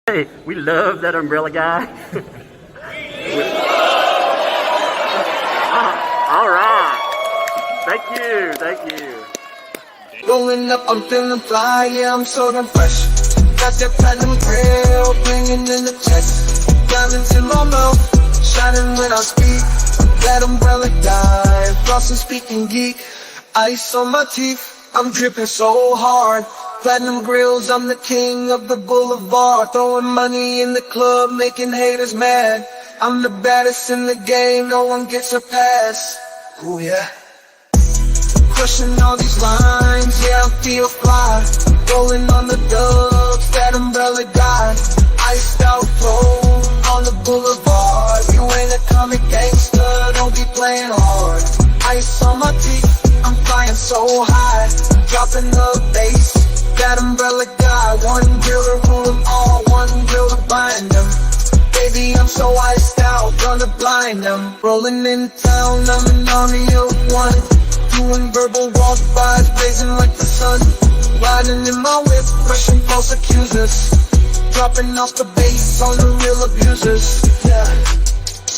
Hey, we love that umbrella guy. All right. Thank you. Thank you. Rolling up, I'm feeling fly, yeah, I'm so damn fresh. Got that platinum grill, bringing in the chest. Diamonds in my mouth, shining when I speak. That umbrella guy, flossing speaking geek. Ice on my teeth, I'm dripping so hard. Platinum grills, I'm the king of the boulevard. Throwing money in the club, making haters mad. I'm the baddest in the game, no one gets a pass. Ooh yeah. Crushing all these lines, yeah, I feel fly. Rolling on the dubs, that umbrella guy. Iced out clothes on the boulevard. You ain't a comic gangster, don't be playing hard. Ice on my teeth, I'm flying so high. Dropping the bass, that umbrella guy. One grill to rule them all, one grill to bind them. Baby, I'm so iced out, gonna blind them. Rolling in town, I'm an army of one. Doing verbal walk-bys, blazing like the sun. Riding in my whip, crushing false accusers. Dropping off the bass on the real abusers. Yeah.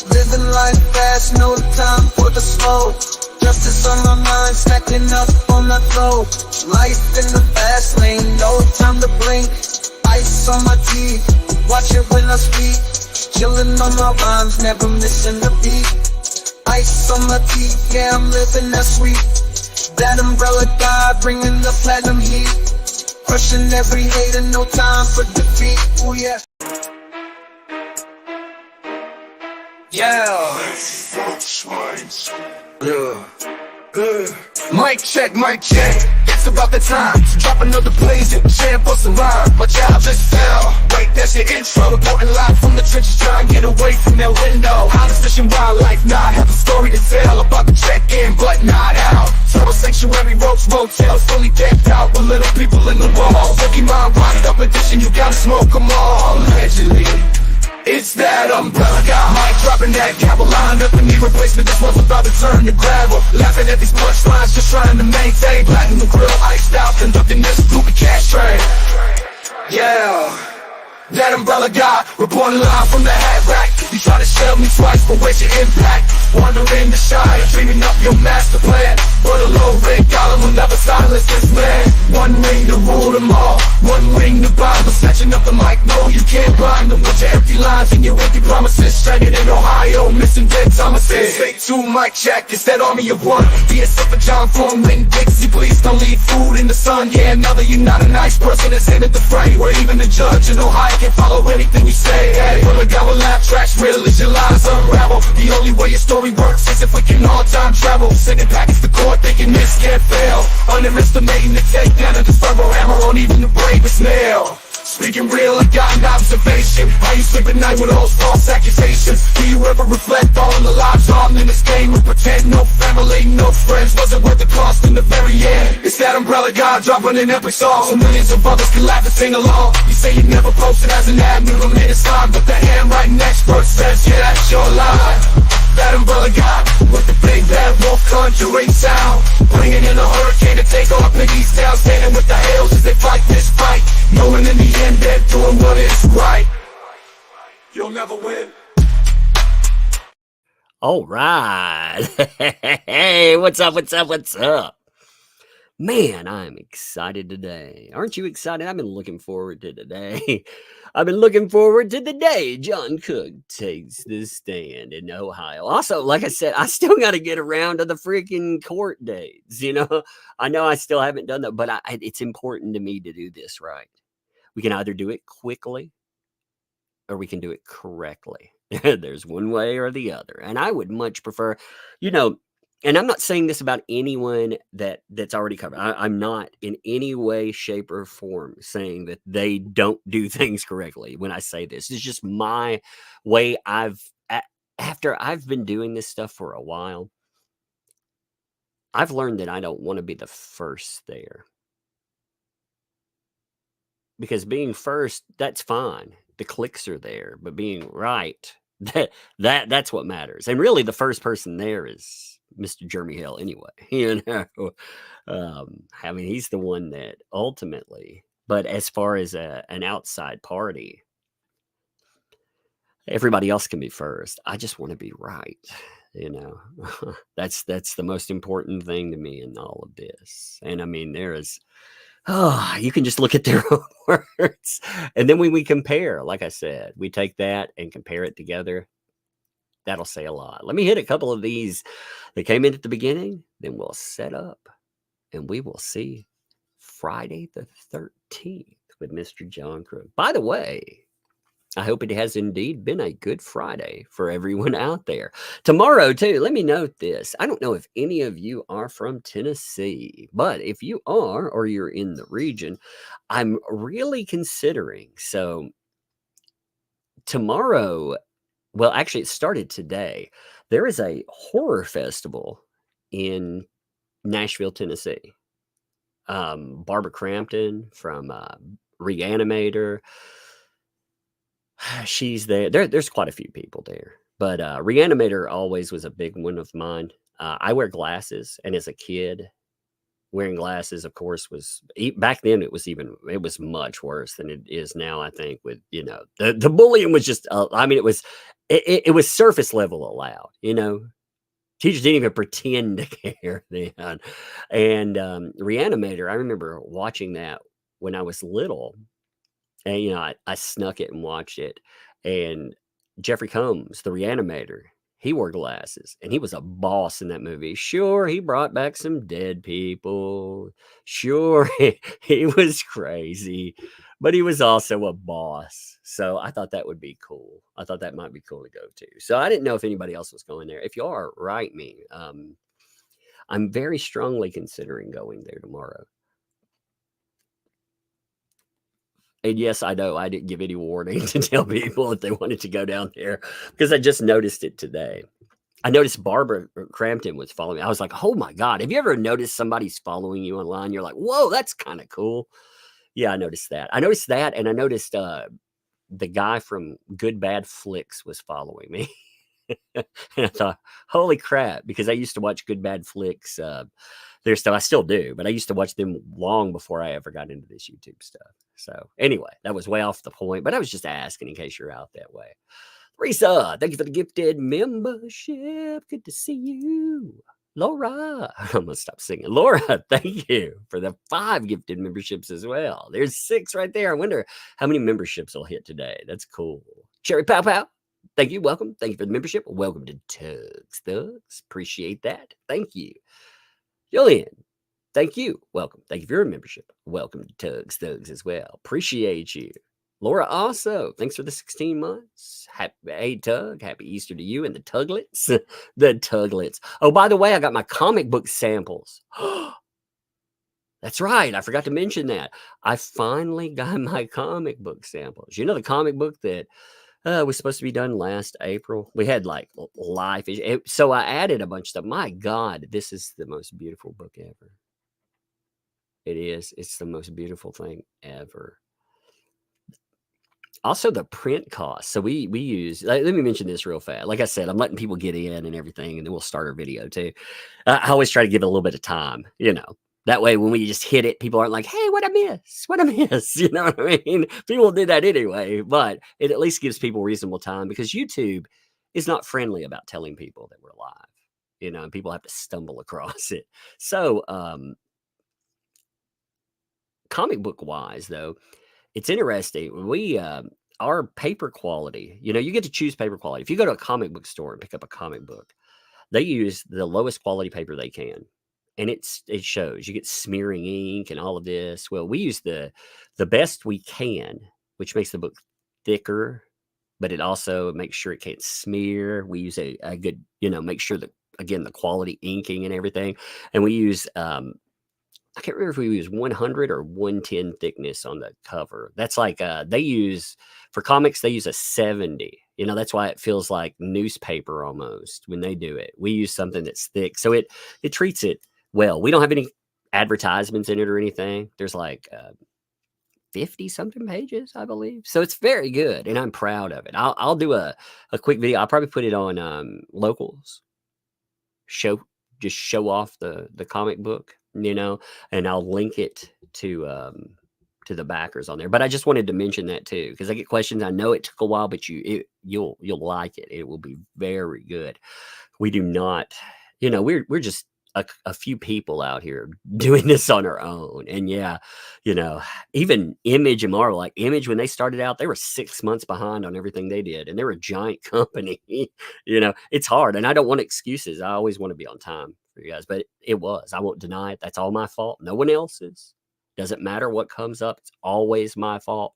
Living life fast, no time for the slow. Justice on my mind, stacking up on that flow. Life in the fast lane, no time to blink. Ice on my teeth, watch it when I speak. Chillin' on my rhymes, never missing a beat. Ice on my teeth, yeah, I'm living that sweet. That umbrella guy, bringing the platinum heat. Crushing every hater, no time for defeat. Ooh yeah. Yeah. Mic check, mic check. It's about the time to drop another blaze and jam for some rhyme. My job just fell. Wait, that's your intro. Reporting live from the trenches, trying to get away from their window. Hottest fishing wildlife, now I have a story to tell about the check-in, but not out. Total sanctuary, ropes, motels, fully decked out with little people in the walls. Pokemon rocked up edition, you gotta smoke them all. Allegedly. It's that umbrella guy. Mic dropping that gavel, lined up in knee replacement. This one's about to turn to gravel. Laughing at these punchlines, just trying to maintain. Platinum grill, iced out, conducting this stupid cash train. Yeah. That umbrella guy, reporting live from the hat rack. You try to shell me twice, but where's your impact? Wandering the Shire, dreaming up your master plan. But a low red collar will never silence this man. One ring to rule them all, one ring to bind them. Snatching up the mic, no, you can't bind them. With your empty lines and your empty promises. Stranded in Ohio, missing dead Thomases. Stay tuned, mic check, it's that army of one. BSF for John Foreman, Dixie, please don't leave food in the sun. Yeah, now that you're not a nice person, it's headed the fray. Where even the judge in Ohio can't follow anything you say. Hey, from a guy with laugh tracks, real as your lies unravel. The only way your story works is if we can all time travel. Sending packets to court, thinking this can't fail. Underestimating the takedown of this verbal hammer on even the bravest nail. Speaking real, I got an observation. How you sleep at night with all those false accusations? Do you ever reflect on the lives all in this game? We pretend no family, no friends wasn't worth the cost in the very end. It's that umbrella guy dropping an epic song, so millions of others can laugh and sing along. You say you never posted as an admin, but made it slime. But the handwriting expert says, yeah, that's your lie. That umbrella guy with the big bad wolf conjuring sound, bringing in a hurricane to take off Piggy's town. Standing with the Hales as they fight this fight, knowing in the end they're doing what is right. You'll never win. All right. Hey, what's up? What's up? What's up? Man, I'm excited today. Aren't you excited? I've been looking forward to today. I've been looking forward to the day John Cook takes the stand in Ohio. Also, like I said, I still got to get around to the freaking court dates. You know I still haven't done that, but it's important to me to do this right. We can either do it quickly or we can do it correctly. There's one way or the other. And I would much prefer, and I'm not saying this about anyone that's already covered. I'm not in any way, shape, or form saying that they don't do things correctly when I say this. It's just my way. After I've been doing this stuff for a while, I've learned that I don't want to be the first there. Because being first, that's fine. The clicks are there, but being right, that's what matters. And really, the first person there is Mr. Jeremy Hale anyway. He's the one that ultimately. But as far as an outside party, Everybody else can be first. I just want to be right. You know, that's the most important thing to me in all of this. And I mean, there is, oh, you can just look at their own words. And then when we compare, like I said, we take that and compare it together. That'll say a lot. Let me hit a couple of these that came in at the beginning. Then we'll set up and we will see Friday the 13th with Mr. John Crook. By the way, I hope it has indeed been a good Friday for everyone out there. Tomorrow, too, let me note this. I don't know if any of you are from Tennessee, but if you are or you're in the region, I'm really considering. So, tomorrow, well, actually, it started today. There is a horror festival in Nashville, Tennessee. Barbara Crampton from Reanimator. She's there. There's quite a few people there, but Reanimator always was a big one of mine. I wear glasses, and as a kid, wearing glasses, of course, was back then. It was much worse than it is now. I think with the bullying was just. I mean, it was surface level allowed. Teachers didn't even pretend to care then. And Reanimator, I remember watching that when I was little. And, I snuck it and watched it. And Jeffrey Combs, the Reanimator, he wore glasses and he was a boss in that movie. Sure, he brought back some dead people. Sure, he was crazy, but he was also a boss. So I thought that would be cool. I thought that might be cool to go to. So I didn't know if anybody else was going there. If you are, write me. I'm very strongly considering going there tomorrow. And yes, I know I didn't give any warning to tell people if they wanted to go down there because I just noticed it today. I noticed Barbara Crampton was following me. I was like, oh my God. Have you ever noticed somebody's following you online? You're like, whoa, that's kind of cool. Yeah, I noticed that. And I noticed the guy from Good Bad Flicks was following me. And I thought, holy crap, because I used to watch Good Bad Flicks. Their stuff. I still do, but I used to watch them long before I ever got into this YouTube stuff. So anyway, that was way off the point, but I was just asking in case you're out that way. Risa, thank you for the gifted membership. Good to see you. Laura, I'm going to stop singing. Laura, thank you for the 5 gifted memberships as well. There's 6 right there. I wonder how many memberships will hit today. That's cool. Cherry Pow Pow, thank you. Welcome. Thank you for the membership. Welcome to Tugs Thugs. Appreciate that. Thank you. Julian, thank you. Welcome. Thank you for your membership. Welcome to Tugs Thugs as well. Appreciate you. Laura also, thanks for the 16 months. Hey, Tug. Happy Easter to you and the Tuglets. The Tuglets. Oh, by the way, I got my comic book samples. That's right. I forgot to mention that. I finally got my comic book samples. You know, the comic book that was supposed to be done last April. We had like life. So I added a bunch of stuff. My God, this is the most beautiful book ever. It is. It's the most beautiful thing ever. Also, the print cost. So we use. Let me mention this real fast. Like I said, I'm letting people get in and everything, and then we'll start our video too. I always try to give it a little bit of time. That way, when we just hit it, people aren't like, hey, what I miss? What I miss? You know what I mean? People do that anyway, but it at least gives people reasonable time because YouTube is not friendly about telling people that we're live, and people have to stumble across it. So, comic book wise, though, it's interesting. Our paper quality, you get to choose paper quality. If you go to a comic book store and pick up a comic book, they use the lowest quality paper they can. And it shows. You get smearing ink and all of this. Well, we use the best we can, which makes the book thicker, but it also makes sure it can't smear. We use a good, make sure that, again, the quality inking and everything. And we use, I can't remember if we use 100 or 110 thickness on the cover. That's like, for comics, they use a 70. That's why it feels like newspaper almost when they do it. We use something that's thick. So it treats it well. We don't have any advertisements in it or anything. There's like 50 something pages, I believe. So it's very good, and I'm proud of it. I'll do a quick video. I'll probably put it on Locals. Show off the comic book, and I'll link it to to the backers on there. But I just wanted to mention that too, because I get questions. I know it took a while, but you'll like it. It will be very good. We do not, we're just a few people out here doing this on our own. And yeah, even Image and Marvel, like Image, when they started out, they were 6 months behind on everything they did, and they're a giant company. It's hard, and I don't want excuses. I always want to be on time for you guys, but it was. I won't deny it. That's all my fault. No one else's. Doesn't matter what comes up. It's always my fault.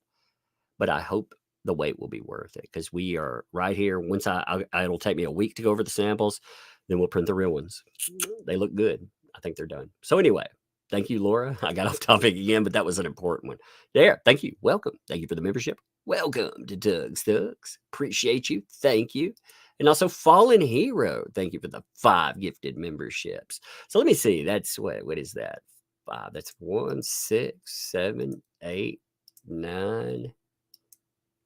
But I hope the wait will be worth it, because we are right here. Once it'll take me a week to go over the samples, then we'll print the real ones. They look good. I think they're done. So anyway, thank you, Laura. I got off topic again, but that was an important one. There. Thank you. Welcome. Thank you for the membership. Welcome to Doug's Thugs. Appreciate you. Thank you. And also Fallen Hero. Thank you for the 5 gifted memberships. So let me see. That's what is that? 5. That's 1, 6, 7, 8, 9,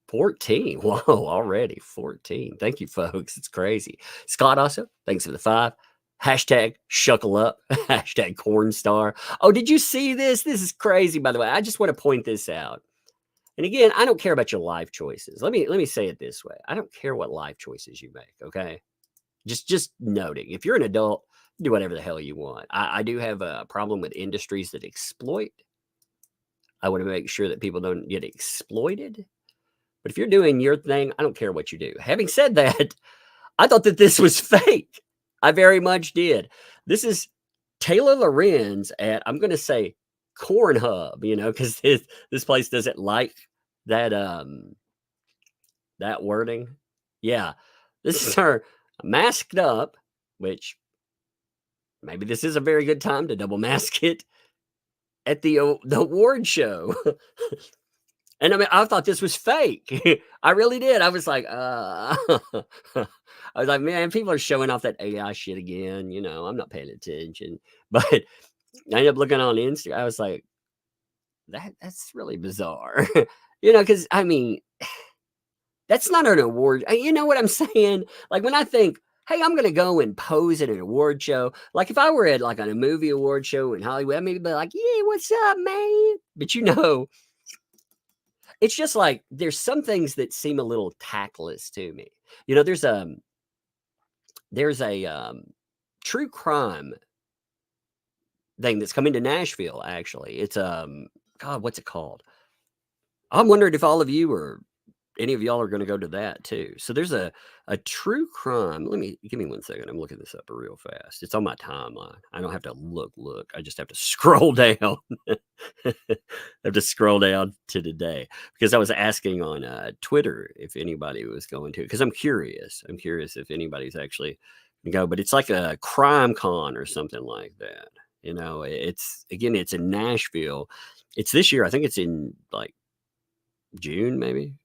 14. Whoa, already 14. Thank you, folks. It's crazy. Scott also, thanks for the 5. Hashtag shuckle up. Hashtag cornstar. Oh, did you see this? This is crazy, by the way. I just want to point this out. And again, I don't care about your life choices. Let me say it this way. I don't care what life choices you make, okay? Just noting. If you're an adult, do whatever the hell you want. I do have a problem with industries that exploit. I want to make sure that people don't get exploited. But if you're doing your thing, I don't care what you do. Having said that, I thought that this was fake. I very much did. This is Taylor Lorenz at, I'm going to say, Corn Hub, because this place doesn't like that that wording. Yeah, this is her masked up, which maybe this is a very good time to double mask it at the award show. And I mean, I thought this was fake. I really did. I was like, I was like, man, people are showing off that AI shit again. I'm not paying attention. But I ended up looking on Instagram. I was like, that's really bizarre. Because I mean, that's not an award. You know what I'm saying? Like when I think, hey, I'm going to go and pose at an award show. Like if I were at like on a movie award show in Hollywood, I'd maybe be like, yeah, what's up, man? But it's just like there's some things that seem a little tactless to me. There's a true crime thing that's coming to Nashville. Actually, it's God, what's it called? I'm wondering if all of you or any of y'all are going to go to that too. So there's a true crime. Give me 1 second. I'm looking this up real fast. It's on my timeline. I don't have to look. I just have to scroll down. I have to scroll down to today because I was asking on Twitter if anybody was going to, because I'm curious. I'm curious if anybody's actually going to go, but it's like a crime con or something like that. It's in Nashville. It's this year. I think it's in like June, maybe.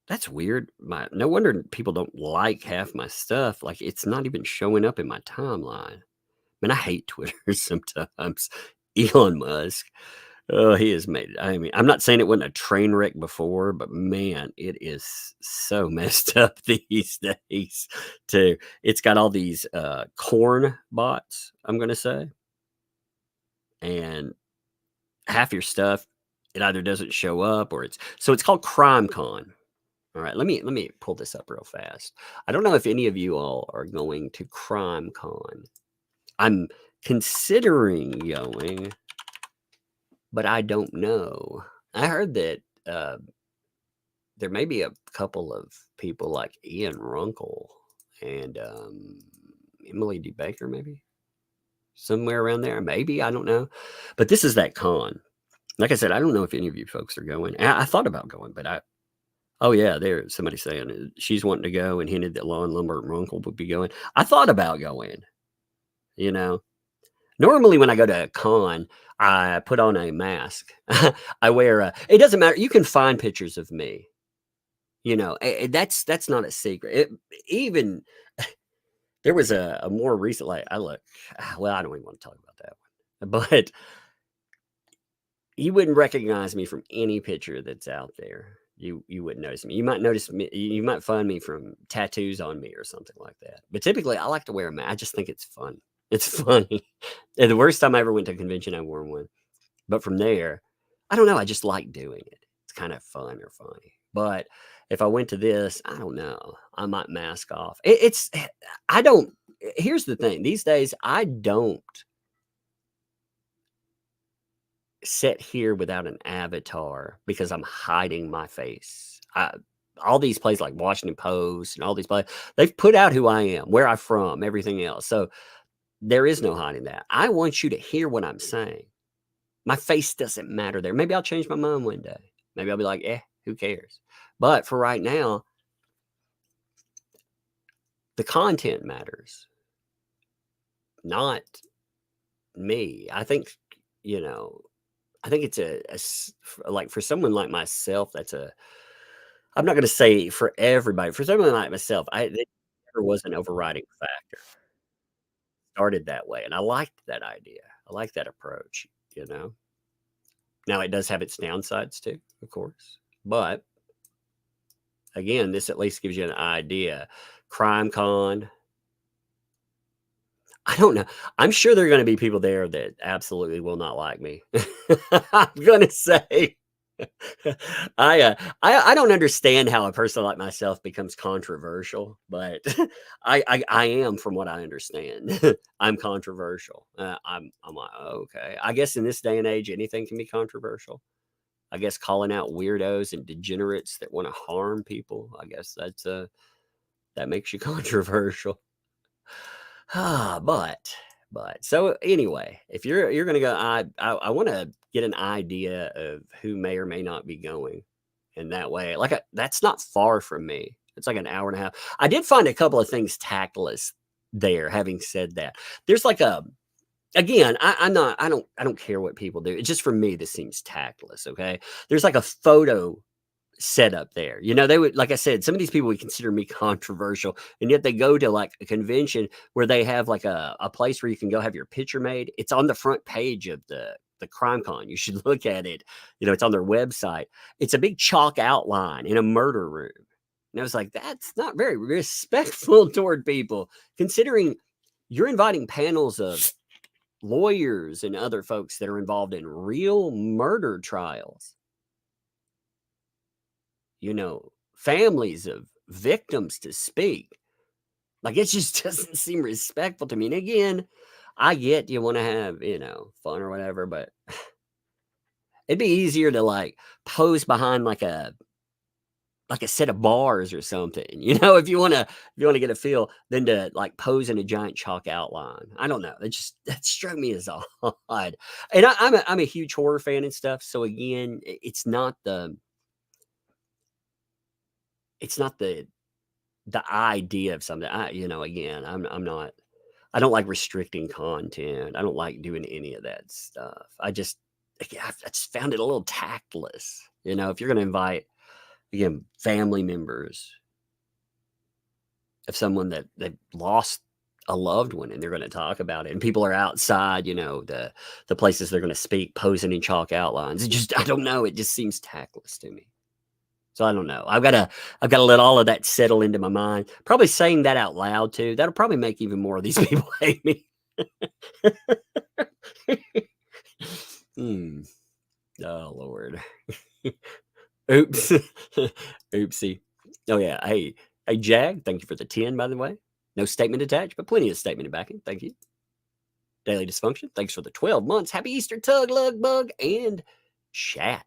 That's weird. No wonder people don't like half my stuff. Like it's not even showing up in my timeline. Man, I hate Twitter sometimes. Elon Musk. Oh, he has made it. I mean, I'm not saying it wasn't a train wreck before, but man, it is so messed up these days too. It's got all these corn bots, I'm gonna say. And half your stuff, it either doesn't show up or it's called Crime Con. All right, let me pull this up real fast. I don't know if any of you all are going to Crime Con. I'm considering going, but I don't know. I heard that there may be a couple of people like Ian Runkle and Emily D. Baker, maybe somewhere around there. Maybe, I don't know. But this is that con. Like I said, I don't know if any of you folks are going. I thought about going, but oh yeah, there's somebody saying she's wanting to go and hinted that Lon Lumber and Runkle would be going. I thought about going. Normally when I go to a con, I put on a mask. I wear it doesn't matter. You can find pictures of me. That's not a secret. Even there was a more recent, like I don't even want to talk about that one, but you wouldn't recognize me from any picture that's out there. You wouldn't notice me. You might notice me. You might find me from tattoos on me or something like that. But typically, I like to wear a mask. I just think it's fun. It's funny. And the worst time I ever went to a convention, I wore one. But from there, I don't know. I just like doing it. It's kind of fun or funny. But if I went to this, I don't know. I might mask off. I don't. Here's the thing. These days, I don't sit here without an avatar because I'm hiding my face. All these places like Washington Post and all these places, they've put out who I am, where I'm from, everything else. So there is no hiding that. I want you to hear what I'm saying. My face doesn't matter there. Maybe I'll change my mind one day. Maybe I'll be like, who cares? But for right now, the content matters, not me. I think, you know, I think it's like for someone like myself, I'm not going to say for everybody, for someone like myself, it never was an overriding factor. Started that way. And I liked that idea. I like that approach, you know. Now it does have its downsides too, of course. But again, this at least gives you an idea. Crime Con. I don't know. I'm sure there are going to be people there that absolutely will not like me. I'm going to say I don't understand how a person like myself becomes controversial, but I am from what I understand. I'm controversial. I'm like, okay. I guess in this day and age, anything can be controversial. I guess calling out weirdos and degenerates that want to harm people. I guess that makes you controversial. But so anyway, if you're gonna go, I want to get an idea of who may or may not be going, and that way, that's not far from me. It's like an hour and a half. I did find a couple of things tactless there. Having said that, there's like again, I don't care what people do. It's just for me, this seems tactless. Okay, there's like a photo set up there. You know, they would, like I said, some of these people would consider me controversial, and yet they go to like a convention where they have like a place where you can go have your picture made. It's on the front page of the Crime Con. You should look at it. You know, it's on their website. It's a big chalk outline in a murder room. And I was like, that's not very respectful toward people, considering you're inviting panels of lawyers and other folks that are involved in real murder trials. You know, families of victims to speak. Like, it just doesn't seem respectful to me. And again, I get you want to have, fun or whatever, but it'd be easier to like pose behind like a set of bars or something, if you want to get a feel, than to like pose in a giant chalk outline. I don't know. That struck me as odd. And I'm a huge horror fan and stuff. So again, it's not the idea of something. Again, I don't like restricting content. I don't like doing any of that stuff. I just found it a little tactless. If you're going to invite, again, family members of someone that lost a loved one, and they're going to talk about it, and people are outside, the places they're going to speak, posing in chalk outlines. I don't know. It just seems tactless to me. So I don't know. I've got to let all of that settle into my mind. Probably saying that out loud too. That'll probably make even more of these people hate me. Oh Lord. Oops. Oopsie. Oh yeah. Hey, Jag, thank you for the 10, by the way. No statement attached, but plenty of statement backing. Thank you. Daily Dysfunction, thanks for the 12 months. Happy Easter, Tug, Lug, Bug, and Chat.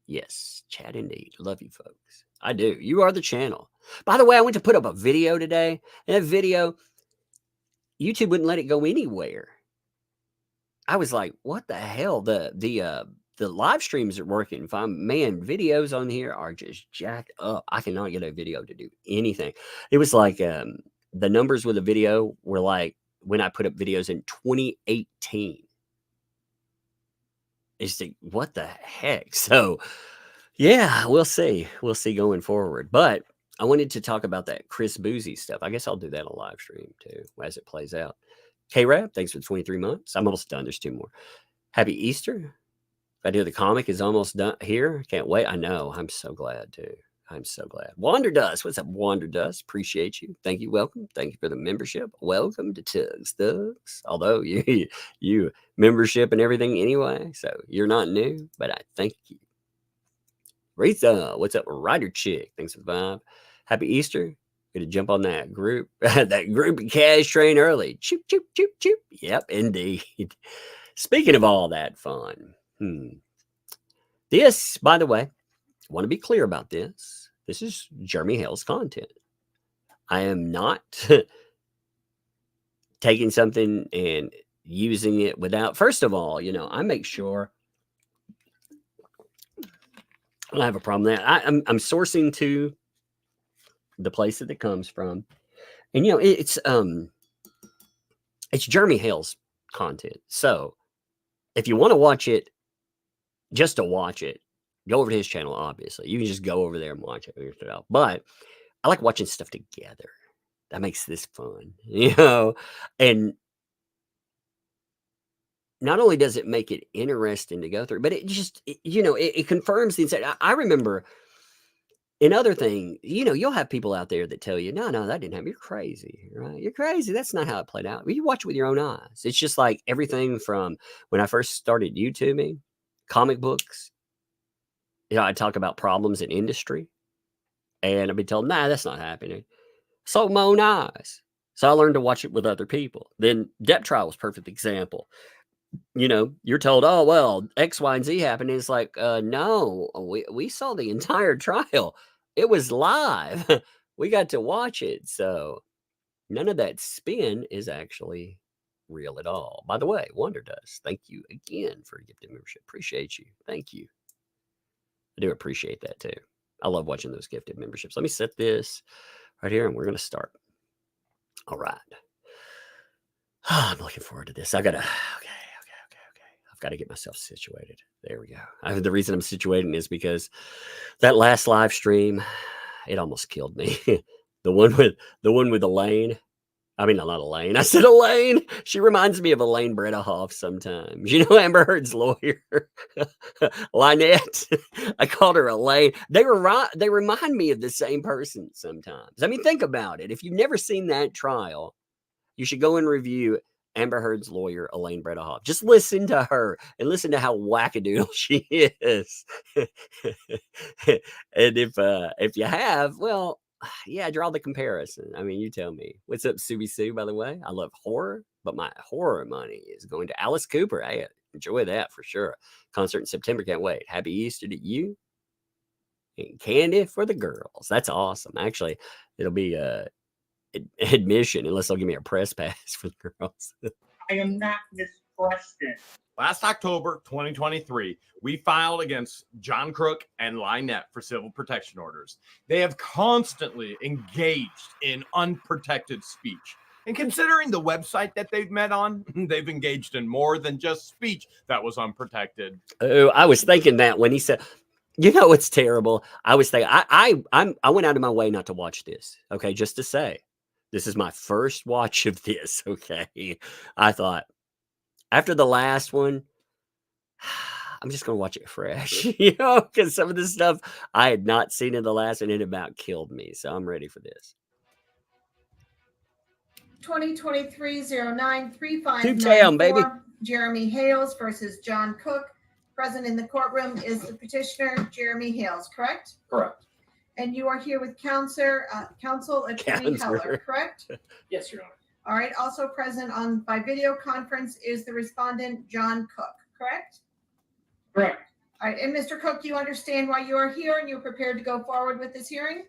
Yes, chat indeed. Love you folks. I do. You are the channel. By the way, I went to put up a video today, and that video, YouTube wouldn't let it go anywhere. I was like, what the hell? The live streams are working fine. Man, videos on here are just jacked up. I cannot get a video to do anything. It was like the numbers with the video were like when I put up videos in 2018. It's like, what the heck? So, yeah, we'll see. We'll see going forward. But I wanted to talk about that Chris Boozy stuff. I guess I'll do that on live stream too as it plays out. K-Rap, thanks for 23 months. I'm almost done. There's 2 more. Happy Easter. I do. The comic is almost done here. Can't wait. I know. I'm so glad too. I'm so glad. Wanderlust. What's up, Wanderlust? Appreciate you. Thank you. Welcome. Thank you for the membership. Welcome to Tugs Thugs. Although you membership and everything anyway, so you're not new, but I thank you. Rita, what's up, Rider Chick? Thanks for the vibe. Happy Easter. Gonna jump on that group, that group cash train early. Choop, choop, choop, choop. Yep, indeed. Speaking of all that fun, this, by the way, I want to be clear about this. This is Jeremy Hale's content. I am not taking something and using it without, first of all, I make sure I don't have a problem with that. I'm sourcing to the place that it comes from. And it's Jeremy Hale's content. So if you want to watch it, just to watch it, go over to his channel, obviously. You can just go over there and watch it yourself. But I like watching stuff together. That makes this fun, and not only does it make it interesting to go through, but it just, it confirms the inside. I remember in other things, you'll have people out there that tell you, no, that didn't happen. You're crazy, right? You're crazy. That's not how it played out. You watch it with your own eyes. It's just like everything from when I first started YouTubing, comic books. I talk about problems in industry, and I'd be told, nah, that's not happening. So my own eyes. So I learned to watch it with other people. Then Depth Trial was a perfect example. You're told, oh, well, X, Y, and Z happened. And it's like, no, we saw the entire trial. It was live. We got to watch it. So none of that spin is actually real at all. By the way, Wanderlust, thank you again for gifted membership. Appreciate you. Thank you. I do appreciate that too. I love watching those gifted memberships. Let me set this right here and we're going to start. All right. I'm looking forward to this. I've got to get myself situated. There we go. The reason I'm situating is because that last live stream, it almost killed me. the one with Elaine. I mean, not Elaine. I said Elaine. She reminds me of Elaine Bredehoff sometimes. Amber Heard's lawyer, Lynette. I called her Elaine. They remind me of the same person sometimes. I mean, think about it. If you've never seen that trial, you should go and review Amber Heard's lawyer, Elaine Bredehoff. Just listen to her and listen to how wackadoodle she is. And if you have, well, yeah, draw the comparison. I mean, you tell me. What's up, Subi Sue, by the way? I love horror, but my horror money is going to Alice Cooper. Hey, enjoy that for sure. Concert in September. Can't wait. Happy Easter to you. And candy for the girls. That's awesome. Actually, it'll be admission unless they'll give me a press pass for the girls. I am not Miss Question. Last October 2023, we filed against John Crook and Lynette for civil protection orders. They have constantly engaged in unprotected speech. And considering the website that they've met on, they've engaged in more than just speech that was unprotected. Oh, I was thinking that when he said, it's terrible. I was thinking, I went out of my way not to watch this. Okay, just to say, this is my first watch of this. Okay, I thought, after the last one, I'm just going to watch it fresh, because some of the stuff I had not seen in the last one, it about killed me. So I'm ready for this. 2023-09-3594, Jeremy Hales versus John Cook. Present in the courtroom is the petitioner, Jeremy Hales, correct? Correct. And you are here with counsel Attorney Heller, correct? Yes, Your Honor. All right. Also present by video conference is the respondent, John Cook, correct? Correct. All right. And Mr. Cook, do you understand why you are here and you're prepared to go forward with this hearing?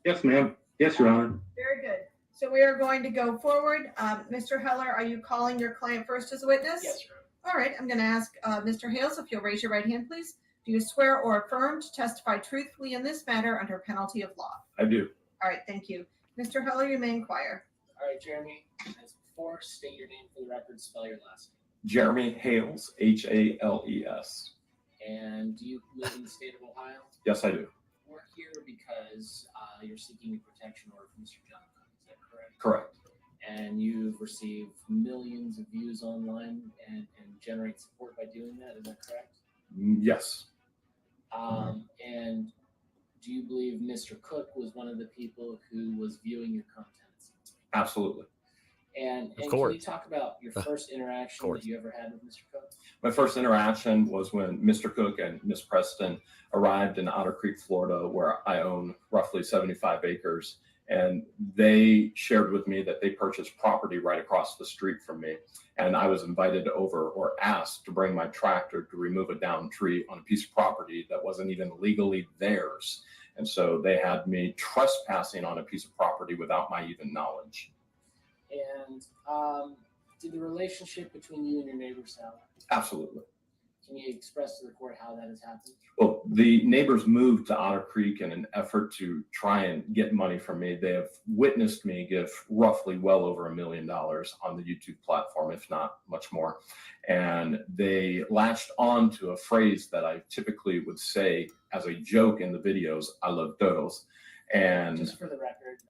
Yes, ma'am. Yes, Your Honor. Very good. So we are going to go forward. Mr. Heller, are you calling your client first as a witness? Yes, Your Honor. All right. I'm going to ask Mr. Hales if you'll raise your right hand, please. Do you swear or affirm to testify truthfully in this matter under penalty of law? I do. All right. Thank you. Mr. Heller, you may inquire. All right, Jeremy, as before, state your name for the record, spell your last Jeremy Hales, Hales. name. And do you live in the state of Ohio? Yes, I do. We're here because you're seeking a protection order from Mr. John Cook, is that correct? Correct. And you've received millions of views online and generate support by doing that, is that correct? Yes. And do you believe Mr. Cook was one of the people who was viewing your content? Absolutely. And can course. you talk about your first interaction that you ever had with Mr. Cook? My first interaction was when Mr. Cook and Miss Preston arrived in Otter Creek, Florida, where I own roughly 75 acres. And they shared with me that they purchased property right across the street from me. And I was invited over, or asked to bring my tractor to remove a downed tree on a piece of property that wasn't even legally theirs. And so they had me trespassing on a piece of property without my even knowledge. And did the relationship between you and your neighbors help? Absolutely. Can you express to the court how that has happened? Well, the neighbors moved to Otter Creek in an effort to try and get money from me. They have witnessed me give roughly well over $1 million on the YouTube platform, if not much more. And they latched on to a phrase that I typically would say as a joke in the videos, "I love turtles." And just for the record,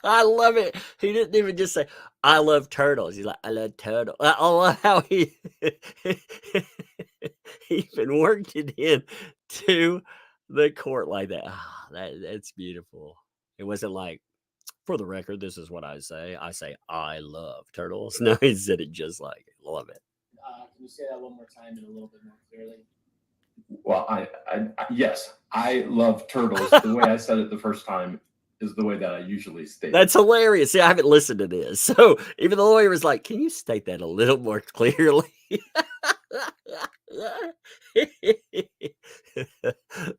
I love it. He didn't even just say, "I love turtles." He's like, "I love turtles." I love how he he even worked it in to the court like that. Ah, that's beautiful. It wasn't like, "For the record, this is what I say. I say I love turtles." No, he said it just like it. Love it. can you say that one more time and a little bit more clearly? well, yes, I love turtles. The way I said it the first time is the way that I usually state it. That's hilarious. See, I haven't listened to this. So even the lawyer was like, "Can you state that a little more clearly?"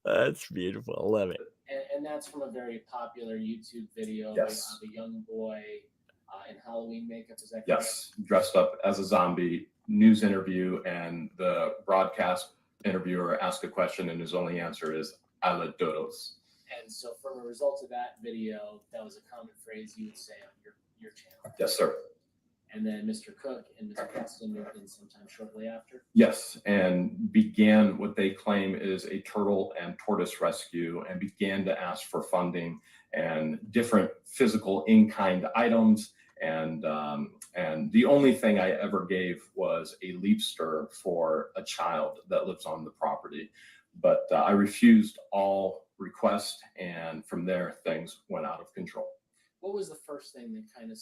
That's beautiful. I love it. And that's from a very popular YouTube video Yes. of a young boy in Halloween makeup. Is that correct? Yes, dressed up as a zombie, news interview, and the broadcast interviewer asked a question, and his only answer is "I love turtles." And so, from a result of that video, that was a common phrase you would say on your channel. Yes, sir. And then Mr. Cook and Ms. Preston moved in sometime shortly after. Yes, and began what they claim is a turtle and tortoise rescue, and began to ask for funding and different physical in-kind items. And the only thing I ever gave was a leapster for a child that lives on the property. But I refused all requests, and from there, things went out of control. What was the first thing that kind of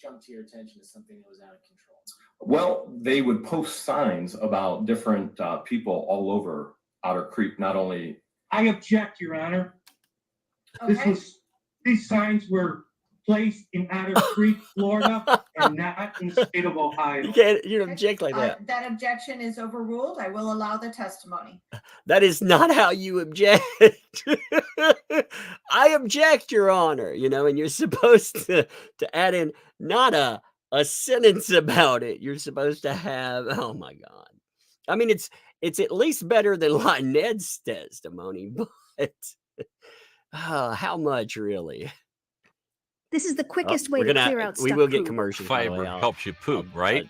jumped to your attention as something that was out of control? Well, they would post signs about different people all over Otter Creek, not only. I object, Your Honor. Okay. These signs were placed in Otter Creek, Florida, and not in the state of Ohio. You object like that. That objection is overruled. I will allow the testimony. That is not how you object. I object, Your Honor. And you're supposed to add in not a sentence about it. You're supposed to have, oh my God. I mean, it's at least better than Lynette's testimony, but how much really? This is the quickest way We're to gonna- clear out We stuck will get poop. commercials. by the Fiber way. helps you poop, I'll- right? it-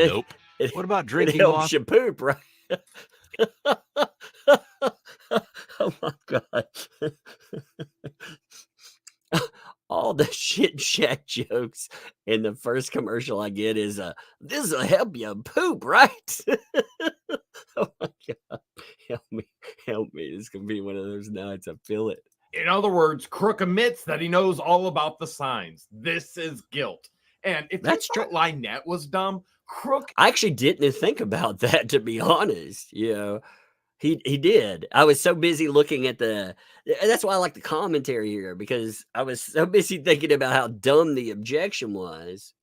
Nope. It, What about it drinking helps water? you poop, right? Oh my God. All the shit shack jokes in the first commercial I get is this will help you poop, right? Oh my God. Help me. This can be one of those nights. I feel it. In other words, Crook admits that he knows all about the signs. This is guilt. And if That's you thought Lynette was dumb, Crook. I actually didn't think about that, to be honest. He did. I was so busy looking at that's why I like the commentary here, because I was so busy thinking about how dumb the objection was.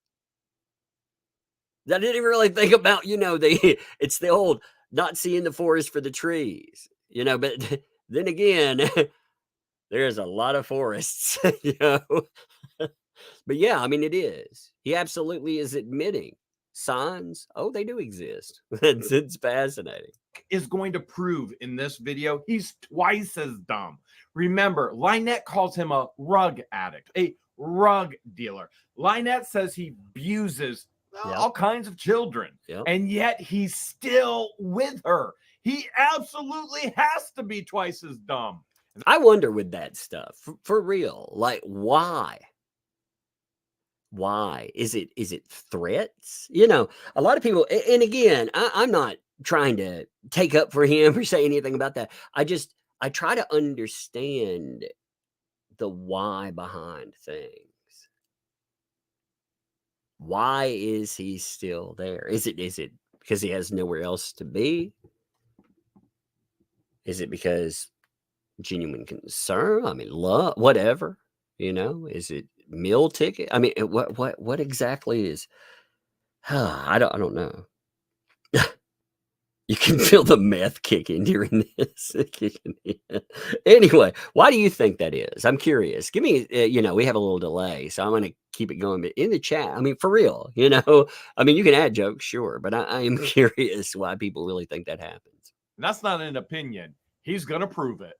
I didn't even really think about, it's the old not seeing the forest for the trees, but then again, there's a lot of forests, But yeah, I mean, it is. He absolutely is admitting signs. Oh, they do exist. It's fascinating. Is going to prove in this video he's twice as dumb. Remember, Lynette calls him a rug addict, a rug dealer. Lynette says he abuses all kinds of children, and yet he's still with her. He absolutely has to be twice as dumb. I wonder with that stuff, for real, like why? Why is it threats? A lot of people, and again, I'm not trying to take up for him or say anything about that. I try to understand the why behind things. Why is he still there? Is it because he has nowhere else to be? Is it because genuine concern? I mean, love, whatever, is it meal ticket? I mean, what exactly is, I don't know. You can feel the meth kicking during this. Anyway, why do you think that is? I'm curious. Give me, we have a little delay, so I'm going to keep it going. But in the chat, I mean, for real, I mean, you can add jokes, sure, but I am curious why people really think that happens. That's not an opinion. He's going to prove it.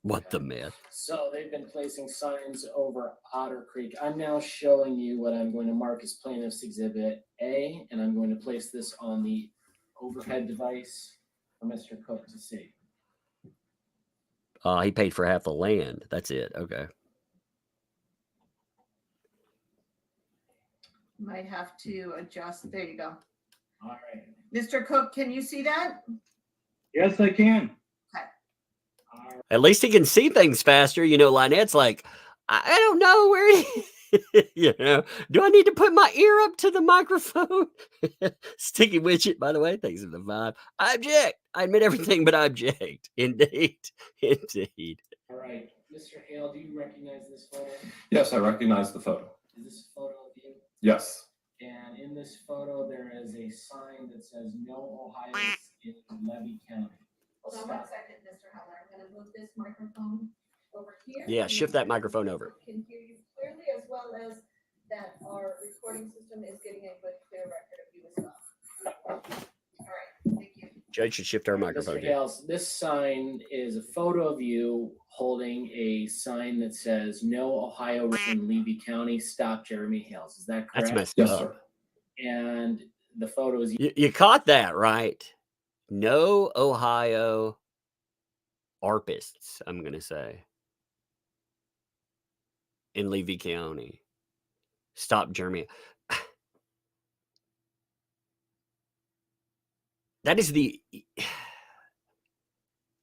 What the myth? So they've been placing signs over Otter Creek. I'm now showing you what I'm going to mark as Plaintiff's Exhibit A, and I'm going to place this on the overhead device for Mr. Cook to see. He paid for half the land. That's it. Okay. Might have to adjust. There you go. All right. Mr. Cook, can you see that? Yes, I can. At least he can see things faster. Lynette's like, I don't know where do I need to put my ear up to the microphone? Sticky widget, by the way, thanks for the vibe. I object. I admit everything, but I object. Indeed. Indeed. All right. Mr. Hale, do you recognize this photo? Yes, I recognize the photo. Is this a photo of you? Yes. And in this photo, there is a sign that says no Ohio's in Levy County. Hold on 1 second, Mr. Heller. I'm going to move this microphone over here. Yeah, shift that microphone over. Can hear you clearly, as well as that our recording system is getting a good, clear record of you as well. All right, thank you. Judge should shift our microphone. Mr. Hale, this sign is a photo of you holding a sign that says no Ohio in Levy County. Stop Jeremy Hales. Is that correct? That's messed Yes, up. sir. And the photo is You caught that, right? No Ohio ARPists, I'm going to say, in Levy County. Stop Jeremy. That is the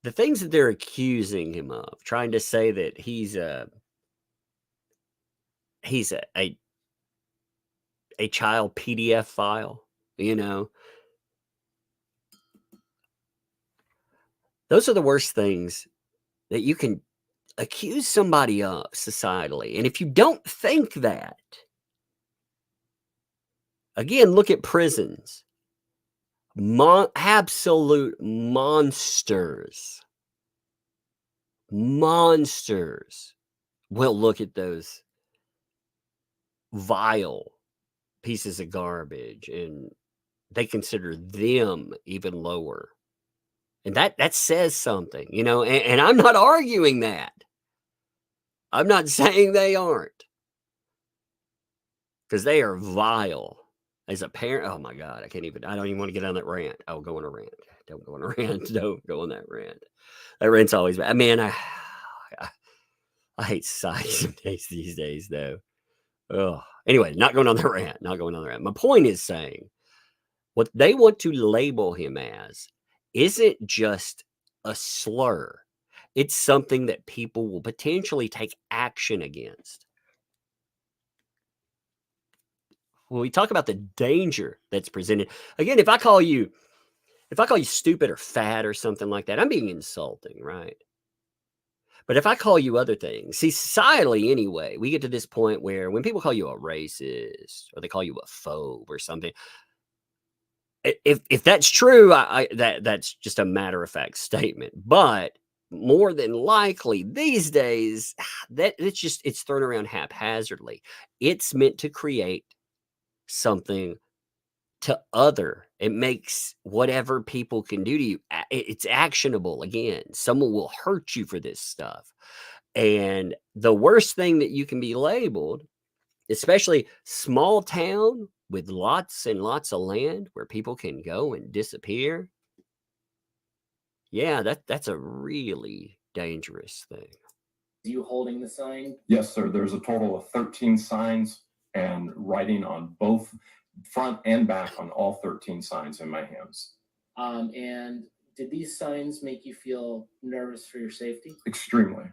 things that they're accusing him of, trying to say that he's a child PDF file, Those are the worst things that you can accuse somebody of societally. And if you don't think that, again, look at prisons. Absolute monsters. Monsters will look at those vile pieces of garbage and they consider them even lower. And that says something, and I'm not arguing that. I'm not saying they aren't. Because they are vile. As a parent, oh my God, I don't even want to get on that rant. I'll go on a rant. Don't go on a rant. Don't go on that rant. That rant's always bad. Man, I hate society some days these days, though. Oh, anyway, not going on that rant. Not going on the rant. My point is saying what they want to label him as isn't just a slur. It's something that people will potentially take action against. When we talk about the danger that's presented, again, if I call you stupid or fat or something like that, I'm being insulting, right? But if I call you other things, see, societally anyway, we get to this point where when people call you a racist or they call you a phobe or something, if that's true, that's just a matter of fact statement. But more than likely these days, it's thrown around haphazardly. It's meant to create something to other. It makes whatever people can do to you, it's actionable. Again, someone will hurt you for this stuff. And the worst thing that you can be labeled, especially small town with lots and lots of land where people can go and disappear. Yeah, that's a really dangerous thing. You holding the sign? Yes, sir. There's a total of 13 signs and writing on both front and back on all 13 signs in my hands. And Did these signs make you feel nervous for your safety? Extremely.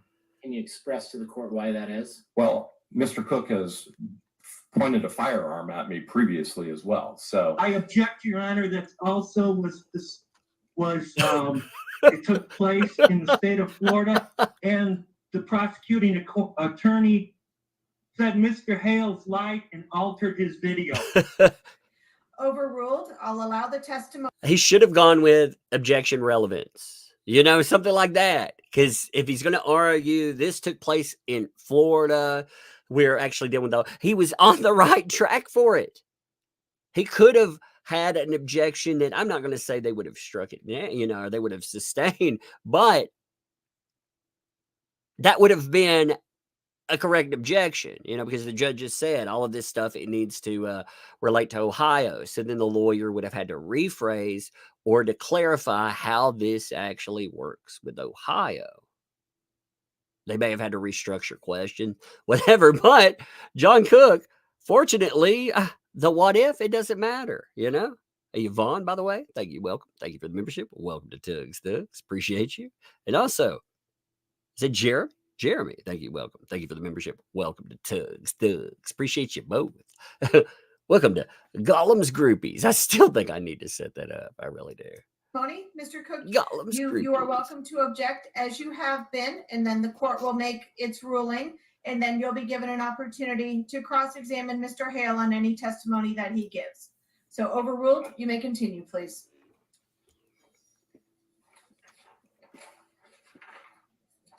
Can you express to the court why that is? Well, Mr. Cook has pointed a firearm at me previously as well. So I object, Your Honor, that also it took place in the state of Florida, and the prosecuting attorney said Mr. Hale's lied and altered his video. Overruled. I'll allow the testimony. He should have gone with objection relevance, you know, something like that. Because if he's going to argue this took place in Florida, we're actually dealing with he was on the right track for it. He could have had an objection that I'm not going to say they would have struck it, you know, or they would have sustained, but that would have been a correct objection, you know, because the judge just said all of this stuff, it needs to relate to Ohio. So then the lawyer would have had to rephrase or to clarify how this actually works with Ohio. They may have had to restructure question, whatever, but John Cook, fortunately, the what if, it doesn't matter, you know. Yvonne, by the way, thank you. Welcome. Thank you for the membership. Welcome to Tugs Thugs. Appreciate you. And also, is it Jeremy, thank you. Welcome. Thank you for the membership. Welcome to Tugs Thugs. Appreciate you both. Welcome to Gollum's Groupies. I still think I need to set that up. I really do. Tony, Mr. Cook, Gollum's you are Groupies. welcome to object as you have been, and then the court will make its ruling, and then you'll be given an opportunity to cross-examine Mr. Hale on any testimony that he gives. So overruled, you may continue, please.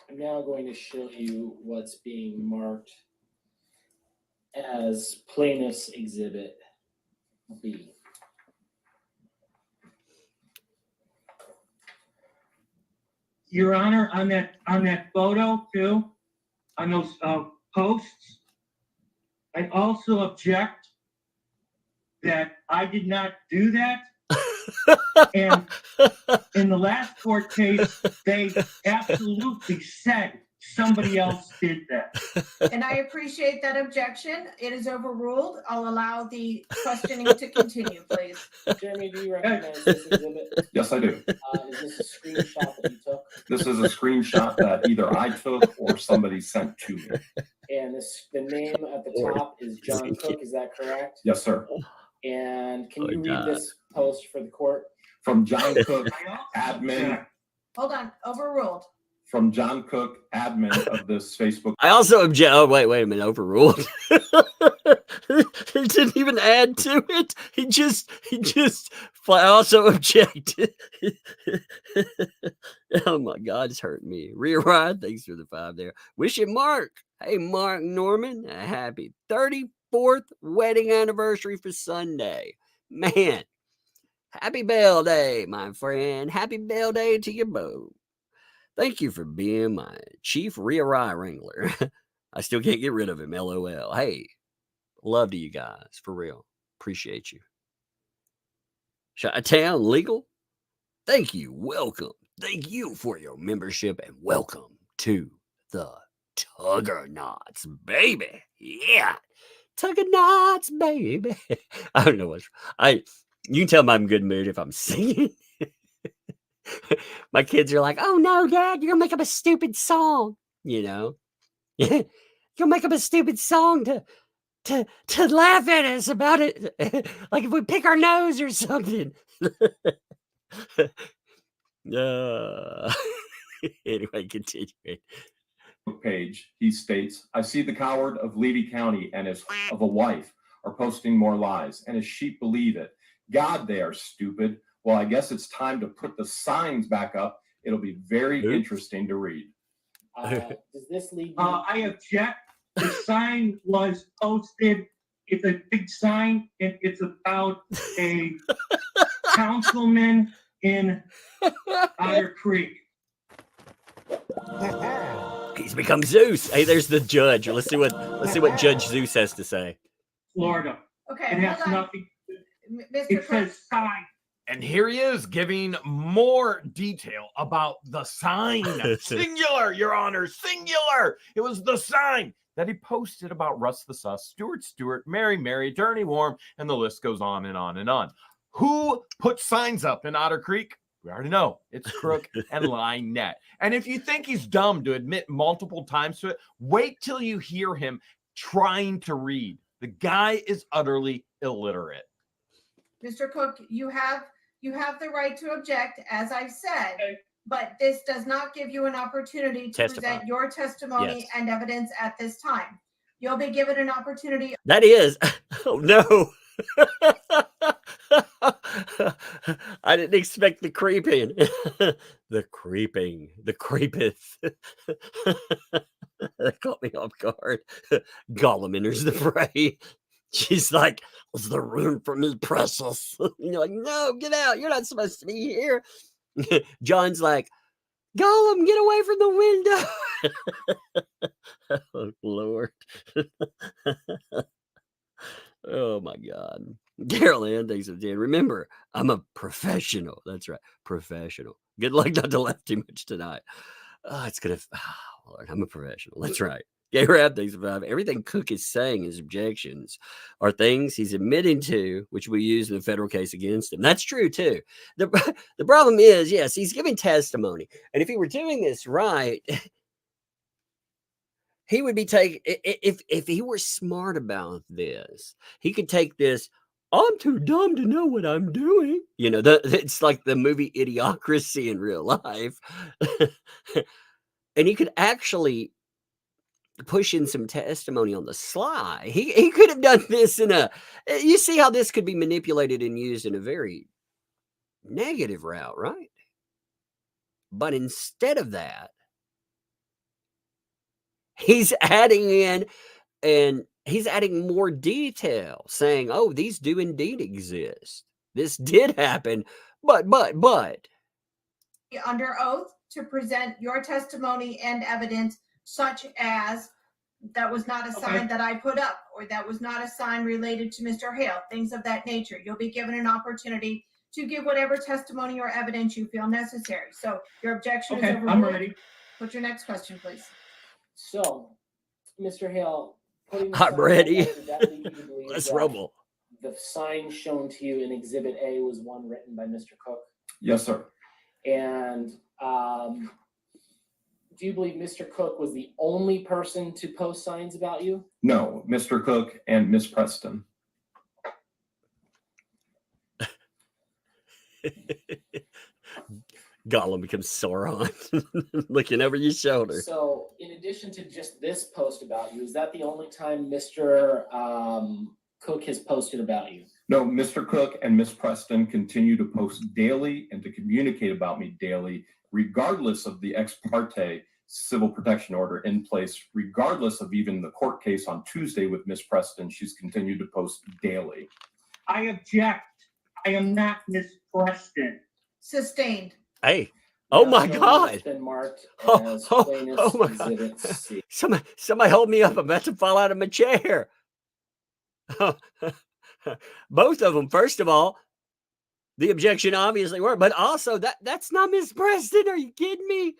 I'm now going to show you what's being marked as Plaintiff's Exhibit B. Your Honor, on that photo too, on those posts, I also object that I did not do that. And in the last court case, they absolutely said somebody else did that. And I appreciate that objection. It is overruled. I'll allow the questioning to continue, please. Jeremy, do you recognize this exhibit? yes, I do. Is this a screenshot that you took? This is a screenshot that either I took or somebody sent to me. And the name at the top is John Cook, is that correct? Yes, sir. And can you read this post for the court? From John Cook, admin. Hold on, overruled. From John Cook, admin of this Facebook. I also object. Oh, wait a minute. Overruled. He didn't even add to it. He just I also objected. Oh my God, it's hurting me. Rewrite. Thanks for the 5 there. Wish it Mark. Hey, Mark Norman. A happy 34th wedding anniversary for Sunday. Man, happy Bell Day, my friend. Happy Bell Day to you both. Thank you for being my chief rear-eye wrangler. I still can't get rid of him, LOL. Hey, love to you guys, for real. Appreciate you. Chi-Town Legal, thank you, welcome. Thank you for your membership and welcome to the Tuggernauts, baby. Yeah, Tuggernauts, baby. I don't know what's... You can tell I'm in good mood if I'm singing. My kids are like, oh no, Dad, you're gonna make up a stupid song, you know. You'll make up a stupid song to laugh at us about it, like if we pick our nose or something. Anyway, continuing. Page, he states, I see the coward of Levy County and his of a wife are posting more lies, and his sheep believe it. God, they are stupid. Well, I guess it's time to put the signs back up. It'll be very interesting to read. Does this lead? I object. The sign was posted. It's a big sign, and it's about a councilman in Otter Creek. He's become Zeus. Hey, there's the judge. Let's see what Judge Zeus has to say. Florida. Okay, It has hold on. nothing. Mr. It Cook, says sign. And here he is giving more detail about the sign. Singular, Your Honor, singular. It was the sign that he posted about Russ the Sus, Stewart, Mary, Attorney Warm, and the list goes on and on and on. Who put signs up in Otter Creek? We already know it's Crook and Lynette. And if you think he's dumb to admit multiple times to it, wait till you hear him trying to read. The guy is utterly illiterate. Mr. Cook, you have the right to object, as I said, but this does not give you an opportunity to present your testimony and evidence at this time. You'll be given an opportunity. That is, oh no. I didn't expect the creeping. The creeping. The creepeth. That caught me off guard. Gollum enters the fray. She's like, "What's the room for me, precious?" You're like, "No, get out. You're not supposed to be here." John's like, "Gollum, get away from the window." Oh, Lord. Oh, my God. Carol Ann thinks of 10. Remember, I'm a professional. That's right. Professional. Good luck not to laugh too much tonight. Oh, it's going to. Oh, Lord, I'm a professional. That's right. Gay Rab thinks of 5. Everything Cook is saying, his objections, are things he's admitting to, which we use in the federal case against him. That's true, too. The problem is, yes, he's giving testimony. And if he were doing this right, he would be taking, if he were smart about this, he could take this, "I'm too dumb to know what I'm doing." You know, it's like the movie Idiocracy in real life. And he could actually push in some testimony on the sly. He could have done this you see how this could be manipulated and used in a very negative route, right? But instead of that, he's adding in, and he's adding more detail, saying, "Oh, these do indeed exist. This did happen, but." Under oath to present your testimony and evidence, such as that was not a sign that I put up, or that was not a sign related to Mr. Hale, things of that nature. You'll be given an opportunity to give whatever testimony or evidence you feel necessary. So your objection is overruled. I'm ready. Put your next question, please. So, Mr. Hale, I'm ready. Let's rumble. The sign shown to you in Exhibit A was one written by Mr. Cook. Yes, sir. And do you believe Mr. Cook was the only person to post signs about you? No, Mr. Cook and Miss Preston. Gollum becomes Sauron, looking over your shoulder. So, in addition to just this post about you, is that the only time Mr. Cook has posted about you? No, Mr. Cook and Miss Preston continue to post daily and to communicate about me daily, regardless of the ex parte civil protection order in place, regardless of even the court case on Tuesday with Miss Preston. She's continued to post daily. I object. I am not Miss Preston. Sustained. Hey. Oh my God. It's been marked Oh, as oh, plaintiff's oh my Exhibit God. C. Somebody hold me up. I'm about to fall out of my chair. Both of them. First of all, the objection obviously worked, but also that's not Miss Preston. Are you kidding me?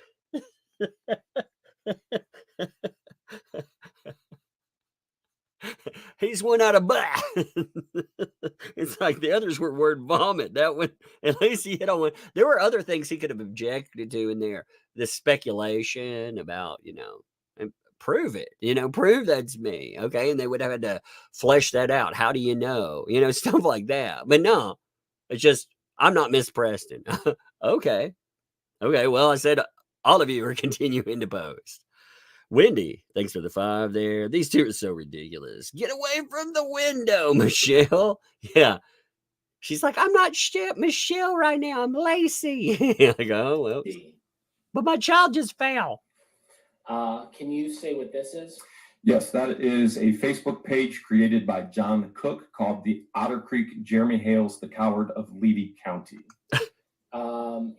He's one out of butt. It's like the others were word vomit. That one, at least he hit on one. There were other things he could have objected to in there. The speculation about, and prove it, prove that's me. Okay. And they would have had to flesh that out. How do you know? Stuff like that. But no, it's just, I'm not Miss Preston. Okay. Well, I said all of you are continuing to post. Wendy, thanks for the 5 there. These two are so ridiculous. Get away from the window, Michelle. Yeah. She's like, I'm not Michelle right now. I'm Lacey. I go, well, but my child just fell. Can you say what this is? Yes, that is a Facebook page created by John Cook called the Otter Creek Jeremy Hale's The Coward of Levy County.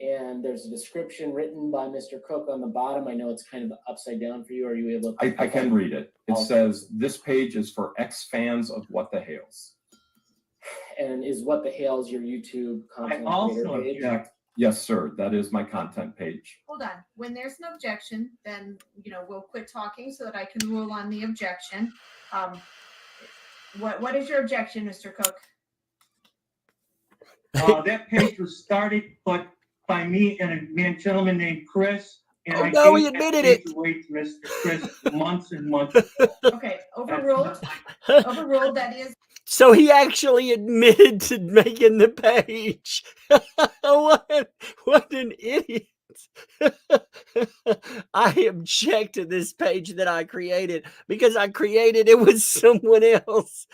And there's a description written by Mr. Cook on the bottom. I know it's kind of upside down for you. Are you able to? I can read it. It says, this page is for ex-fans of What the Hales. And is What the Hales your YouTube content also page? object. Yes, sir. That is my content page. Hold on. When there's an objection, then, we'll quit talking so that I can rule on the objection. What is your objection, Mr. Cook? That page was started, but by me and a gentleman named Chris. And Oh, I no, he gave that admitted page it. away to Mr. Chris months and months ago. Okay, overruled. Overruled, that is. So he actually admitted to making the page. What an idiot. I object to this page that I created because I created it with someone else.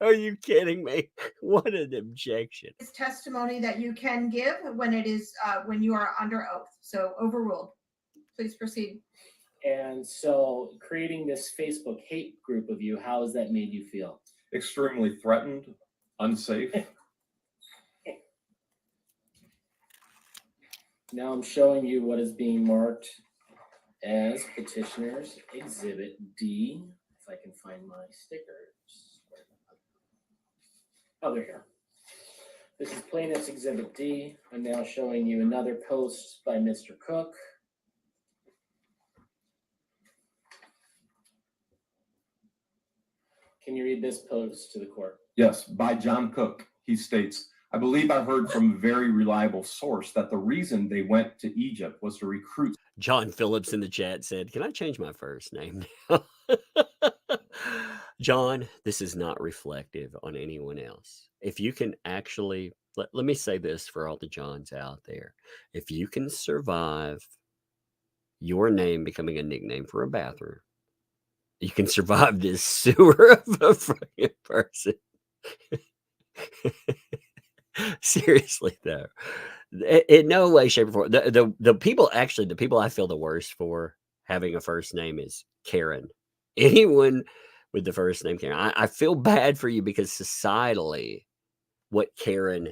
Are you kidding me? What an objection. Is testimony that you can give when it is, when you are under oath. So overruled. Please proceed. And so creating this Facebook hate group of you, how has that made you feel? Extremely threatened, unsafe. Now I'm showing you what is being marked as Petitioner's Exhibit D. If I can find my stickers. Oh, they're here. This is Plaintiff's Exhibit D. I'm now showing you another post by Mr. Cook. Can you read this post to the court? Yes, by John Cook. He states, I believe I heard from a very reliable source that the reason they went to Egypt was to recruit. John Phillips in the chat said, can I change my first name now? John, this is not reflective on anyone else. If you can actually, let me say this for all the Johns out there. If you can survive your name becoming a nickname for a bathroom, you can survive this sewer of a freaking person. Seriously, though, in no way, shape, or form. The people, actually, the people I feel the worst for having a first name is Karen. Anyone with the first name Karen, I feel bad for you because societally, what Karen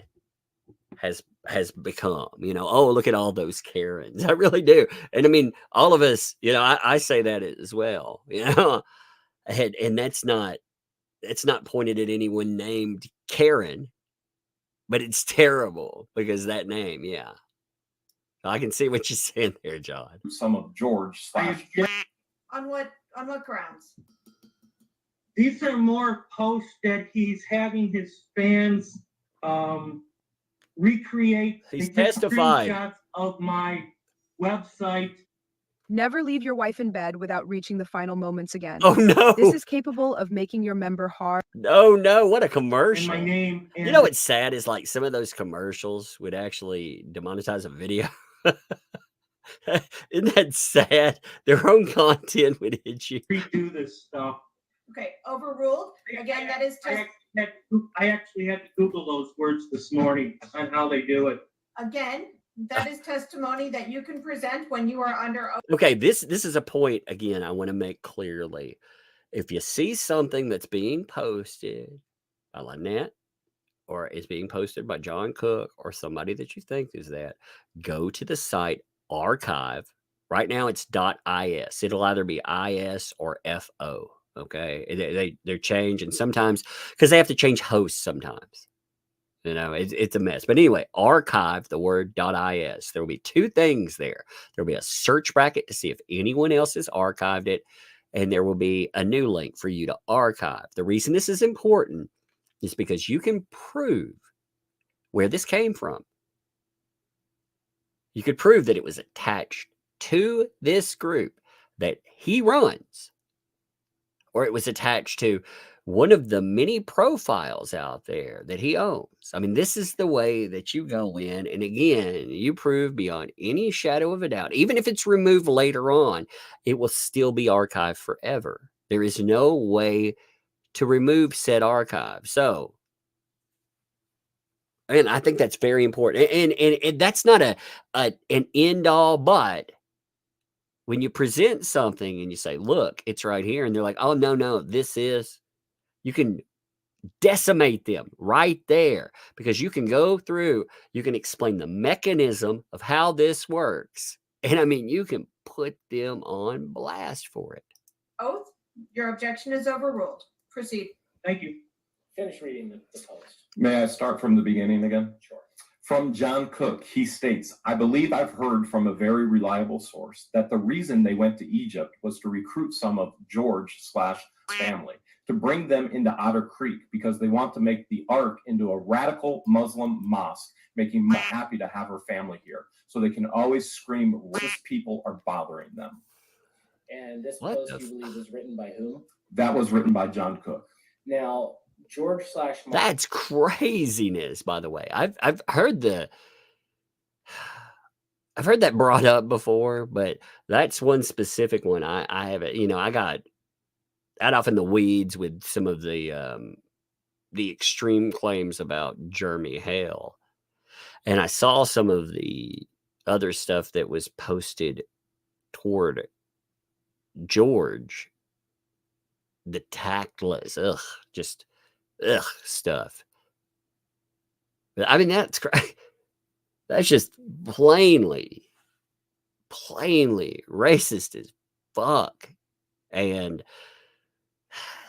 has become, oh, look at all those Karens. I really do. And I mean, all of us, I say that as well, and that's not pointed at anyone named Karen, but it's terrible because that name, yeah. I can see what you're saying there, John. Some of George slash. On what grounds? These are more posts that he's having his fans recreate. He's They take testified. screenshots of my website. Never leave your wife in bed without reaching the final moments again. Oh, no. This is capable of making your member hard. Oh, no. What a And commercial. my name. And What's sad is like some of those commercials would actually demonetize a video. Isn't that sad? Their own content would hit you. redo this stuff. Okay, overruled. Again, that is I actually had to Google those words this morning on how they do it. again, that is testimony that you can present when you are under oath. Okay, this is a point, again, I want to make clearly. If you see something that's being posted by Lynette or is being posted by John Cook or somebody that you think is that, go to the site archive. Right now it's .is. It'll either be IS or FO. Okay, they're changing sometimes because they have to change hosts sometimes. It's a mess. But anyway, archive, the word .is. There will be two things there. There will be a search bracket to see if anyone else has archived it, and there will be a new link for you to archive. The reason this is important is because you can prove where this came from. You could prove that it was attached to this group that he runs, or it was attached to one of the many profiles out there that he owns. I mean, this is the way that you go in. And again, you prove beyond any shadow of a doubt, even if it's removed later on, it will still be archived forever. There is no way to remove said archive. So, and I think that's very important. And that's not an end all, but when you present something and you say, look, it's right here. And they're like, oh, no, this is, you can decimate them right there because you can go through, you can explain the mechanism of how this works. And I mean, you can put them on blast for it. Oath, your objection is overruled. Proceed. Thank you. Finish reading the post. May I start from the beginning again? Sure. From John Cook, he states, I believe I've heard from a very reliable source that the reason they went to Egypt was to recruit some of George slash family. to bring them into Otter Creek because they want to make the Ark into a radical Muslim mosque, making me happy to have her family here. So they can always scream racist people are bothering them. And this What post, the you believe, was written by whom? That was written by John Cook. Now, George / Mark. That's craziness, by the way. I've heard that brought up before, but that's one specific one I haven't, I got off in the weeds with some of the extreme claims about Jeremy Hale. And I saw some of the other stuff that was posted toward George, the tactless, stuff. I mean, that's that's just plainly racist as fuck. And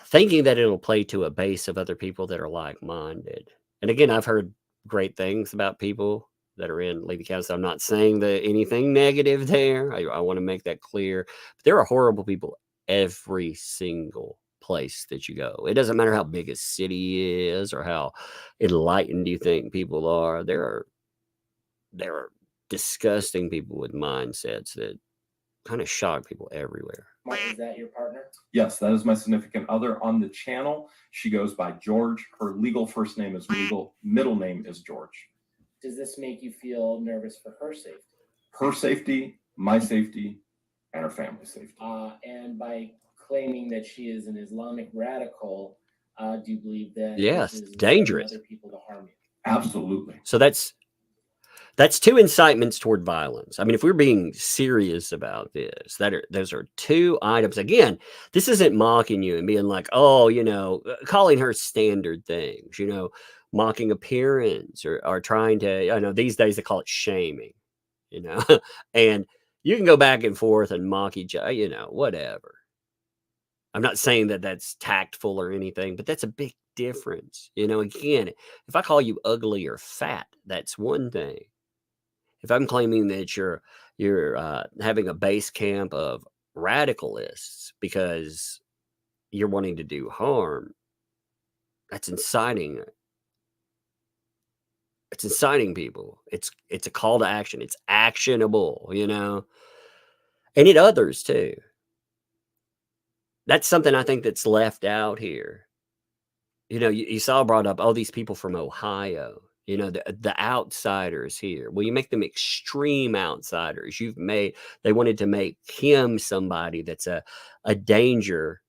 thinking that it'll play to a base of other people that are like-minded. And again, I've heard great things about people that are in Levy County. So I'm not saying that anything negative there. I want to make that clear. But there are horrible people every single place that you go. It doesn't matter how big a city is or how enlightened you think people are. There are disgusting people with mindsets that kind of shock people everywhere. Mark, is that your partner? Yes, that is my significant other on the channel. She goes by George. Her legal first name is legal, middle name is George. Does this make you feel nervous for her safety? Her safety, my safety, and her family's safety. And by claiming that she is an Islamic radical, do you believe that Yes, this is dangerous. other people to harm you? Absolutely. So that's two incitements toward violence. I mean, if we're being serious about this, those are two items. Again, this isn't mocking you and being like, oh, calling her standard things, mocking appearance or trying to, I know these days they call it shaming, and you can go back and forth and mock each other, whatever. I'm not saying that that's tactful or anything, but that's a big difference. Again, if I call you ugly or fat, that's one thing. If I'm claiming that you're having a base camp of radicalists because you're wanting to do harm, that's inciting. It's inciting people. It's a call to action. It's actionable, and it others too. That's something I think that's left out here. You saw brought up all these people from Ohio. The outsiders here. Well, you make them extreme outsiders. They wanted to make him somebody that's a danger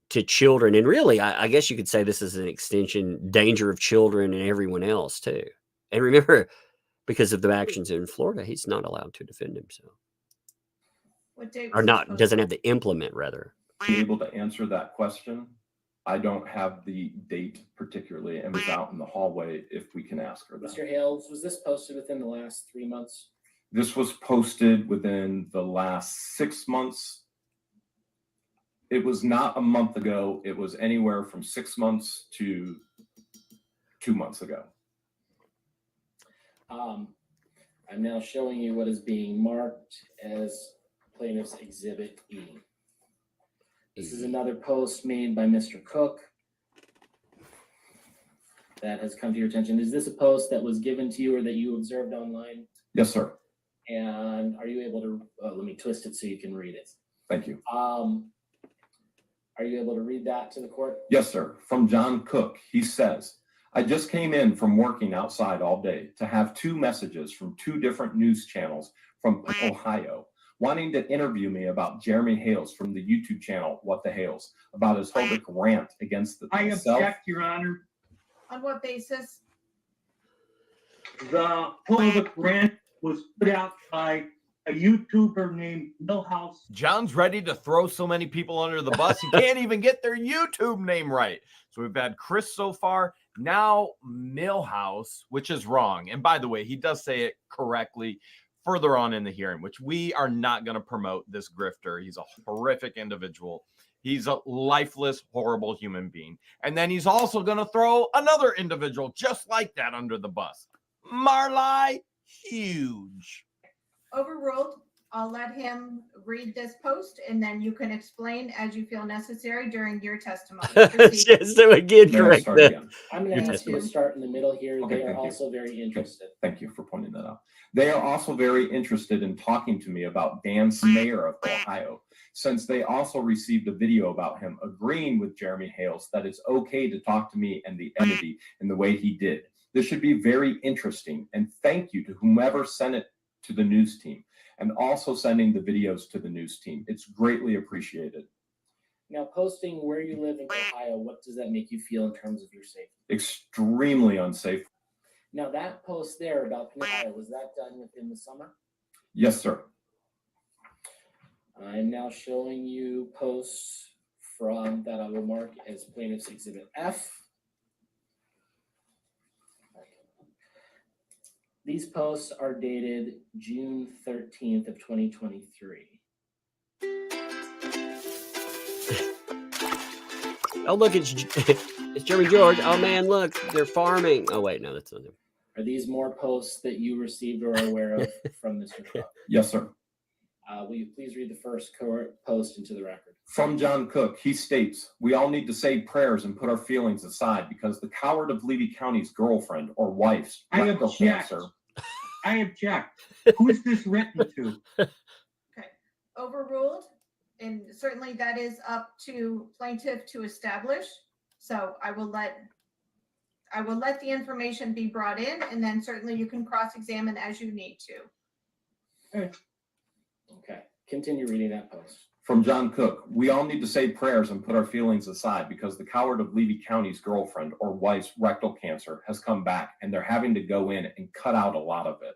to children. And really, I guess you could say this is an extension, danger of children and everyone else too. And remember, because of the actions in Florida, he's not allowed to defend himself. What date Or was not, this doesn't posted? have the implement rather. Be able to answer that question. I don't have the date particularly and was out in the hallway if we can ask her that. Mr. Hale, was this posted within the last 3 months? This was posted within the last 6 months. It was not a month ago. It was anywhere from 6 months to 2 months ago. I'm now showing you what is being marked as Plaintiff's Exhibit E. This is another post made by Mr. Cook that has come to your attention. Is this a post that was given to you or that you observed online? Yes, sir. And are you able to, let me twist it so you can read it. Thank you. Are you able to read that to the court? Yes, sir. From John Cook, he says, I just came in from working outside all day to have 2 messages from 2 different news channels from Ohio wanting to interview me about Jeremy Hales from the YouTube channel, What the Hales, about his homophobic rant against I myself. object, Your Honor. On what basis? The homophobic rant was put out by a YouTuber named Millhouse. John's ready to throw so many people under the bus, he can't even get their YouTube name right. So we've had Chris so far, now Millhouse, which is wrong. And by the way, he does say it correctly further on in the hearing, which we are not going to promote this grifter. He's a horrific individual. He's a lifeless, horrible human being. And then he's also going to throw another individual just like that under the bus. Marley, huge. Overruled. I'll let him read this post and then you can explain as you feel necessary during your testimony. Proceed. Just so again, May I correct start that. again? I'm Your going to ask you to testimony. start in the middle here. Okay, They are thank you. also very interested. Thank you for pointing that out. They are also very interested in talking to me about Dan Smayer of Ohio, since they also received a video about him agreeing with Jeremy Hales that it's okay to talk to me and the entity in the way he did. This should be very interesting, and thank you to whomever sent it to the news team and also sending the videos to the news team. It's greatly appreciated. Now, posting where you live in Ohio, what does that make you feel in terms of your safety? Extremely unsafe. Now, that post there about Ohio, was that done within the summer? Yes, sir. I'm now showing you posts from that I will mark as Plaintiff's Exhibit F. These posts are dated June 13th of 2023. Oh, look, it's Jeremy George. Oh, man, look, they're farming. Oh, wait, no, that's not him. Are these more posts that you received or are aware of from Mr. Cook? Yes, sir. Will you please read the first post into the record? From John Cook, he states, "We all need to say prayers and put our feelings aside because the coward of Levy County's girlfriend or wife's rectal cancer." I object. Who is this written to? Okay, overruled. And certainly that is up to plaintiff to establish. So I will let the information be brought in, and then certainly you can cross-examine as you need to. Okay, continue reading that post. From John Cook, "We all need to say prayers and put our feelings aside because the coward of Levy County's girlfriend or wife's rectal cancer has come back and they're having to go in and cut out a lot of it."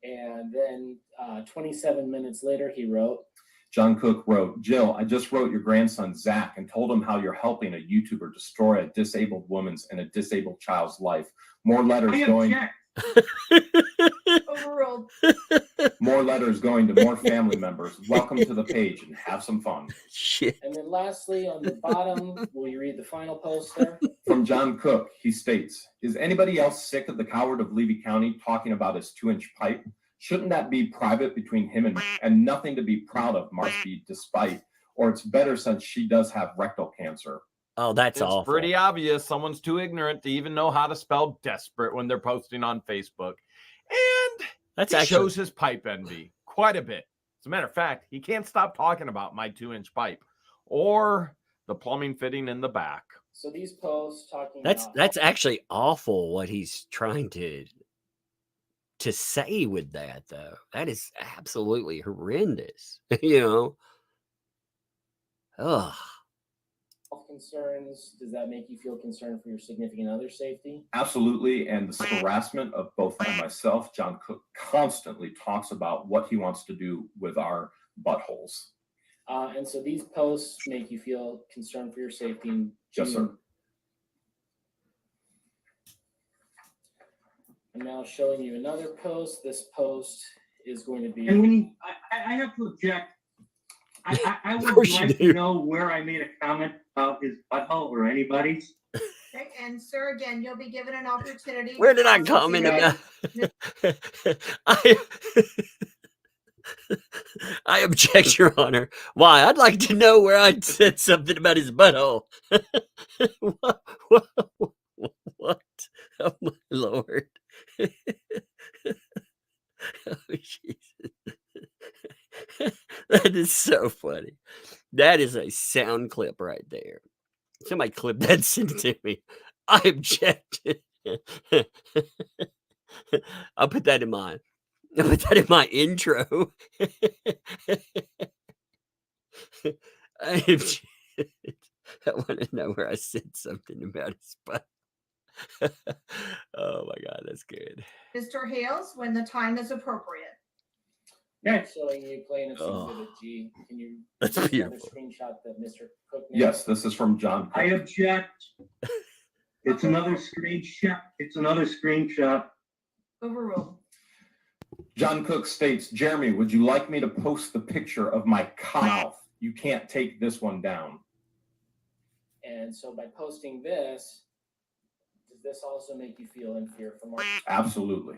And then 27 minutes later, he wrote, John Cook wrote, "Jill, I just wrote your grandson, Zach, and told him how you're helping a YouTuber destroy a disabled woman's and a disabled child's life. More letters I going. Overruled. More letters going to more family members. Welcome to the page and have some fun." Shit. and then lastly, on the bottom, will you read the final post there? From John Cook, he states, "Is anybody else sick of the coward of Levy County talking about his 2-inch pipe? Shouldn't that be private between him and nothing to be proud of, Marcy, despite, or it's better since she does have rectal cancer." Oh, that's It's awful. pretty obvious someone's too ignorant to even know how to spell desperate when they're posting on Facebook. And That's he actually shows his pipe envy quite a bit. As a matter of fact, he can't stop talking about my 2-inch pipe or the plumbing fitting in the back. So these posts talking that's about actually awful what he's trying to say with that, though. That is absolutely horrendous. You know. Ugh. health concerns, does that make you feel concerned for your significant other's safety? Absolutely, and the harassment of both myself, John Cook constantly talks about what he wants to do with our buttholes. And so these posts make you feel concerned for your safety. In Yes, sir. I'm now showing you another post. This post is going to be. And when I have to object. I would course you like do. to know where I made a comment about his butthole or anybody's. Okay, and sir, again, you'll be given an opportunity. Where did I to comment cross-examine. about? I object, Your Honor. Why? I'd like to know where I said something about his butthole. What? Oh, my Lord. Oh, Jesus. That is so funny. That is a sound clip right there. Somebody clip that and send it to me. I object. I'll put that in my intro. I object. I want to know where I said something about his butt. Oh my God, that's good. Mr. Hales, when the time is appropriate. Yes. Showing you Plaintiff's Oh. Exhibit G. Can you That's use another beautiful. screenshot that Mr. Cook made? Yes, this is from John I Cook. object. It's another screenshot. It's another screenshot. Overruled. John Cook states, "Jeremy, would you like me to post the picture of my mouth? You can't take this one down." And so by posting this, does this also make you feel in fear for Mark? Absolutely.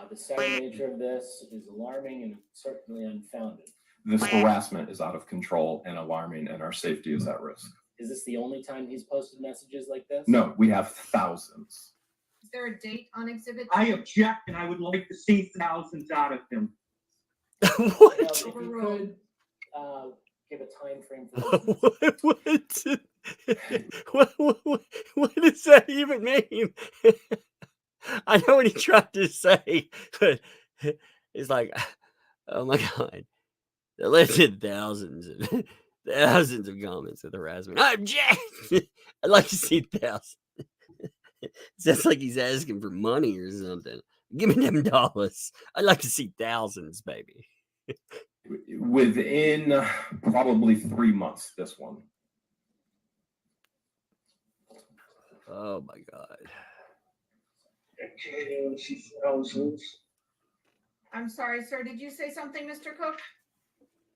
The second nature of this is alarming and certainly unfounded. This harassment is out of control and alarming, and our safety is at risk. Is this the only time he's posted messages like this? No, we have thousands. Is there a date on exhibit? I object, and I would like to see thousands out of him. What? Hale, if you could give a time frame for What does that even mean? I know what he tried to say, but it's like, oh my God. There listed thousands of comments of harassment. I object. I'd like to see thousands. It sounds like he's asking for money or something. Give me them dollars. I'd like to see thousands, baby. Within probably 3 months, this one. Oh my God. I'm sorry, sir. Did you say something, Mr. Cook?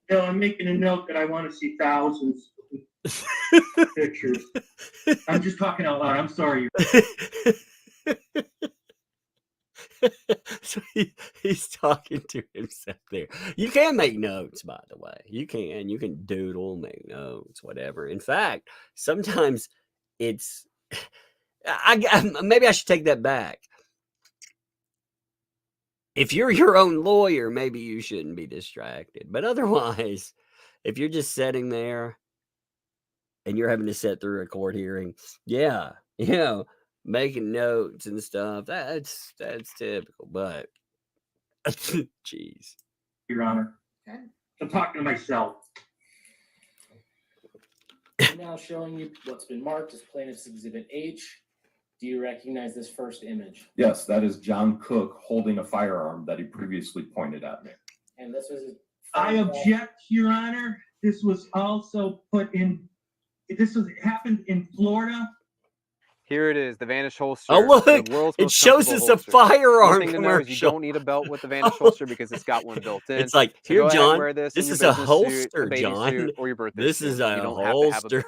No, I'm making a note that I want to see thousands of pictures. I'm just talking out loud. I'm sorry. So he's talking to himself there. You can make notes, by the way. You can doodle, make notes, whatever. In fact, sometimes it's maybe I should take that back. If you're your own lawyer, maybe you shouldn't be distracted. But otherwise, if you're just sitting there and you're having to sit through a court hearing, yeah, making notes and stuff, that's typical. But jeez. Your Honor. Okay. I'm talking to myself. I'm now showing you what's been marked as plaintiff's exhibit H. Do you recognize this first image? Yes, that is John Cook holding a firearm that he previously pointed at me. And this was I object, Your Honor. This was also happened in Florida. Here it is, the Vanish holster. Oh look, the world's it most shows us a holster. firearm One thing to know is you commercial. don't need a belt with the Vanish holster because it's got one built in. It's like, So here, go ahead and John, wear this this in is your a business suit, holster, a bathing John. suit, or your birthday This suit. is You a don't have to have holster.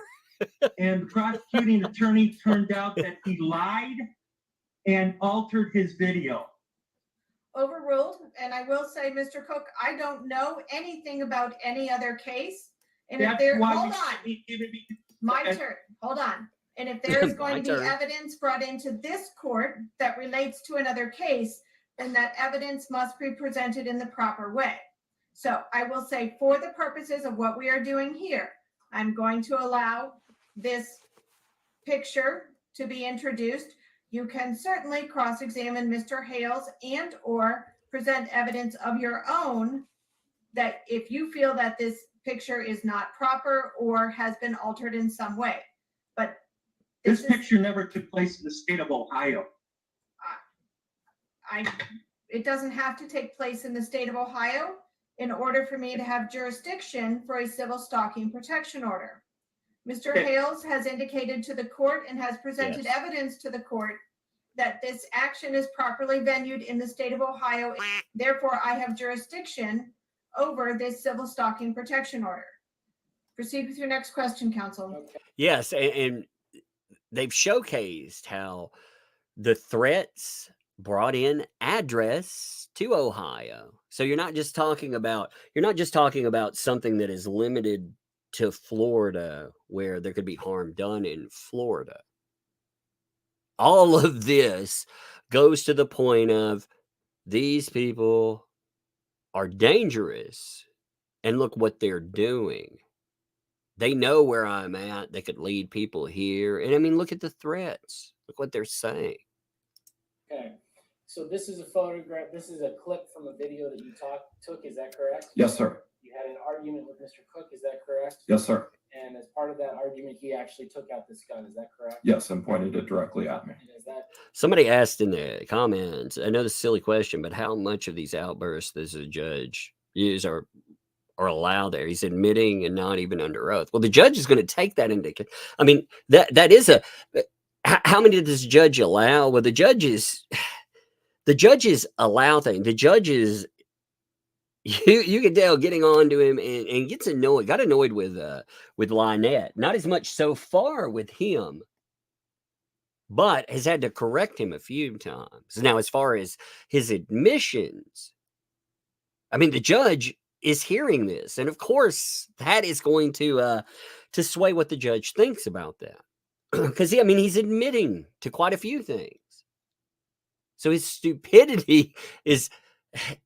And the prosecuting attorney turned out that he lied and altered his video. Overruled. And I will say, Mr. Cook, I don't know anything about any other case. And if That's there, why hold you on, should be giving me. my Okay. turn. Hold on. And if there is My going to be turn. evidence brought into this court that relates to another case, then that evidence must be presented in the proper way. So I will say, for the purposes of what we are doing here, I'm going to allow this picture to be introduced. You can certainly cross-examine Mr. Hales and or present evidence of your own that if you feel that this picture is not proper or has been altered in some way. But This picture never took place in the state of Ohio. It doesn't have to take place in the state of Ohio in order for me to have jurisdiction for a civil stalking protection order. Mr. Okay. Hales has indicated to the court and has presented Yes. evidence to the court that this action is properly venued in the state of Ohio. Therefore, I have jurisdiction over this civil stalking protection order. Proceed with your next question, counsel. Yes, and they've showcased how the threats brought in address to Ohio. So you're not just talking about something that is limited to Florida where there could be harm done in Florida. All of this goes to the point of these people are dangerous and look what they're doing. They know where I'm at. They could lead people here. And I mean, look at the threats. Look what they're saying. Okay. So this is a photograph. This is a clip from a video that you took. Is that correct? Yes, sir. You had an argument with Mr. Cook. Is that correct? Yes, sir. And as part of that argument, he actually took out this gun. Is that correct? Yes, and pointed it directly at me. And is that Somebody asked in the comments, I know this is a silly question, but how much of these outbursts does a judge use or allowed there? He's admitting and not even under oath. Well, the judge is going to take that into. I mean, that is a. How many does the judge allow? Well, the judges allow things. The judges, you can tell, getting on to him and gets annoyed. Got annoyed with Lynette. Not as much so far with him. but has had to correct him a few times. Now, as far as his admissions, I mean, the judge is hearing this, and of course, that is going to sway what the judge thinks about that, because I mean, he's admitting to quite a few things. So his stupidity is,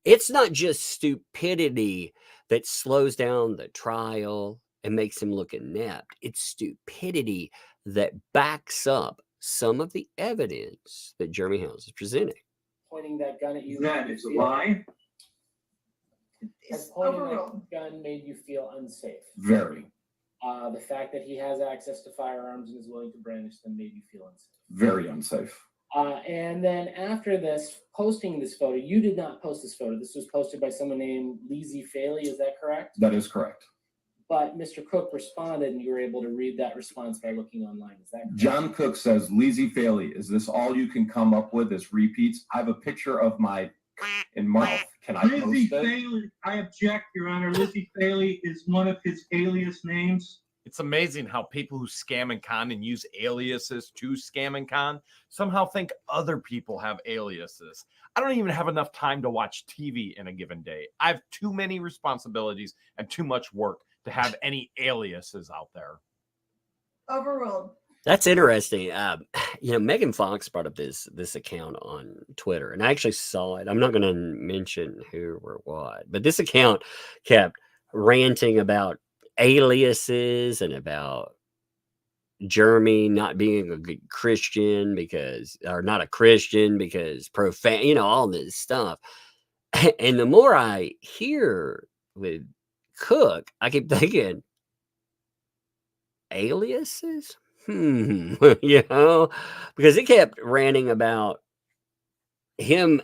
it's not just stupidity that slows down the trial and makes him look inept. It's stupidity that backs up some of the evidence that Jeremy Hales is presenting. Pointing that gun at you. That is a lie. Has It's pointing overruled. that gun made you feel unsafe? Very, The fact that he has access to firearms and is willing to brandish them made you feel unsafe? very unsafe. And then after this, posting this photo, you did not post this photo. This was posted by someone named Lizzie Faley. Is that correct? That is correct. But Mr. Cook responded, and you were able to read that response by looking online. Is that correct? John Cook says, Lizzie Faley, is this all you can come up with as repeats? I have a picture of my in mouth. Can I Lizzie post it? Faley, I object, Your Honor. Lizzie Faley is one of his alias names. It's amazing how people who scam and con and use aliases to scam and con somehow think other people have aliases. I don't even have enough time to watch TV in a given day. I have too many responsibilities and too much work to have any aliases out there. Overruled. That's interesting. Megan Fox brought up this account on Twitter, and I actually saw it. I'm not going to mention who or what, but this account kept ranting about aliases and about Jeremy not being a good Christian not a Christian because profane, all this stuff. And the more I hear with Cook, I keep thinking, aliases? Because it kept ranting about him.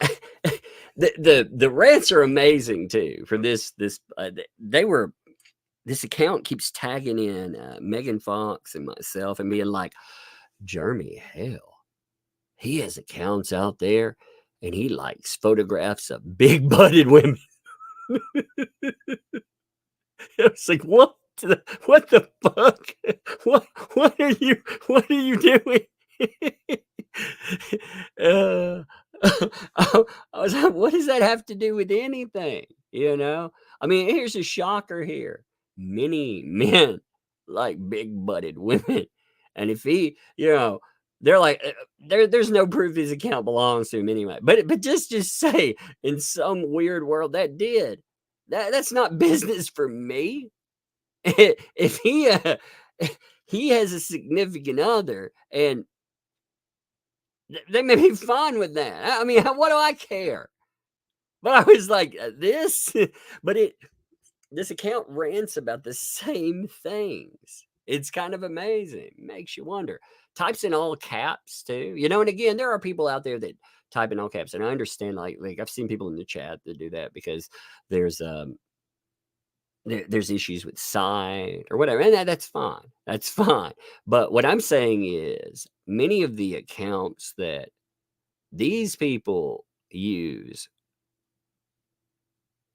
The rants are amazing too. For this account keeps tagging in Megan Fox and myself and being like, Jeremy Hale, he has accounts out there and he likes photographs of big butted women. It's like, what the fuck? What are you doing? I was like, what does that have to do with anything? I mean, here's a shocker here. Many men like big butted women. And if he, they're like, there's no proof his account belongs to him anyway. But just say in some weird world that's not business for me. If he has a significant other and they may be fine with that. I mean, what do I care? But I was like, this account rants about the same things. It's kind of amazing. Makes you wonder. Types in all caps too. And again, there are people out there that type in all caps. And I understand, like I've seen people in the chat that do that because there's issues with sight or whatever. And that's fine. That's fine. But what I'm saying is many of the accounts that these people use,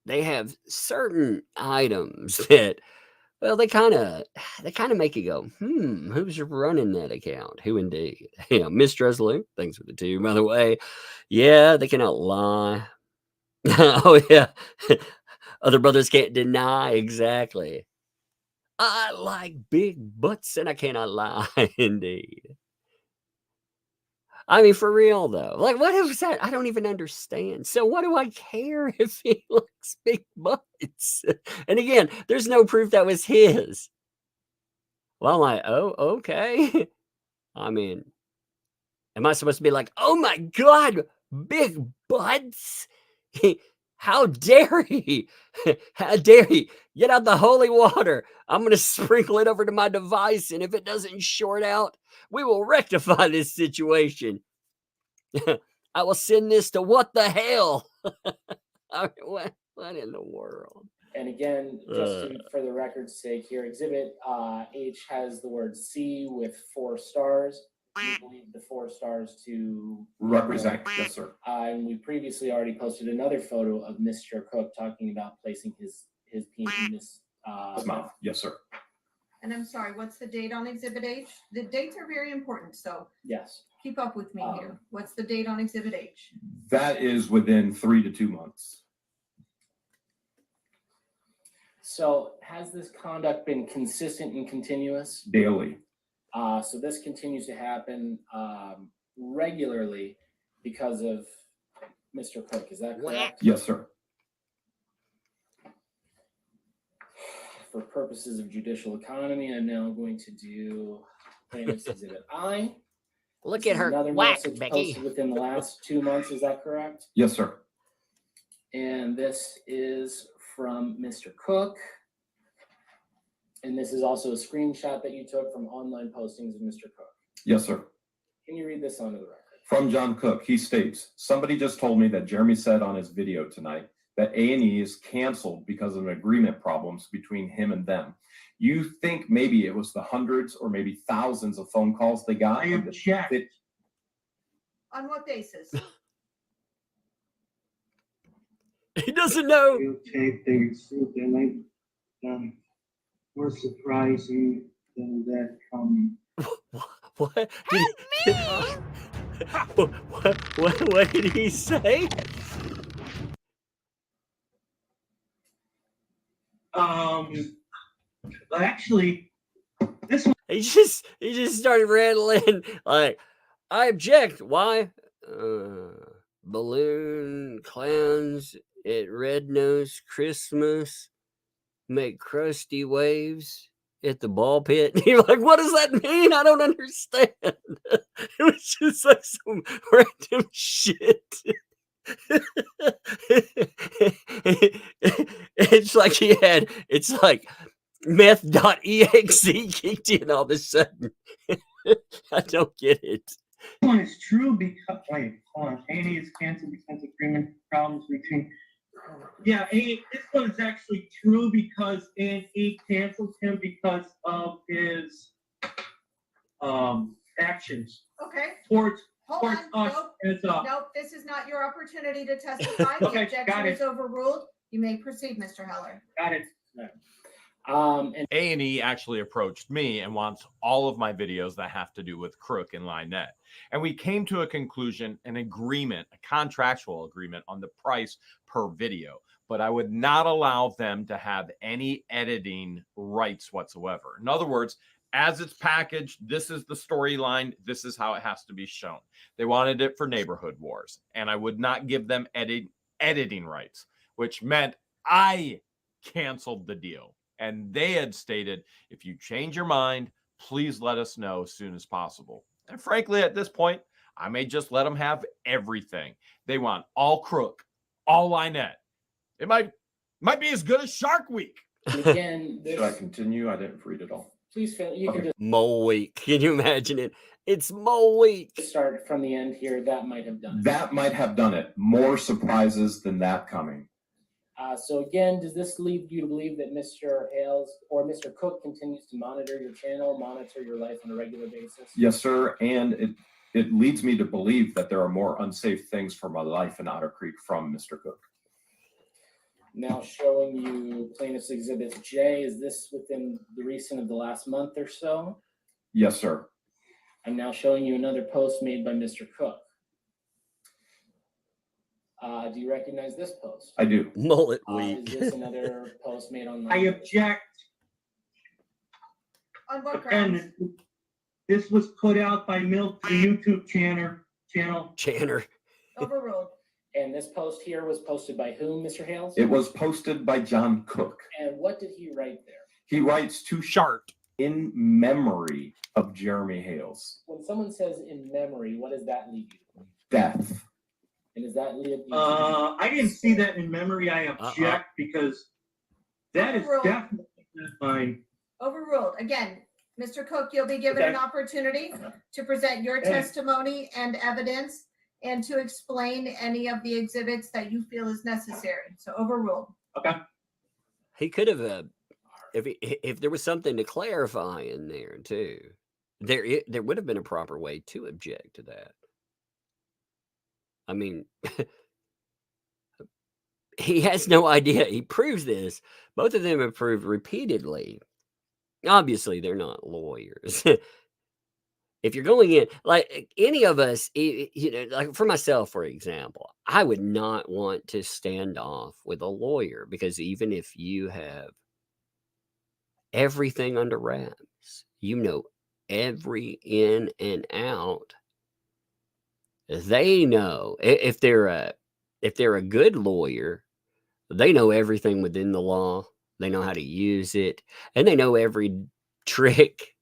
they have certain items that, well, they kind of make you go, who's running that account? Who indeed? Miss Dresley, thanks for the 2, by the way. Yeah, they cannot lie. Oh, yeah. Other brothers can't deny. Exactly. I like big butts and I cannot lie. Indeed. I mean, for real though, like what is that? I don't even understand. So what do I care if he likes big butts? And again, there's no proof that was his. Well, I'm like, oh, okay. I mean, am I supposed to be like, oh my God, big butts? How dare he? How dare he? Get out the holy water. I'm going to sprinkle it over to my device. And if it doesn't short out, we will rectify this situation. I will send this to what the hell? I mean, what in the world? And again, just for the record's sake here, Exhibit H has the word C with 4 stars. We believe the 4 stars to Represent, yes, sir. And we previously already posted another photo of Mr. Cook talking about placing his penis in this mouth. Yes, sir. And I'm sorry, what's the date on Exhibit H? The dates are very important, so. Yes. Keep up with me here. What's the date on Exhibit H? That is within 3 to 2 months. So has this conduct been consistent and continuous? Daily. So this continues to happen regularly because of Mr. Cook, is that correct? Yes, sir. For purposes of judicial economy, I'm now going to do plaintiff's exhibit I. Look This at is her another whack, message Becky. posted within the last 2 months, is that correct? Yes, sir. And this is from Mr. Cook. And this is also a screenshot that you took from online postings of Mr. Cook. Yes, sir. Can you read this onto the record? From John Cook, he states, somebody just told me that Jeremy said on his video tonight that A&E is canceled because of agreement problems between him and them. You think maybe it was the hundreds or maybe thousands of phone calls they got? I object. On what basis? He doesn't know. Take things, they might more surprising than that coming. What? What did he say? Actually, this one. He just started rattling like, I object. Why? Balloon clowns at Red Nose Christmas make crusty waves at the ball pit. You're like, what does that mean? I don't understand. It was just like some random shit. It's like it's like meth.exe kicked in all of a sudden. I don't get it. This one is true because, wait, hold on. A&E is canceled because of agreement problems between. Yeah, this one is actually true because A&E canceled him because of his actions Okay, towards hold on. us Nope, as nope, this is not your opportunity to testify. The Okay, objection got it. is overruled. You may proceed, Mr. Heller. got it. And A&E actually approached me and wants all of my videos that have to do with Crook and Lynette. And we came to a conclusion, an agreement, a contractual agreement on the price per video. But I would not allow them to have any editing rights whatsoever. In other words, as it's packaged, this is the storyline. This is how it has to be shown. They wanted it for Neighborhood Wars. And I would not give them editing rights, which meant I canceled the deal. And they had stated, if you change your mind, please let us know as soon as possible. And frankly, at this point, I may just let them have everything. They want all Crook, all Lynette. It might be as good as Shark Week. again, Should I continue? I didn't read it all. please, you Okay. can Mole week. Can you imagine it? It's mole week. just start from the end here. That might have done it. That might have done it. More surprises than that coming. So again, does this lead you to believe that Mr. Hales or Mr. Cook continues to monitor your channel, monitor your life on a regular basis? Yes, sir. And it leads me to believe that there are more unsafe things for my life in Otter Creek from Mr. Cook. Now showing you plaintiff's exhibit J. Is this within the recent of the last month or so? Yes, sir. I'm now showing you another post made by Mr. Cook. Do you recognize this post? I do. Mullet Is week. this another post made online? I object. On what grounds? Again, this was put out by Milk, the YouTube channel. Channer. Overruled. And this post here was posted by whom, Mr. Hales? It was posted by John Cook. And what did he write there? He writes to Shart. in memory of Jeremy Hales. When someone says in memory, what does that lead you to? Death. And does that lead you to? I didn't see that in memory. I object because that is Overruled. definitely not mine. Overruled. Again, Mr. Cook, you'll be given an opportunity to present your testimony and evidence and to explain any of the exhibits that you feel is necessary. So overruled. Okay. He could have, if there was something to clarify in there too, there would have been a proper way to object to that. I mean, he has no idea. He proves this. Both of them have proved repeatedly. Obviously, they're not lawyers. if you're going in, like any of us, you know, like for myself, for example, I would not want to stand off with a lawyer, because even if you have everything under wraps, you know, every in and out, they know if they're a good lawyer, they know everything within the law. They know how to use it, and they know every trick,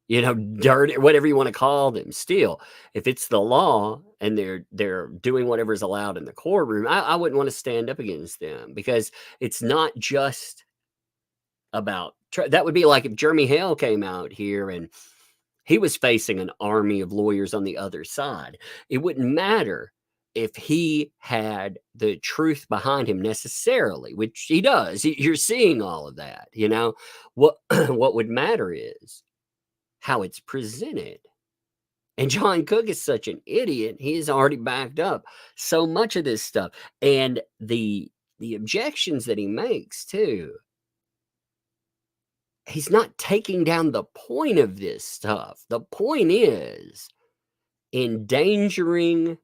you know, dirty, whatever you want to call them. Still, if it's the law and they're doing whatever is allowed in the courtroom, I wouldn't want to stand up against them, because it's not just about that would be like if Jeremy Hale came out here and he was facing an army of lawyers on the other side. It wouldn't matter if he had the truth behind him necessarily, which he does. You're seeing all of that, you know. What what would matter is how it's presented. And John Cook is such an idiot. He's already backed up so much of this stuff. And the objections that he makes too, he's not taking down the point of this stuff. The point is endangering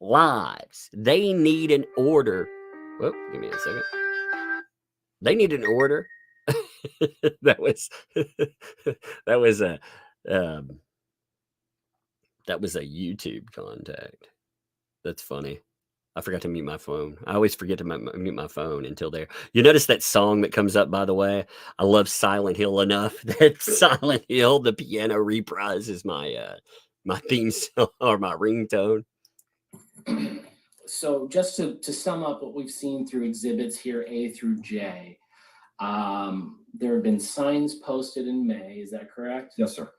lives. They need an order. Whoop, give me a second. They need an order. that was that was a YouTube contact. That's funny. I forgot to mute my phone. I always forget to mute my phone until there. You notice that song that comes up, by the way? I love Silent Hill enough that Silent Hill, the piano reprise, is my my theme song or my ringtone. So just to sum up what we've seen through exhibits here, A through J, there have been signs posted in May, is that correct? Yes, sir.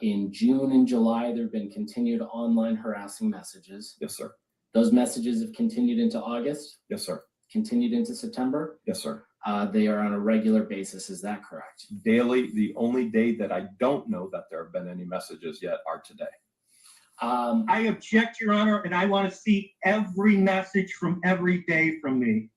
In June and July, there have been continued online harassing messages. Yes, sir. Those messages have continued into August? Yes, sir. Continued into September? Yes, sir. They are on a regular basis, is that correct? Daily. The only day that I don't know that there have been any messages yet are today. I object, Your Honor, and I want to see every message from every day from me.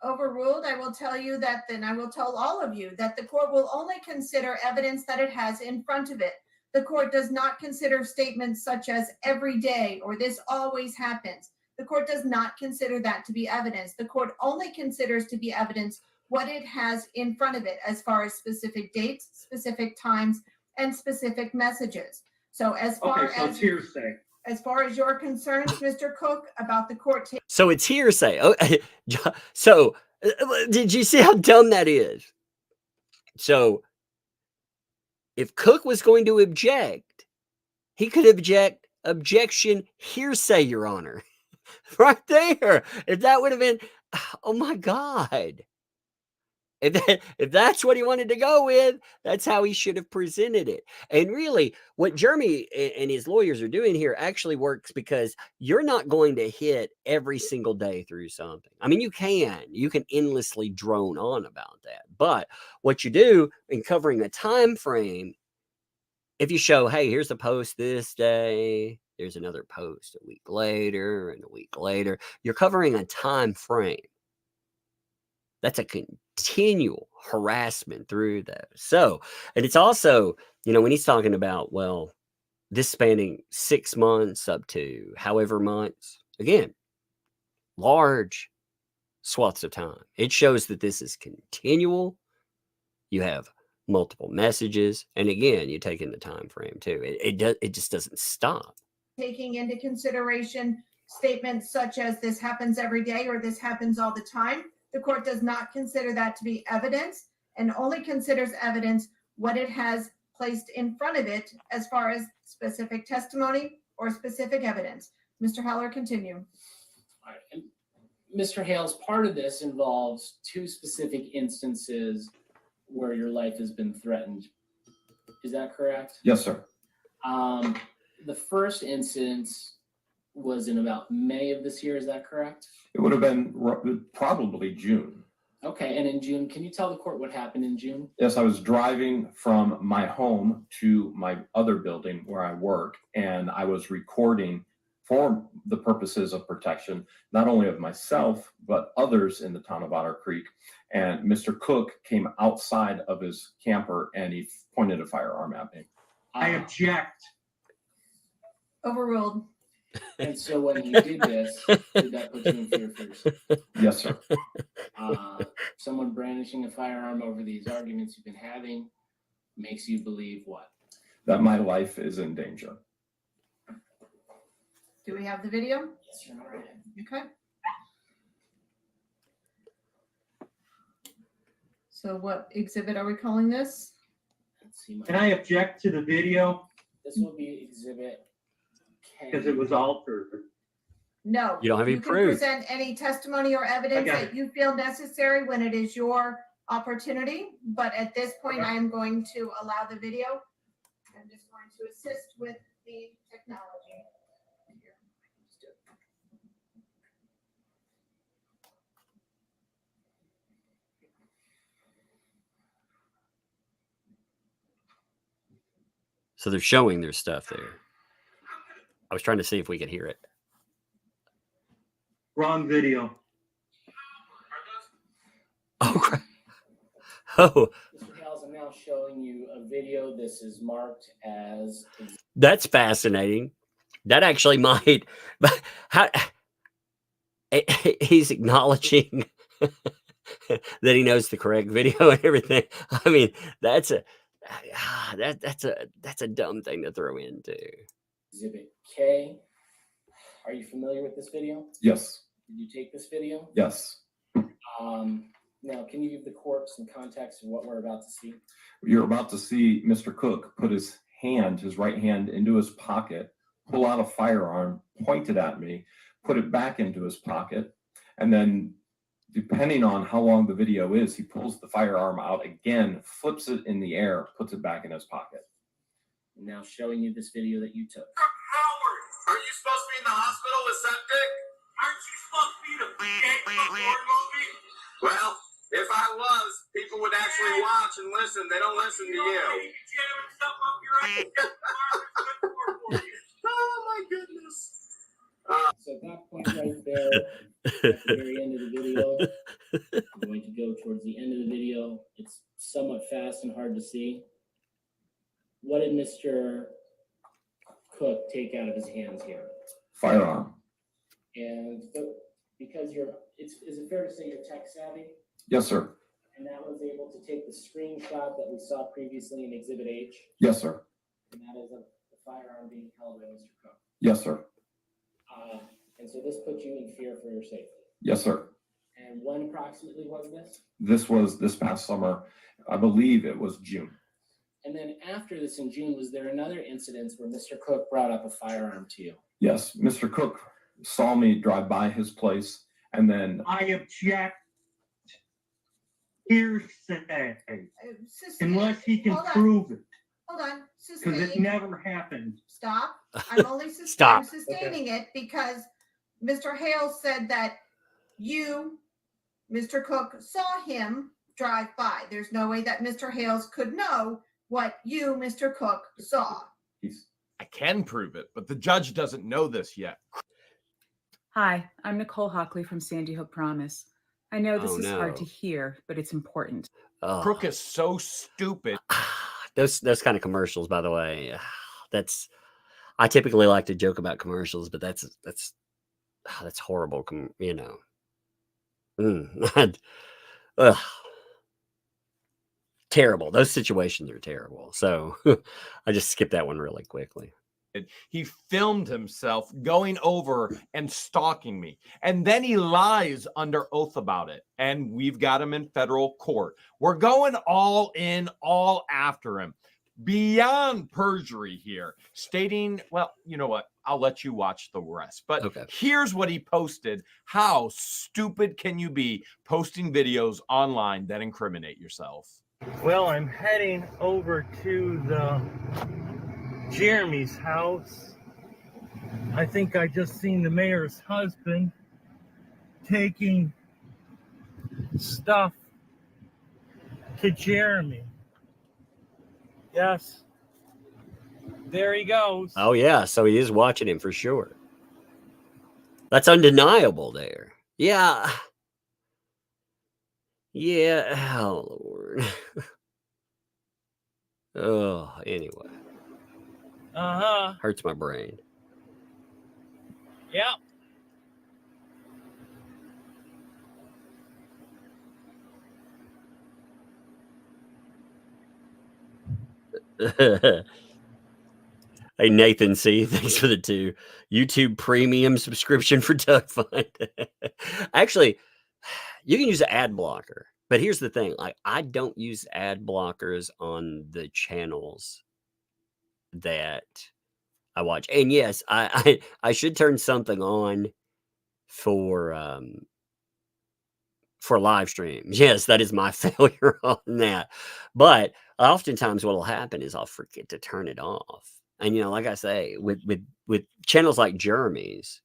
Overruled. I will tell you that, then I will tell all of you that the court will only consider evidence that it has in front of it. The court does not consider statements such as every day or this always happens. The court does not consider that to be evidence. The court only considers to be evidence what it has in front of it as far as specific dates, specific times, and specific messages. So as far as hearsay. As far as you're concerned, Mr. Cook, about the court. So it's hearsay. Oh, so did you see how dumb that is? So if Cook was going to object, he could objection hearsay, Your Honor. Right there. If that would have been, oh my God. If that's what he wanted to go with, that's how he should have presented it. And really, what Jeremy and his lawyers are doing here actually works, because you're not going to hit every single day through something. I mean, you can endlessly drone on about that. But what you do in covering a time frame, if you show, hey, here's a post this day, there's another post a week later and a week later, you're covering a time frame. That's a continual harassment through those. So, and it's also, you know, when he's talking about, well, this spanning 6 months up to however months, again, large swaths of time. It shows that this is continual. You have multiple messages. And again, you take in the time frame too. It just doesn't stop. Taking into consideration statements such as this happens every day or this happens all the time, the court does not consider that to be evidence and only considers evidence what it has placed in front of it as far as specific testimony or specific evidence. Mr. Heller, continue. All right. Mr. Hale's part of this involves 2 specific instances where your life has been threatened. Is that correct? Yes, sir. The first instance was in about May of this year. Is that correct? It would have been probably June. Okay, and in June, can you tell the court what happened in June? Yes, I was driving from my home to my other building where I work, and I was recording for the purposes of protection, not only of myself, but others in the town of Otter Creek. And Mr. Cook came outside of his camper and he pointed a firearm at me. I object. Overruled. And so when you did this, did that put you in fear for yourself? Yes, sir. Someone brandishing a firearm over these arguments you've been having makes you believe what? That my life is in danger. Do we have the video? Yes, Your Honor. Okay. So what exhibit are we calling this? Let's see. Can I object to the video? This will be exhibit K. Because it was altered. No. You don't have any You can proof. present any testimony or evidence Okay. that you feel necessary when it is your opportunity. But at this point, I am going to allow the video. I'm just going to assist with the technology. Here, I can just do it. So they're showing their stuff there. I was trying to see if we could hear it. Wrong video. Oh, crap. Oh, Mr. Hales, I'm now showing you a video. This is marked as that's fascinating. That actually might, but how he's acknowledging that he knows the correct video and everything. I mean, that's a dumb thing to throw into. exhibit K. Are you familiar with this video? Yes. Did you take this video? Yes. Now, can you give the court some context of what we're about to see? You're about to see Mr. Cook put his right hand into his pocket, pull out a firearm, point it at me, put it back into his pocket, and then depending on how long the video is, he pulls the firearm out again, flips it in the air, puts it back in his pocket. I'm now showing you this video that you took. Howard, are you supposed to be in the hospital with septic? Aren't you supposed to be in a horror movie? Well, if I was, people would actually watch and listen. They don't listen to you. Oh my goodness. So at that point right there, at the very end of the video, I'm going to go towards the end of the video. It's somewhat fast and hard to see. What did Mr. Cook take out of his hands here? Firearm. And because is it fair to say you're tech savvy? Yes, sir. And that was able to take the screenshot that we saw previously in Exhibit H, Yes, sir. and that is the firearm being held by Mr. Cook. Yes, sir. And so this puts you in fear for your safety. Yes, sir. And when approximately was this? This was this past summer. I believe it was June. And then after this in June, was there another incident where Mr. Cook brought up a firearm to you? Yes, Mr. Cook saw me drive by his place, and then I object. Hearsay. Unless he can Hold on. prove it. Hold on. Because it Sustain. never happened. Stop. I'm only Stop. sustaining it because Mr. Hale said that you, Mr. Cook, saw him drive by. There's no way that Mr. Hales could know what you, Mr. Cook, saw. I can prove it, but the judge doesn't know this yet. Hi, I'm Nicole Hockley from Sandy Hook Promise. I know this Oh, is hard no. to hear, but it's important. Oh. Crook is so stupid. Those kind of commercials, by the way, I typically like to joke about commercials, but that's horrible. You know, terrible. Those situations are terrible. So I just skipped that one really quickly. He filmed himself going over and stalking me. And then he lies under oath about it. And we've got him in federal court. We're going all in, all after him. Beyond perjury here, stating, well, you know what? I'll let you watch the rest. But Okay. Here's what he posted. How stupid can you be posting videos online that incriminate yourself? Well, I'm heading over to the Jeremy's house. I think I just seen the mayor's husband taking stuff to Jeremy. Yes. There he goes. Oh yeah, so he is watching him for sure. That's undeniable there. Yeah. Yeah. Oh, Lord. Oh, anyway. Uh-huh. Hurts my brain. Yep. Hey, Nathan C., thanks for the 2. YouTube premium subscription for Duck Fund. Actually, you can use an ad blocker. But here's the thing. Like, I don't use ad blockers on the channels that I watch. And yes, I should turn something on for live streams. Yes, that is my failure on that. But oftentimes what'll happen is I'll forget to turn it off. And like I say, with channels like Jeremy's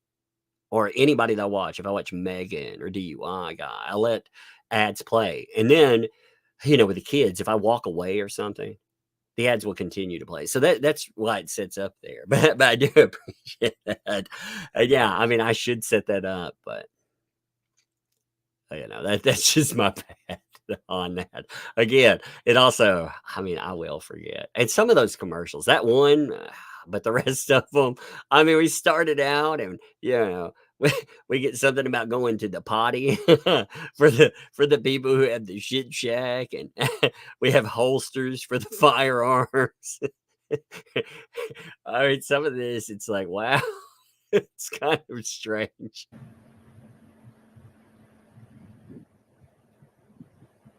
or anybody that I watch, if I watch Megan or DUI guy, I let ads play. And then, with the kids, if I walk away or something, the ads will continue to play. So that's why it sits up there. But I do appreciate that. Yeah, I mean, I should set that up, but that's just my bad on that. Again, it also, I mean, I will forget. And some of those commercials, that one, but the rest of them, I mean, we started out and, we get something about going to the potty for the people who have the shit shack, and we have holsters for the firearms. I mean, some of this, it's like, wow, it's kind of strange.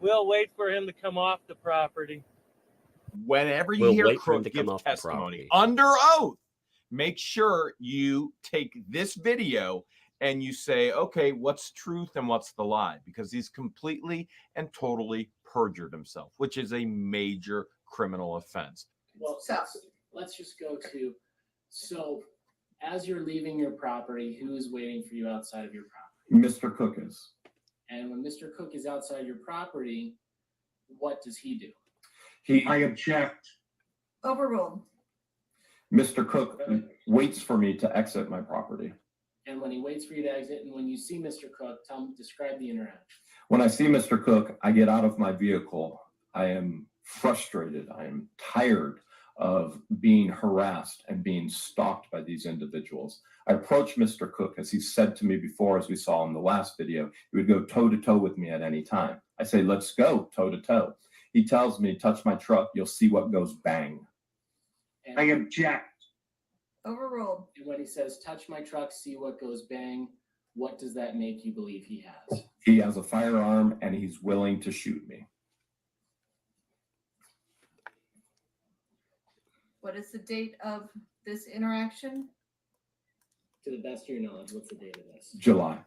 We'll wait for him to come off the property. Whenever you We'll hear wait for him Crook to come give off the testimony property. under oath, make sure you take this video and you say, okay, what's truth and what's the lie? Because he's completely and totally perjured himself, which is a major criminal offense. Well, let's just go to, so as you're leaving your property, who's waiting for you outside of your property? Mr. Cook is. And when Mr. Cook is outside your property, what does he do? I object. Overruled. Mr. Cook waits for me to exit my property. And when he waits for you to exit, and when you see Mr. Cook, describe the interaction. When I see Mr. Cook, I get out of my vehicle. I am frustrated. I am tired of being harassed and being stalked by these individuals. I approach Mr. Cook, as he said to me before, as we saw in the last video, he would go toe-to-toe with me at any time. I say, let's go toe-to-toe. He tells me, touch my truck, you'll see what goes bang. And, I object. Overruled. And when he says, touch my truck, see what goes bang, what does that make you believe he has? He has a firearm and he's willing to shoot me. What is the date of this interaction? To the best of your knowledge, what's the date of this? July.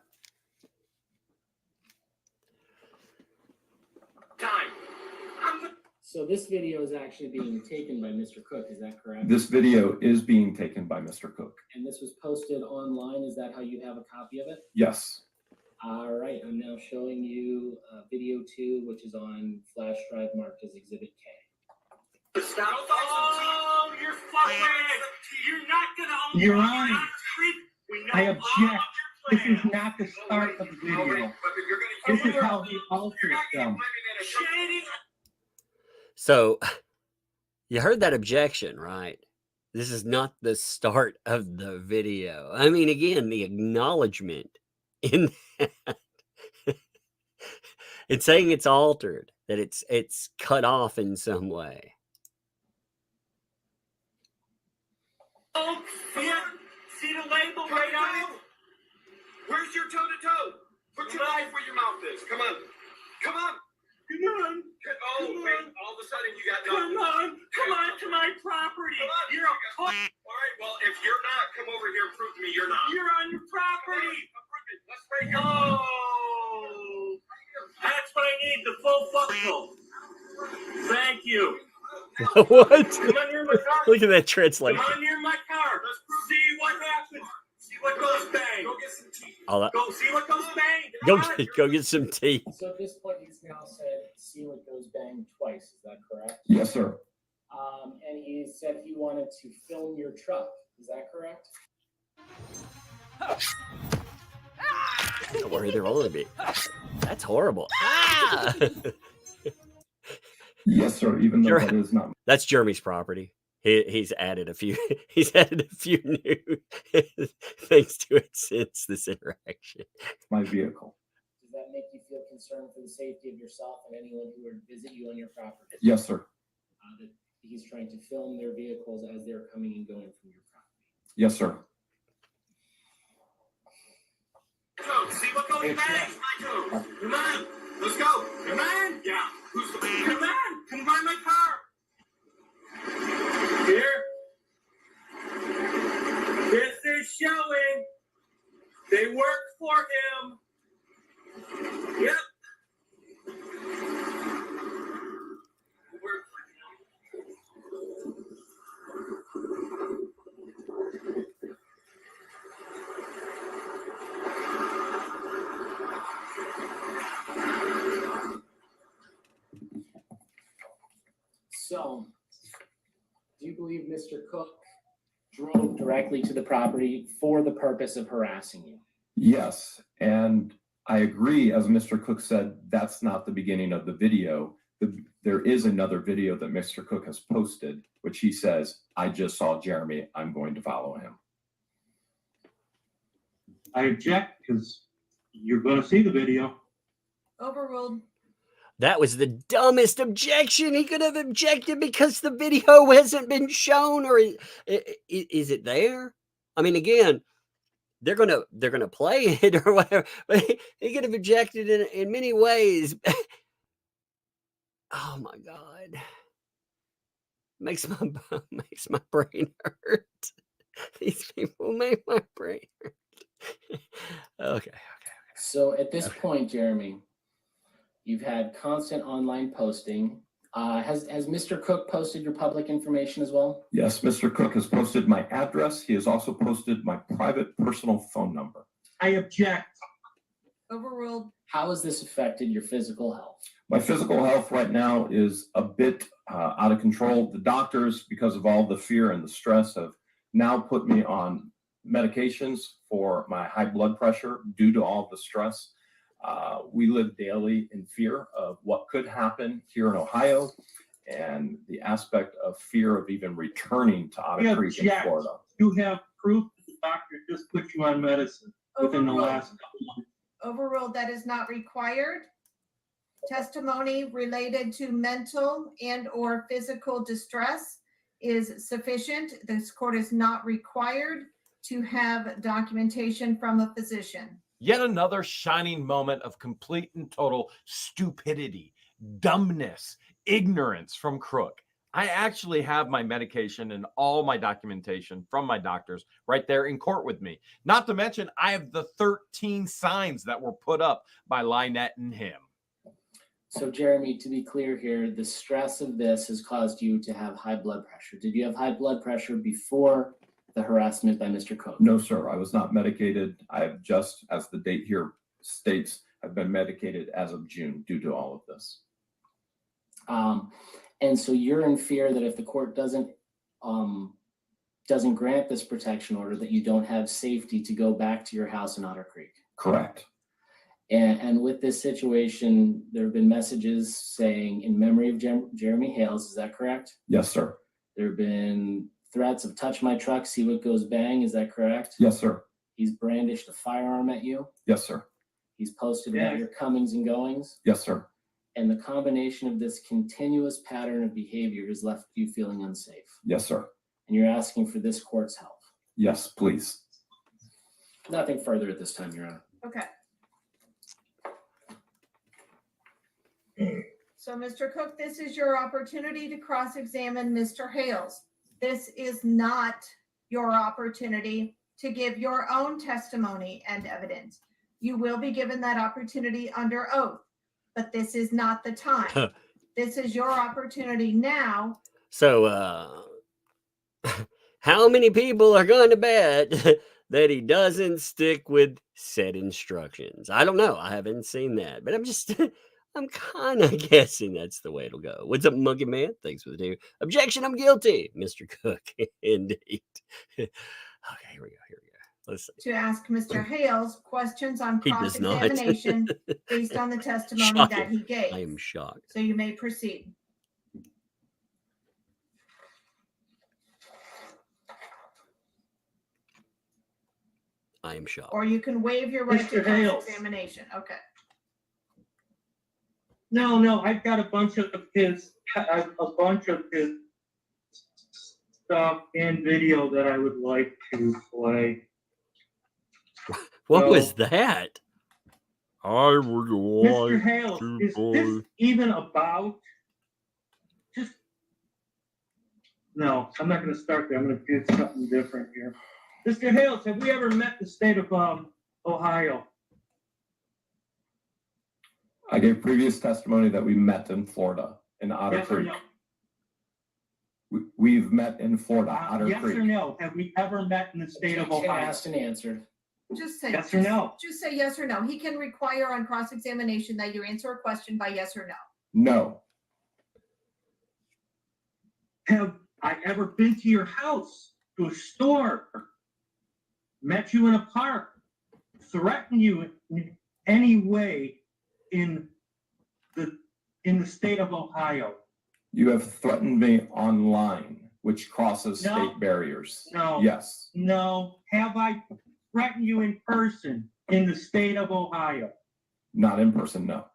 So this video is actually being taken by Mr. Cook, is that correct? This video is being taken by Mr. Cook. And this was posted online, is that how you have a copy of it? Yes. All right, I'm now showing you video 2, which is on flash drive marked as Exhibit K. Stop. Oh, you're fucking. You're not gonna. Your Honor, I object. This is not the start of the video. This is how he alters them. So you heard that objection, right? This is not the start of the video. I mean, again, the acknowledgement in that. It's saying it's altered, that it's cut off in some way. Oh, see the label right on it? Where's your toe-to-toe? Put your knife where your mouth is. Come on. Come on. Come on. Oh, wait. All of a sudden you got nothing. Come on to my property. Come on. You're a cunt. All right, well, if you're not, come over here and prove to me you're not. You're on your property. Let's break your Oh. That's what I need, the full functional. Thank you. What? Come on near my car. Look at that translation. Come on near my car. See what happens. See what goes bang. Go get some tea. Go see what goes bang. Go get some tea. So at this point, he's now said, see what goes bang twice, is that correct? Yes, sir. And he said he wanted to film your truck, is that correct? Don't worry, there will only be. That's horrible. Ah! Yes, sir. Even though that is not That's Jeremy's property. He's added a few. He's added a few new things to it since this interaction. my vehicle. Does that make you feel concerned for the safety of yourself and anyone who would visit you on your property? Yes, sir. That he's trying to film their vehicles as they're coming and going from your property. Yes, sir. See what goes bang, Michael. Come on, let's go. Come on. Yeah. Who's the man? Come on. Come by my car. Here. This is showing. They work for him. Yep. Work for him. So, do you believe Mr. Cook drove directly to the property for the purpose of harassing you? Yes, and I agree, as Mr. Cook said, that's not the beginning of the video. There is another video that Mr. Cook has posted, which he says, I just saw Jeremy, I'm going to follow him. I object because you're going to see the video. Overruled. That was the dumbest objection. He could have objected because the video hasn't been shown, or is it there? I mean, again, they're gonna play it or whatever. But he could have objected in many ways. Oh my God, makes my brain hurt. These people make my brain hurt. Okay. So at this point, Jeremy, you've had constant online posting. Has Mr. Cook posted your public information as well? Yes, Mr. Cook has posted my address. He has also posted my private personal phone number. I object. Overruled. How has this affected your physical health? My physical health right now is a bit out of control. The doctors, because of all the fear and the stress, have now put me on medications for my high blood pressure due to all the stress. We live daily in fear of what could happen here in Ohio, and the aspect of fear of even returning to Otter Creek in Florida. You have proof that the doctor just put you on medicine within the last couple months. Overruled. That is not required. Testimony related to mental and or physical distress is sufficient. This court is not required to have documentation from a physician. Yet another shining moment of complete and total stupidity, dumbness, ignorance from Crook. I actually have my medication and all my documentation from my doctors right there in court with me. Not to mention, I have the 13 signs that were put up by Lynette and him. So, Jeremy, to be clear here, the stress of this has caused you to have high blood pressure. Did you have high blood pressure before the harassment by Mr. Cook? No, sir. I was not medicated. I have just, as the date here states, have been medicated as of June due to all of this. And so you're in fear that if the court doesn't grant this protection order, that you don't have safety to go back to your house in Otter Creek. Correct. And with this situation, there have been messages saying in memory of Jeremy Hales. Is that correct? Yes, sir. There have been threats of touch my truck, see what goes bang. Is that correct? Yes, sir. He's brandished a firearm at you. Yes, sir. He's posted about your comings and goings. Yes, sir. And the combination of this continuous pattern of behavior has left you feeling unsafe. Yes, sir. And you're asking for this court's help. Yes, please. Nothing further at this time, Your Honor. Okay. So, Mr. Cook, this is your opportunity to cross-examine Mr. Hales. This is not your opportunity to give your own testimony and evidence. You will be given that opportunity under oath, but this is not the time. This is your opportunity now. So, how many people are going to bet that he doesn't stick with said instructions? I don't know. I haven't seen that, but I'm kind of guessing that's the way it'll go. What's up, Monkey Man? Thanks for the two. Objection, I'm guilty, Mr. Cook. Indeed. Okay, here we go. Let's see. to ask Mr. Hales questions on He does not. cross-examination based on the testimony that Shocking. he gave. I am shocked. So you may proceed. I am shocked. Or you can waive your right to Mr. Hales. cross-examination. Okay. No, I've got a bunch of his stuff and video that I would like to play. What So- was that? I would Mr. like Hale, to is play. this even about? Just no, I'm not going to start there. I'm going to do something different here. Mr. Hales, have we ever met the state of Ohio? I gave previous testimony that we met in Florida, in Otter Yes or Creek. no? We've met in Florida, Otter Yes Creek. or no? Have we ever met in the state of Objection Ohio? asked and answered. Just say Yes or no? Just say yes or no. He can require on cross-examination that you answer a question by yes or no. No, Have I ever been to your house, to a store, met you in a park, threatened you in any way in the state of Ohio? you have threatened me online, which crosses No. state barriers. No. Yes, No. Have I threatened you in person in the state of Ohio? not in person, no.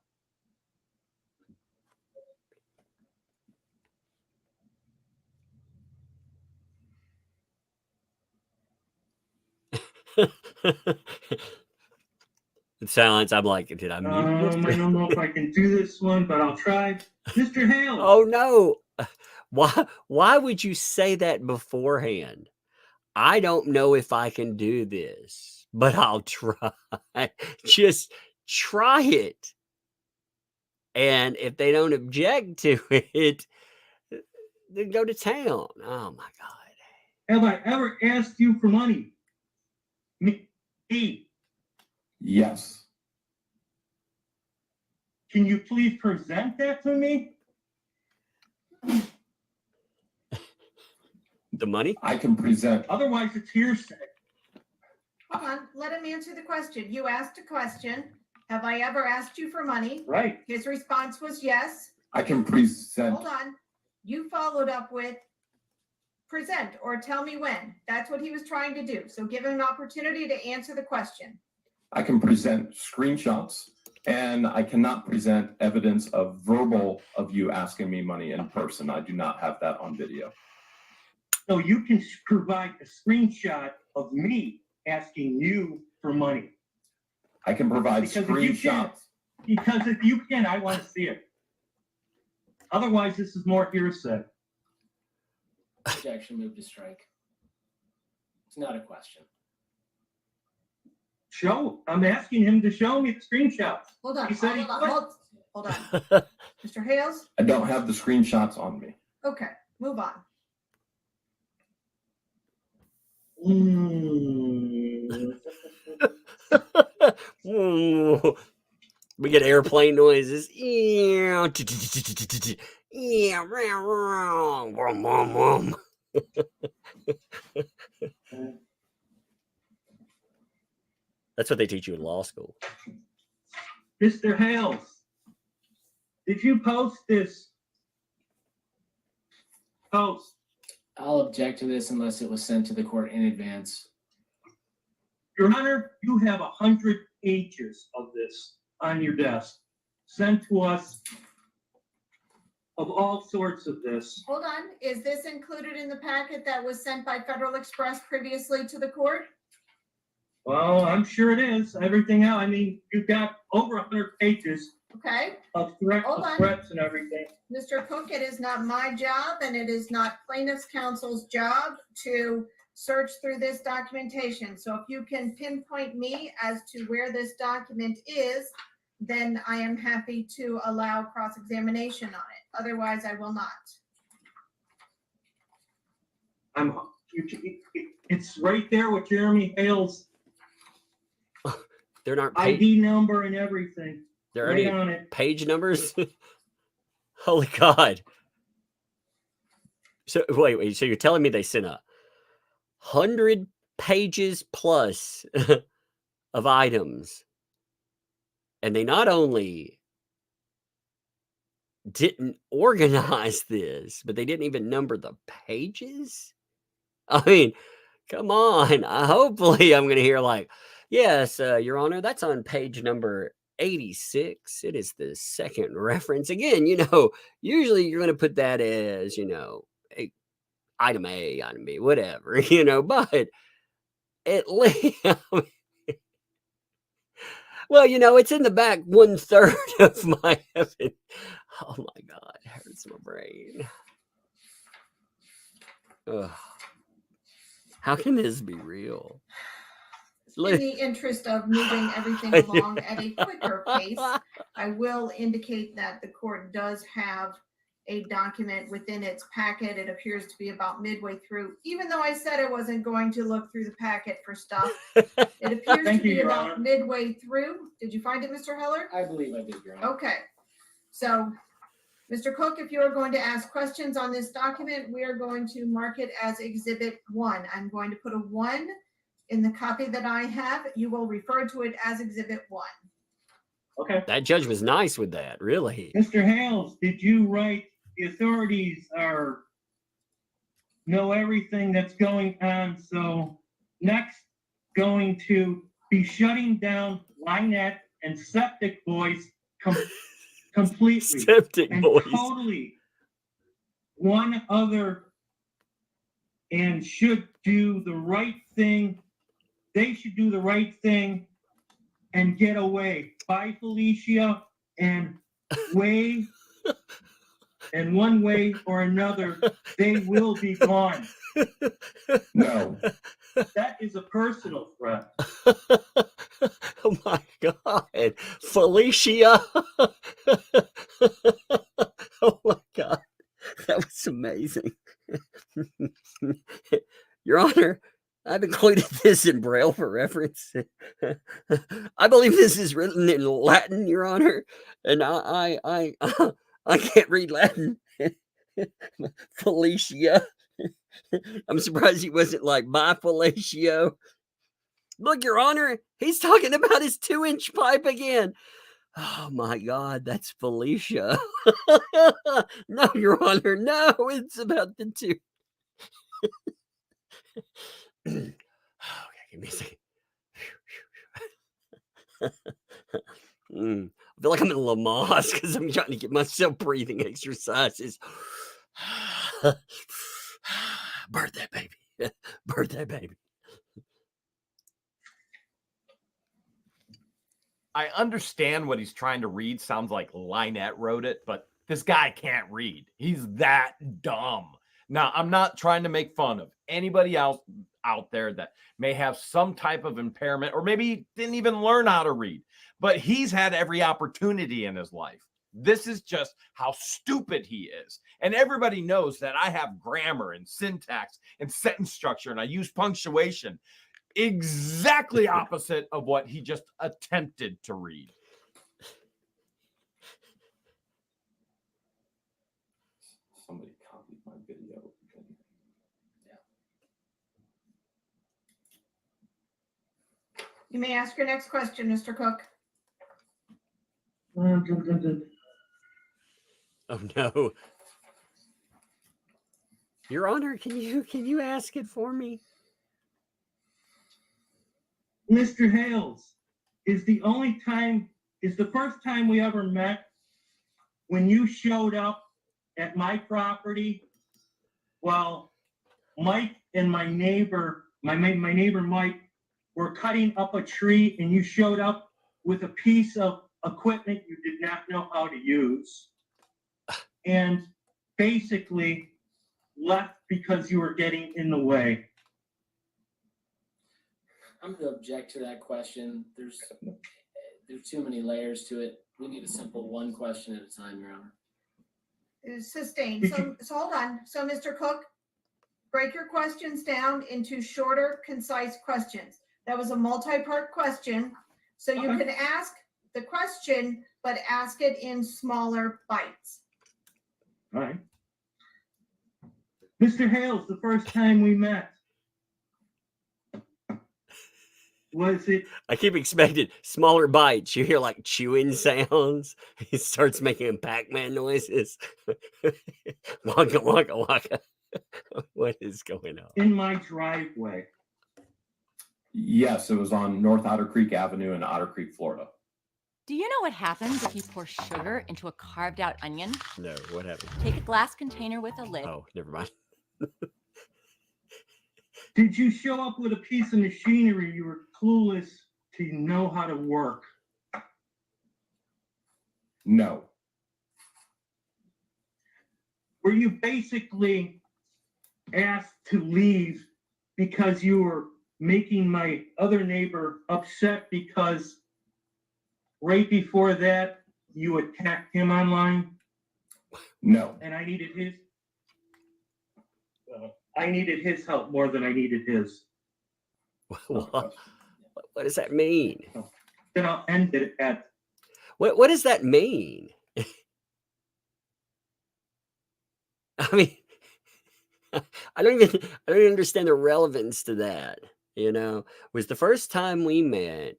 In silence, I'm like, did I mute I don't know if I can do this one, but I'll try. Mr. Hale. Oh no. Why would you say that beforehand? I don't know if I can do this, but I'll try. Just try it. And if they don't object to it, then go to town. Oh my God. Have I ever asked you for money? Me. Yes, Can you please present that to me? The money? I can present. Otherwise, it's hearsay. Hold on, let him answer the question. You asked a question. Have I ever asked you for money? Right. His response was yes. I can present. Hold on. You followed up with present or tell me when. That's what he was trying to do. So give him an opportunity to answer the question. I can present screenshots, and I cannot present evidence of verbal of you asking me money in person. I do not have that on video. So you can provide a screenshot of me asking you for money. I can provide Because if you can, screenshots. because if you can, I want to see it. Otherwise, this is more hearsay. Objection, move to strike. It's not a question. I'm asking him to show me the screenshots. Hold on, He said he hold would. on, hold on. Mr. Hales? I don't have the screenshots on me. Okay, move on. Ooh. We get airplane noises. That's what they teach you in law school. Mr. Hales, did you post this post? I'll object to this unless it was sent to the court in advance. Your Honor, you have 100 pages of this on your desk sent to us of all sorts of this. Hold on, is this included in the packet that was sent by Federal Express previously to the court? Well, I'm sure it is. Everything else, I mean, you've got over 100 pages Okay, of Hold on. threats and everything. Mr. Cook, it is not my job and it is not plaintiff's counsel's job to search through this documentation. So if you can pinpoint me as to where this document is, then I am happy to allow cross-examination on it. Otherwise, I will not. It's right there with Jeremy Hale's They're not ID number and everything. there Right any on it. page numbers? Holy God. So wait, so you're telling me they sent 100 pages plus of items. And they not only didn't organize this, but they didn't even number the pages. I mean, come on. Hopefully I'm going to hear like, yes, Your Honor, that's on page number 86. It is the second reference. Again, usually you're going to put that as, item A, item B, whatever, but at least, well, it's in the back 1/3 of my heaven. Oh my God, it hurts my brain. Ugh. How can this be real? In the interest of moving everything along at a quicker pace, I will indicate that the court does have a document within its packet. It appears to be about midway through. Even though I said I wasn't going to look through the packet for stuff, it appears to be about midway through. Did you find it, Mr. Heller? I believe I did, Your Honor. Okay. So, Mr. Cook, if you are going to ask questions on this document, we are going to mark it as Exhibit 1. I'm going to put a 1 in the copy that I have. You will refer to it as Exhibit 1. Okay. That judge was nice with that, really. Mr. Hales, did you write the authorities know everything that's going on? So next, going to be shutting down Lynette and Septic Boys completely. Septic Boys. Totally one other, and should do the right thing. They should do the right thing and get away. Bye, Felicia, and and one way or another, they will be gone. No. That is a personal threat. Oh my God. Felicia. Oh my God. That was amazing. Your Honor, I've included this in Braille for reference. I believe this is written in Latin, Your Honor, and I can't read Latin. Felicia. I'm surprised he wasn't like, bye, Felicio. Look, Your Honor, he's talking about his 2-inch pipe again. Oh my God, that's Felicia. No, Your Honor, no, it's about the 2. Okay, give me a second. I feel like I'm in Lamaze because I'm trying to get myself breathing exercises. Birth that baby. Birth that baby. I understand what he's trying to read. Sounds like Lynette wrote it, but this guy can't read. He's that dumb. Now, I'm not trying to make fun of anybody else out there that may have some type of impairment or maybe didn't even learn how to read, but he's had every opportunity in his life. This is just how stupid he is. And everybody knows that I have grammar and syntax and sentence structure, and I use punctuation. Exactly opposite of what he just attempted to read. Somebody copied my video. You may ask your next question, Mr. Cook. Oh no. Your Honor, can you ask it for me? Mr. Hales, is the first time we ever met when you showed up at my property while Mike and my neighbor Mike were cutting up a tree, and you showed up with a piece of equipment you did not know how to use and basically left because you were getting in the way? I'm going to object to that question. There's too many layers to it. We need a simple one question at a time, Your Honor. It's sustained. So hold on. So, Mr. Cook, break your questions down into shorter, concise questions. That was a multi-part question. So you can ask the question, but ask it in smaller bites. All right. Mr. Hales, the first time we met, Was it? I keep expecting smaller bites. You hear like chewing sounds. He starts making Pac-Man noises. Waka waka waka. What is going on? In my driveway. Yes, it was on North Otter Creek Avenue in Otter Creek, Florida. Do you know what happens if you pour sugar into a carved out onion? No, what happened? Take a glass container with a lid. Oh, never mind. Did you show up with a piece of machinery you were clueless to know how to work? No. Were you basically asked to leave because you were making my other neighbor upset because right before that you attacked him online? No. And I needed his help more than I needed his. What does that mean? Then I'll end it at. What does that mean? I mean, I don't even understand the relevance to that. You know, was the first time we met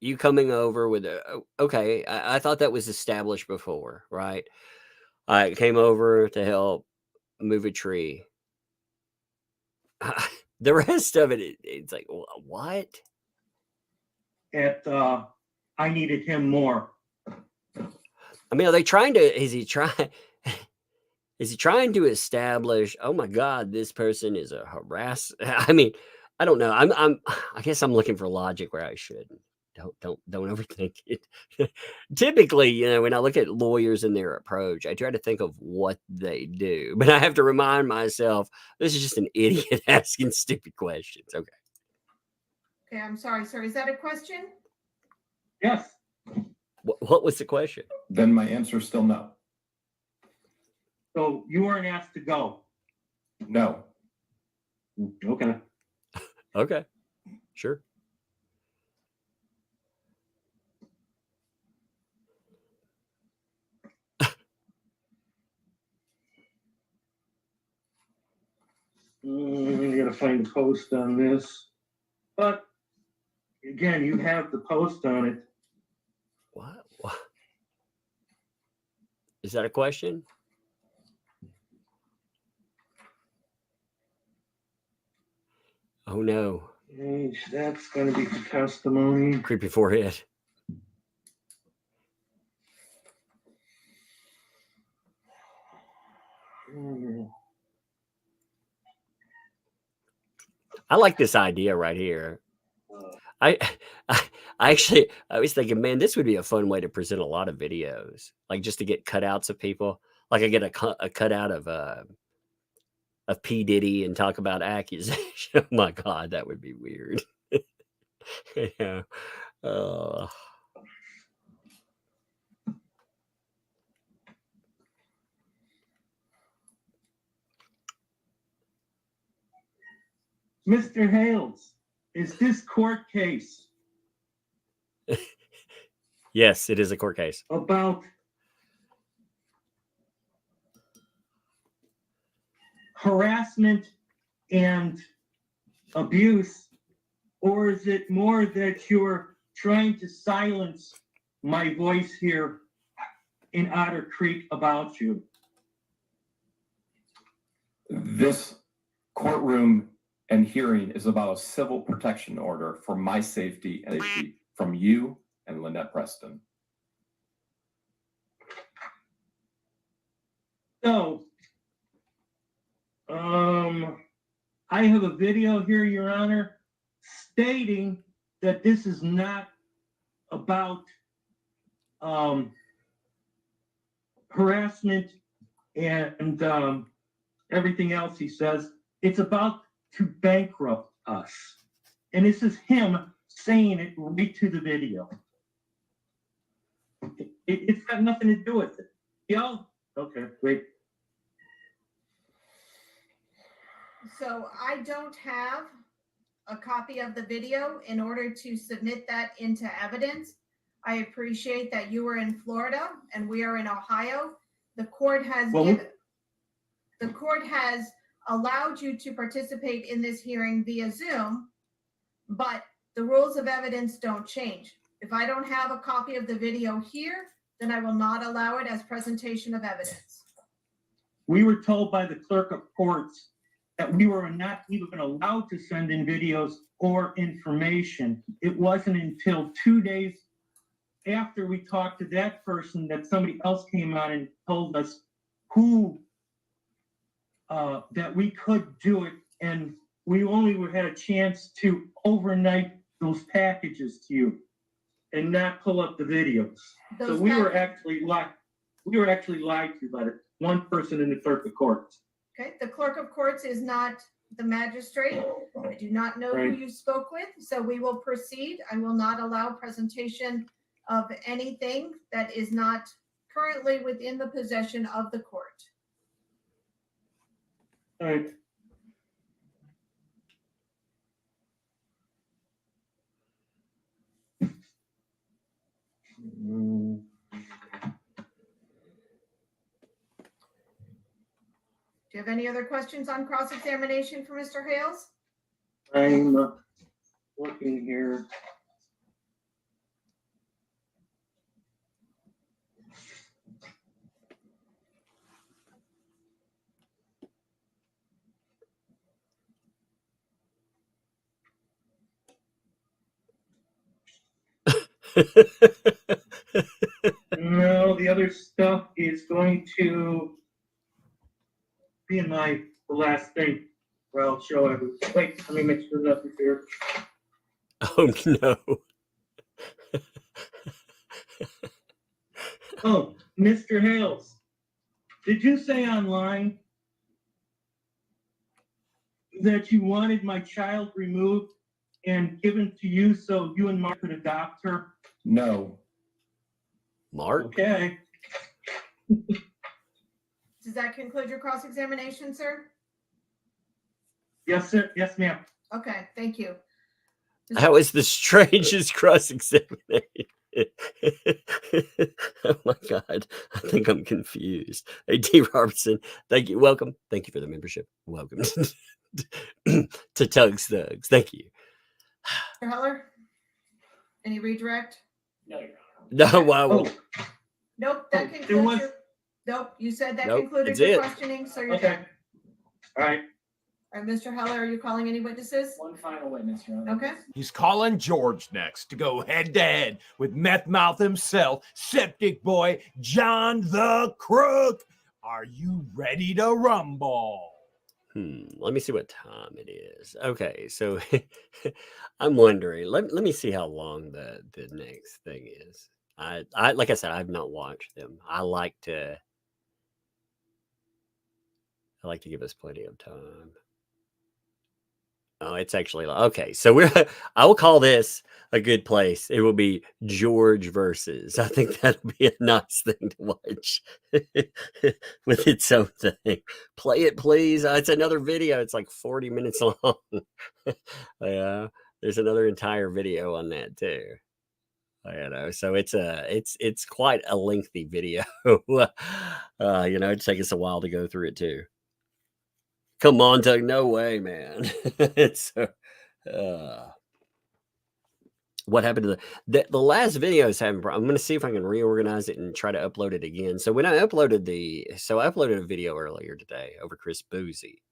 you coming over with okay, I thought that was established before, right? I came over to help move a tree. The rest of it's like, what? I needed him more. I mean, are they trying to, is he trying to establish, oh my God, this person is a harasser? I mean, I don't know. I guess I'm looking for logic where I shouldn't. Don't overthink it. Typically, you know, when I look at lawyers and their approach, I try to think of what they do, but I have to remind myself this is just an idiot asking stupid questions. Okay. Okay, I'm sorry, sir. Is that a question? Yes. What was the question? Then my answer is still no. So you weren't asked to go? No. Okay. Okay. Sure. I gotta find a post on this. But again, you have the post on it. What? Is that a question? Oh no. That's gonna be for testimony. Creepy forehead. I like this idea right here. I was thinking, man, this would be a fun way to present a lot of videos, like just to get cutouts of people. Like I get a cutout of P. Diddy and talk about accusation. Oh my God, that would be weird. Yeah. Mr. Hales, is this court case Yes, it is a court case. about harassment and abuse, or is it more that you're trying to silence my voice here in Otter Creek about you? This courtroom and hearing is about a civil protection order for my safety and safety from you and Lynette Preston. So, I have a video here, Your Honor, stating that this is not about harassment and everything else he says. It's about to bankrupt us. And this is him saying it right to the video. It's got nothing to do with it. Yo? Okay, great. So I don't have a copy of the video in order to submit that into evidence. I appreciate that you were in Florida and we are in Ohio. The court has allowed you to participate in this hearing via Zoom. but the rules of evidence don't change. If I don't have a copy of the video here, then I will not allow it as presentation of evidence. We were told by the clerk of courts that we were not even allowed to send in videos or information. It wasn't until 2 days after we talked to that person that somebody else came on and told us who that we could do it, and we only had a chance to overnight those packages to you and not pull up the videos. So we were actually lied to by the one person in the clerk of courts. Okay, the clerk of courts is not the magistrate. I do not know who you spoke with, so we will proceed. I will not allow presentation of anything that is not currently within the possession of the court. All right. Do you have any other questions on cross-examination for Mr. Hales? I'm looking here. No, the other stuff is going to be in the last thing where I'll show everything. Wait, let me make sure nothing's here. Oh no. Oh, Mr. Hales, did you say online that you wanted my child removed and given to you so you and Mark could adopt her? No. Mark? Okay. Does that conclude your cross-examination, sir? Yes, sir. Yes, ma'am. Okay, thank you. That was the strangest cross-examination. Oh my God. I think I'm confused. Hey, D. Robertson, thank you. Welcome. Thank you for the membership. Welcome to Tug's Thugs. Thank you. Mr. Heller? Any redirect? No, Your Honor. No, wow. Oh, Nope, that there concludes was- your, nope, you said that Nope, concluded that's your it. questioning, so you're okay. done. All right. All right, Mr. Heller, are you calling any witnesses? One final witness, Your Honor. Okay. He's calling George next to go head to head with meth mouth himself, septic boy John the Crook. Are you ready to rumble? Let me see what time it is. Okay, so I'm wondering. Let me see how long the next thing is. I like I said, I've not watched them. I like to give us plenty of time. Oh, it's actually okay. So I will call this a good place. It will be George versus. I think that'll be a nice thing to watch with its own thing. Play it, please. It's another video. It's like 40 minutes long. Yeah, there's another entire video on that too. You know, so it's quite a lengthy video. It'd take us a while to go through it too. Come on, Doug. No way, man. It's what happened to the last video is having. I'm going to see if I can reorganize it and try to upload it again. So when I uploaded I uploaded a video earlier today over Chris Boozy.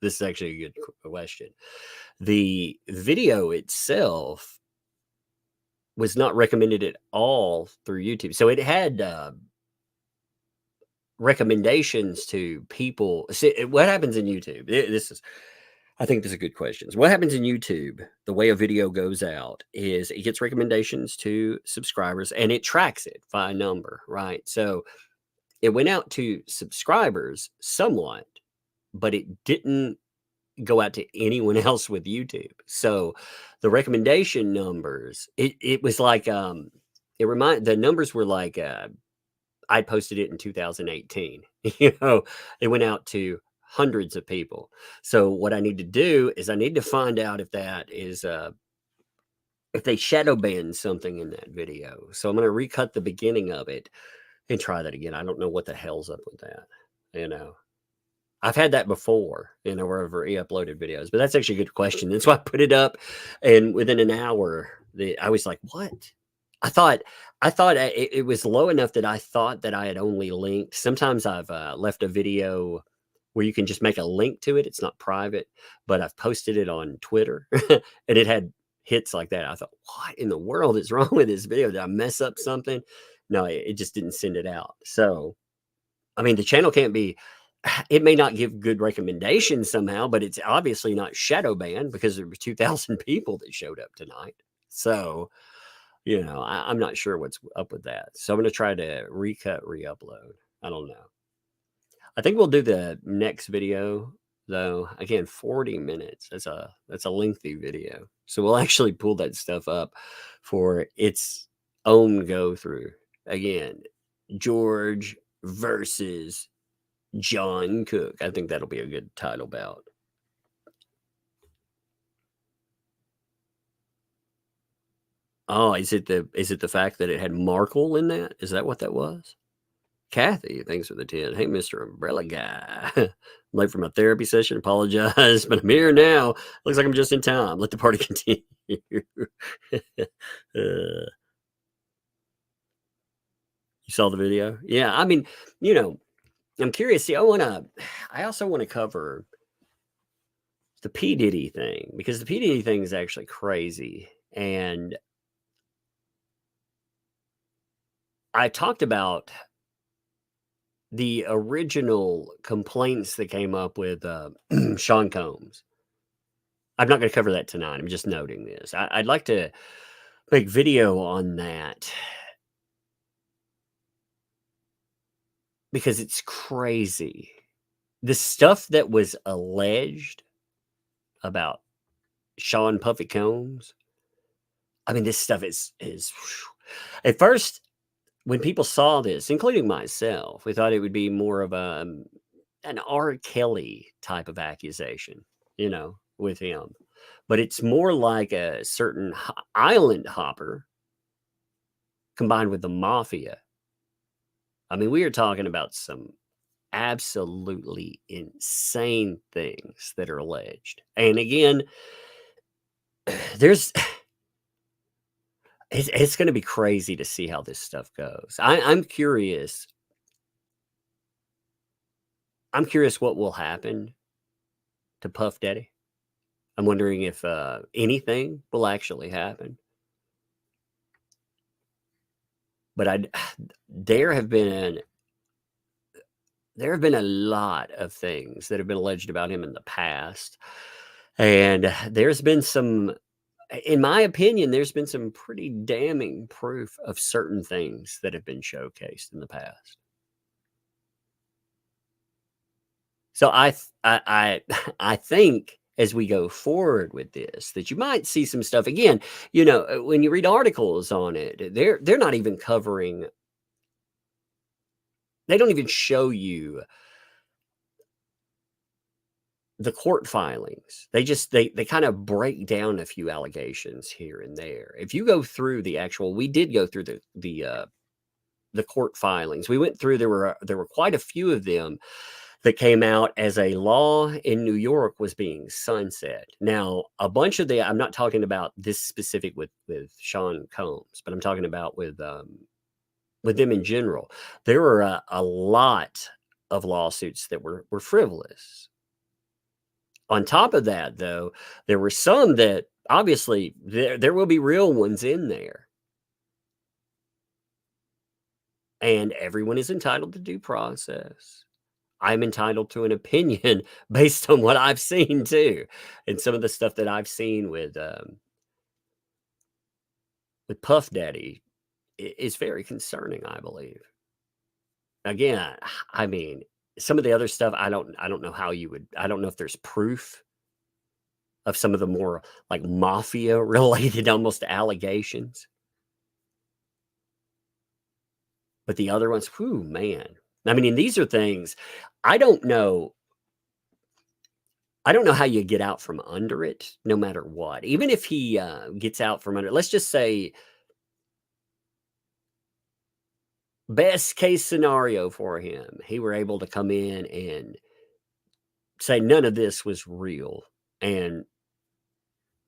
This is actually a good question. The video itself was not recommended at all through YouTube. So it had recommendations to people. See, what happens in YouTube? I think this is a good question. What happens in YouTube, the way a video goes out, is it gets recommendations to subscribers and it tracks it by a number, right? So it went out to subscribers somewhat, but it didn't go out to anyone else with YouTube. So the recommendation numbers, it was like the numbers were like I posted it in 2018. It went out to hundreds of people. So what I need to do is I need to find out if that is if they shadow banned something in that video. So I'm going to recut the beginning of it and try that again. I don't know what the hell's up with that, I've had that before, wherever he uploaded videos, but that's actually a good question. That's why I put it up, and within an hour, I was like, "What?" I thought it was low enough that I thought that I had only linked. Sometimes I've left a video where you can just make a link to it. It's not private, but I've posted it on Twitter, and it had hits like that. I thought, "What in the world is wrong with this video? Did I mess up something?" No, it just didn't send it out. So, I mean, the channel can't be. It may not give good recommendations somehow, but it's obviously not shadow banned because there were 2,000 people that showed up tonight. So, I'm not sure what's up with that. So I'm going to try to recut, re-upload. I don't know. I think we'll do the next video though. Again, 40 minutes. That's a lengthy video. So we'll actually pull that stuff up for its own go through. Again, George versus John Cook. I think that'll be a good title bout. Oh, is it the fact that it had Markle in that? Is that what that was? Kathy, thanks for the 10. Hey, Mr. Umbrella Guy. Late for my therapy session. Apologize, but I'm here now. Looks like I'm just in time. Let the party continue. You saw the video? Yeah, I mean, I'm curious. See, I also want to cover the P. Diddy thing, because the P. Diddy thing is actually crazy. And I talked about the original complaints that came up with Sean Combs. I'm not going to cover that tonight. I'm just noting this. I'd like to make video on that because it's crazy. The stuff that was alleged about Sean Puffy Combs. I mean, this stuff is at first, when people saw this, including myself, we thought it would be more of an R. Kelly type of accusation, with him. But it's more like a certain island hopper combined with the mafia. I mean, we are talking about some absolutely insane things that are alleged. And again, it's going to be crazy to see how this stuff goes. I'm curious. I'm curious what will happen to Puff Daddy. I'm wondering if anything will actually happen. But there have been a lot of things that have been alleged about him in the past. And there's been some, in my opinion, there's been some pretty damning proof of certain things that have been showcased in the past. So I think as we go forward with this, that you might see some stuff again. When you read articles on it, they're not even covering. They don't even show you the court filings. They kind of break down a few allegations here and there. If you go through we did go through the court filings. We went through. There were quite a few of them that came out as a law in New York was being sunset. Now, a bunch of I'm not talking about this specific with Sean Combs, but I'm talking about with them in general. There were a lot of lawsuits that were frivolous. On top of that, though, there were some that obviously there will be real ones in there. And everyone is entitled to due process. I'm entitled to an opinion based on what I've seen too. And some of the stuff that I've seen with Puff Daddy is very concerning, I believe. Again, I mean, some of the other stuff, I don't know how I don't know if there's proof of some of the more like mafia related almost allegations. But the other ones, whew, man. I mean, and these are things I don't know how you get out from under it, no matter what. Even if he gets out from under it, let's just say best case scenario for him, he were able to come in and say none of this was real and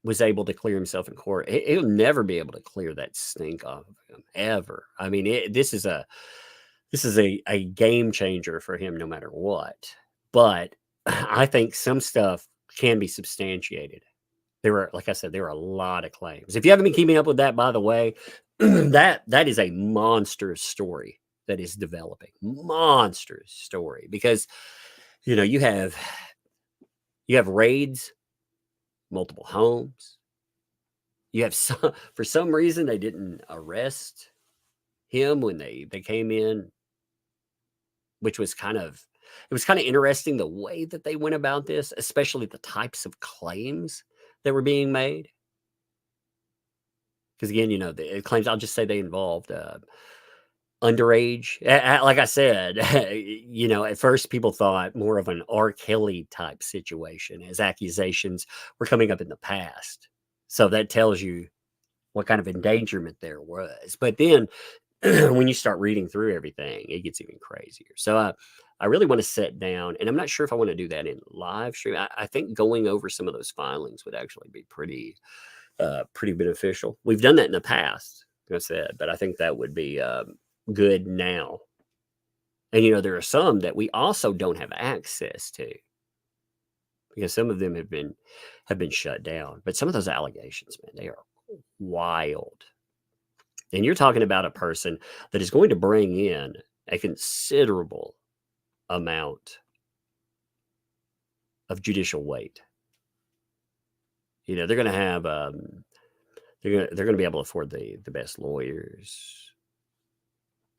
was able to clear himself in court, he'll never be able to clear that stink off of him ever. I mean, this is a game changer for him no matter what. But I think some stuff can be substantiated. Like I said, there were a lot of claims. If you haven't been keeping up with that, by the way, that is a monstrous story that is developing. Monstrous story, because you have raids, multiple homes. You have for some reason they didn't arrest him when they came in, which was kind of interesting the way that they went about this, especially the types of claims that were being made. Because again, the claims, I'll just say they involved underage. Like I said, at first people thought more of an R. Kelly type situation as accusations were coming up in the past. So that tells you what kind of endangerment there was. But then when you start reading through everything, it gets even crazier. So I really want to sit down, and I'm not sure if I want to do that in live stream. I think going over some of those filings would actually be pretty beneficial. We've done that in the past, like I said, but I think that would be good now. And there are some that we also don't have access to, because some of them have been shut down. But some of those allegations, man, they are wild. And you're talking about a person that is going to bring in a considerable amount of judicial weight. They're going to have they're going to be able to afford the best lawyers.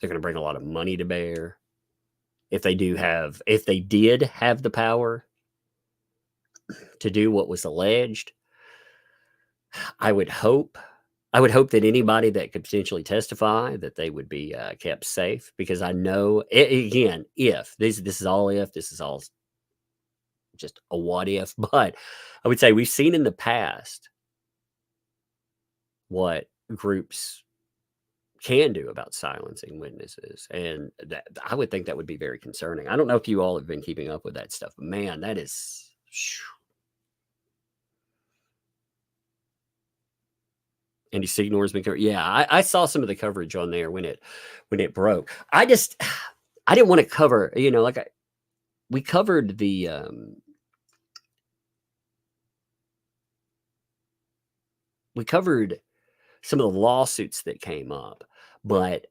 They're going to bring a lot of money to bear. If they did have the power to do what was alleged, I would hope that anybody that could potentially testify, that they would be kept safe, because I know, again, if this is all just a what if, but I would say we've seen in the past what groups can do about silencing witnesses, and that I would think that would be very concerning. I don't know if you all have been keeping up with that stuff, but man, that is. Andy Signor's been covered. Yeah, I saw some of the coverage on there when it broke. I didn't want to cover, we covered we covered some of the lawsuits that came up, but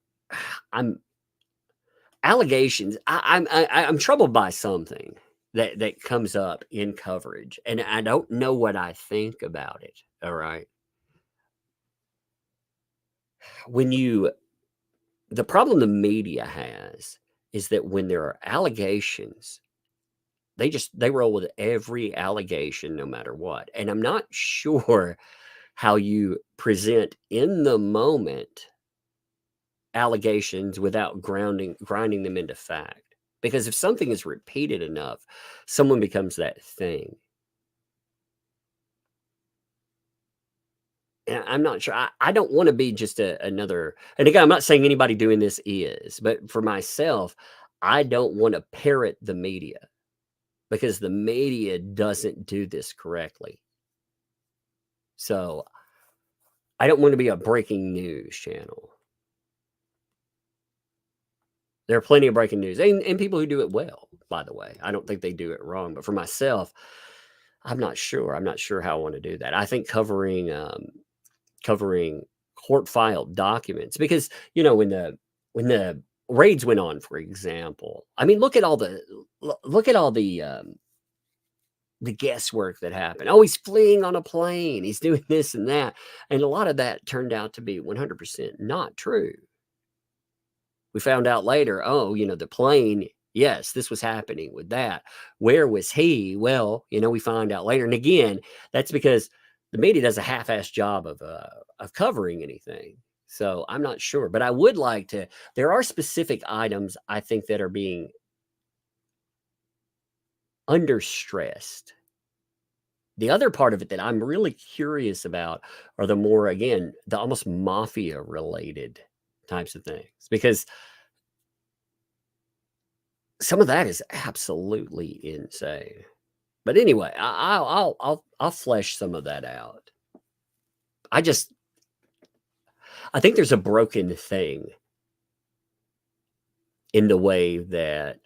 allegations. I'm troubled by something that comes up in coverage, and I don't know what I think about it. All right. The problem the media has is that when there are allegations, they roll with every allegation no matter what. And I'm not sure how you present in the moment allegations without grinding them into fact. Because if something is repeated enough, someone becomes that thing. And I'm not sure. I don't want to be just another. And again, I'm not saying anybody doing this is, but for myself, I don't want to parrot the media, because the media doesn't do this correctly. So I don't want to be a breaking news channel. There are plenty of breaking news and people who do it well, by the way. I don't think they do it wrong. But for myself, I'm not sure. I'm not sure how I want to do that. I think covering court filed documents, because when the raids went on, for example, I mean, look at all the guesswork that happened. Oh, he's fleeing on a plane, he's doing this and that, and a lot of that turned out to be 100% not true. We found out later, the plane, yes, this was happening with that. Where was he? Well, we find out later. And again, that's because the media does a half-assed job of covering anything. So I'm not sure, but I would like to. There are specific items I think that are being understressed. The other part of it that I'm really curious about are the more, again, the almost mafia related types of things, because some of that is absolutely insane. But anyway, I'll flesh some of that out. I think there's a broken thing in the way that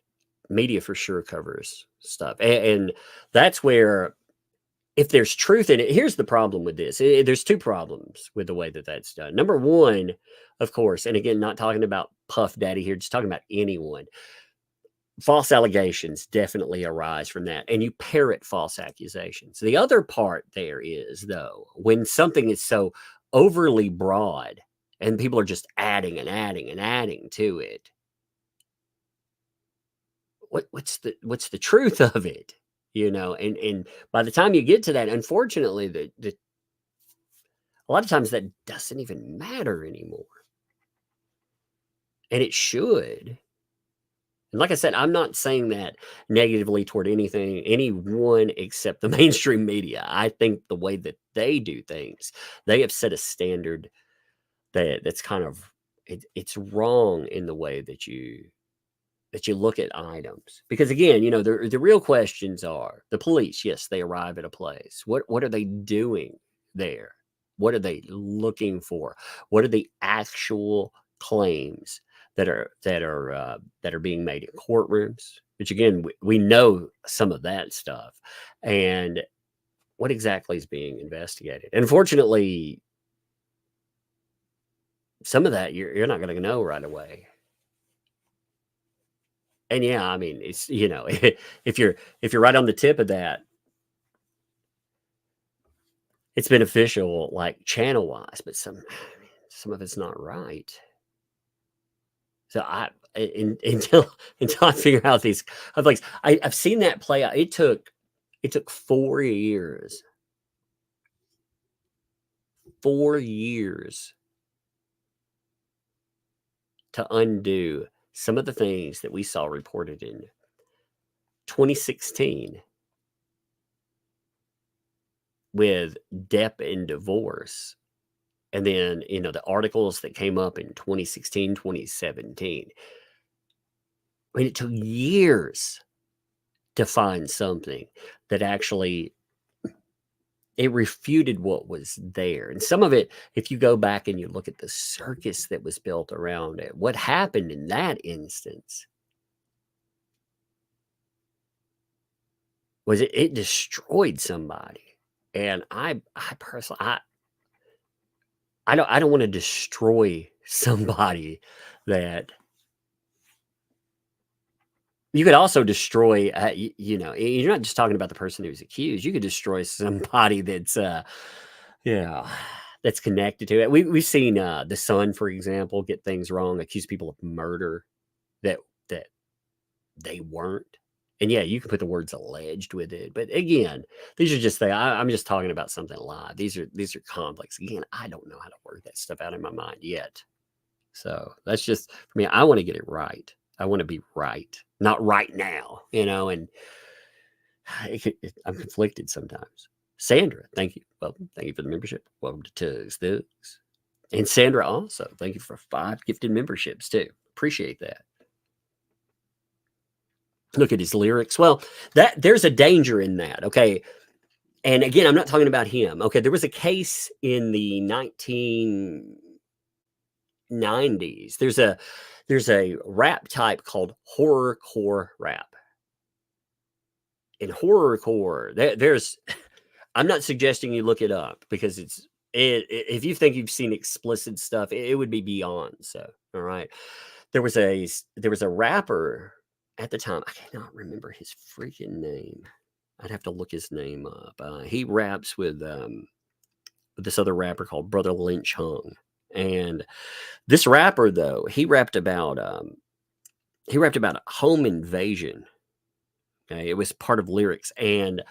media for sure covers stuff. And that's where, if there's truth in it, here's the problem with this. There's two problems with the way that that's done. Number one, of course, and again, not talking about Puff Daddy here, just talking about anyone. False allegations definitely arise from that, and you parrot false accusations. The other part there is, though, when something is so overly broad and people are just adding and adding and adding to it, what's the truth of it? And by the time you get to that, unfortunately, a lot of times that doesn't even matter anymore, and it should. And like I said, I'm not saying that negatively toward anyone except the mainstream media. I think the way that they do things, they have set a standard that's kind of it's wrong in the way that you look at items. Because again, the real questions are the police. Yes, they arrive at a place. What are they doing there? What are they looking for? What are the actual claims that are being made in courtrooms? Which again, we know some of that stuff, and what exactly is being investigated. And unfortunately, some of that you're not going to know right away. And yeah, I mean, it's if you're right on the tip of that, it's beneficial, like channel wise, but some of it's not right. So until I figure out these conflicts, I've seen that play out. It took 4 years. 4 years to undo some of the things that we saw reported in 2016 with Depp and divorce. And then, the articles that came up in 2016, 2017. I mean, it took years to find something that actually it refuted what was there. And some of it, if you go back and you look at the circus that was built around it, what happened in that instance was it destroyed somebody. And I personally, I don't want to destroy somebody that you could also destroy. You're not just talking about the person who's accused. You could destroy somebody that's that's connected to it. We've seen the Sun, for example, get things wrong, accuse people of murder that they weren't. And yeah, you can put the words alleged with it, but again, these are just things. I'm just talking about something live. These are complex. Again, I don't know how to work that stuff out in my mind yet. So that's just for me. I want to get it right. I want to be right, not right now. And I'm conflicted sometimes. Sandra, thank you. Welcome. Thank you for the membership. Welcome to Tugs Thugs. And Sandra also, thank you for 5 gifted memberships too. Appreciate that. Look at his lyrics. Well, there's a danger in that. Okay. And again, I'm not talking about him. Okay. There was a case in the 1990s. There's a rap type called horrorcore rap. In horrorcore, I'm not suggesting you look it up because if you think you've seen explicit stuff, it would be beyond. So, all right. There was a rapper at the time. I cannot remember his freaking name. I'd have to look his name up. He raps with this other rapper called Brother Lynch Hung. And this rapper, though, he rapped about a home invasion. Okay, it was part of lyrics, and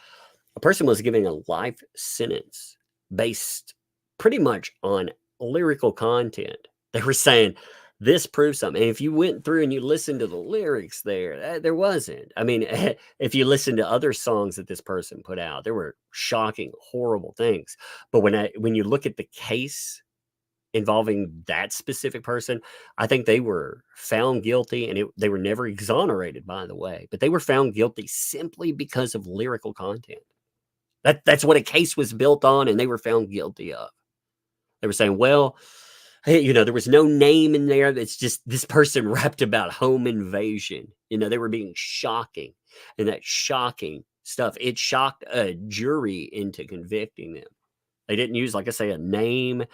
a person was giving a life sentence based pretty much on lyrical content. They were saying this proves something. And if you went through and you listened to the lyrics there wasn't. I mean, if you listen to other songs that this person put out, there were shocking, horrible things. But when you look at the case involving that specific person. I think they were found guilty, and they were never exonerated, by the way, but they were found guilty simply because of lyrical content. That's what a case was built on, and they were found guilty of. They were saying, well, hey, there was no name in there. It's just this person rapped about home invasion. They were being shocking, and that shocking stuff, it shocked a jury into convicting them. They didn't use, like I say, a name.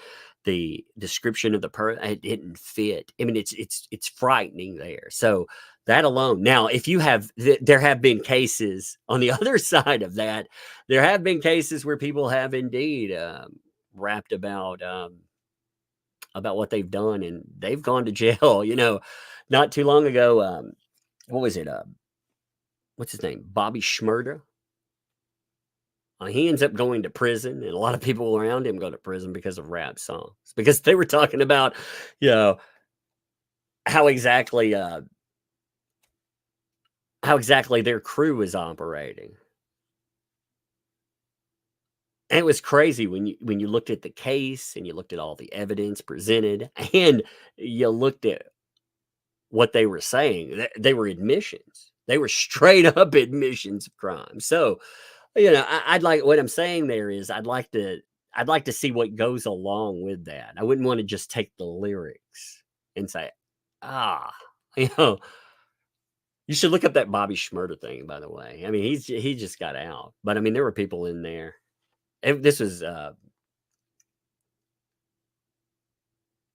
The description of the person, it didn't fit. I mean, it's frightening there. So that alone. Now, if you have, there have been cases on the other side of that. There have been cases where people have indeed rapped about what they've done, and they've gone to jail. Not too long ago, what was it? What's his name? Bobby Shmurda. He ends up going to prison, and a lot of people around him go to prison because of rap songs, because they were talking about, how exactly their crew is operating. And it was crazy when you looked at the case, and you looked at all the evidence presented, and you looked at what they were saying. They were admissions. They were straight up admissions of crime. So, I'd like, what I'm saying there is I'd like to see what goes along with that. I wouldn't want to just take the lyrics and say, you should look up that Bobby Shmurda thing, by the way. I mean, he just got out, but I mean, there were people in there. This was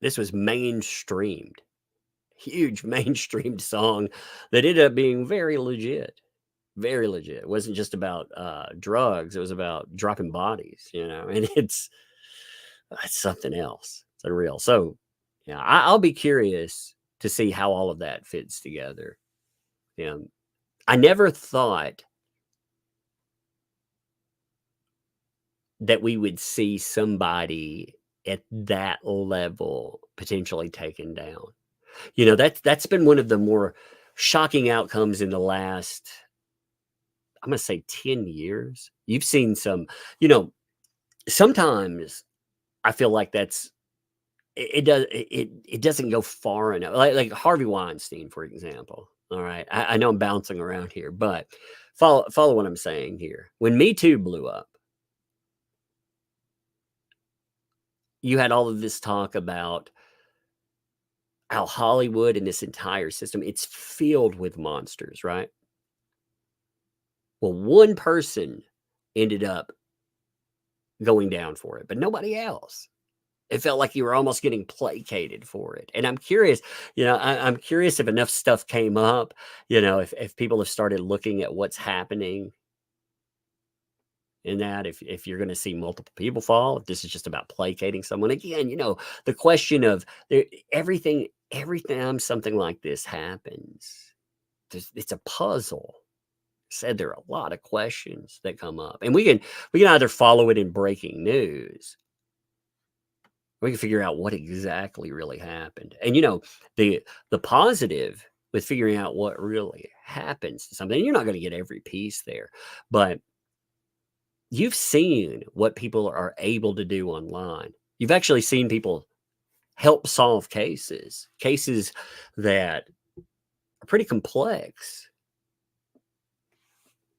mainstreamed, huge mainstreamed song that ended up being very legit. Very legit. It wasn't just about drugs. It was about dropping bodies, and it's something else. It's unreal. So, I'll be curious to see how all of that fits together. I never thought that we would see somebody at that level potentially taken down. That's been one of the more shocking outcomes in the last, I'm going to say 10 years. You've seen some, sometimes I feel like it doesn't go far enough. Like Harvey Weinstein, for example. All right. I know I'm bouncing around here, but follow what I'm saying here. When Me Too blew up, you had all of this talk about how Hollywood and this entire system, it's filled with monsters, right? Well, one person ended up going down for it, but nobody else. It felt like you were almost getting placated for it. And I'm curious, I'm curious if enough stuff came up, if people have started looking at what's happening in that, if you're going to see multiple people fall, if this is just about placating someone. Again, the question of every time something like this happens, it's a puzzle. Said there are a lot of questions that come up, and we can either follow it in breaking news, we can figure out what exactly really happened. And the positive with figuring out what really happens to something, and you're not going to get every piece there, but you've seen what people are able to do online. You've actually seen people help solve cases that are pretty complex.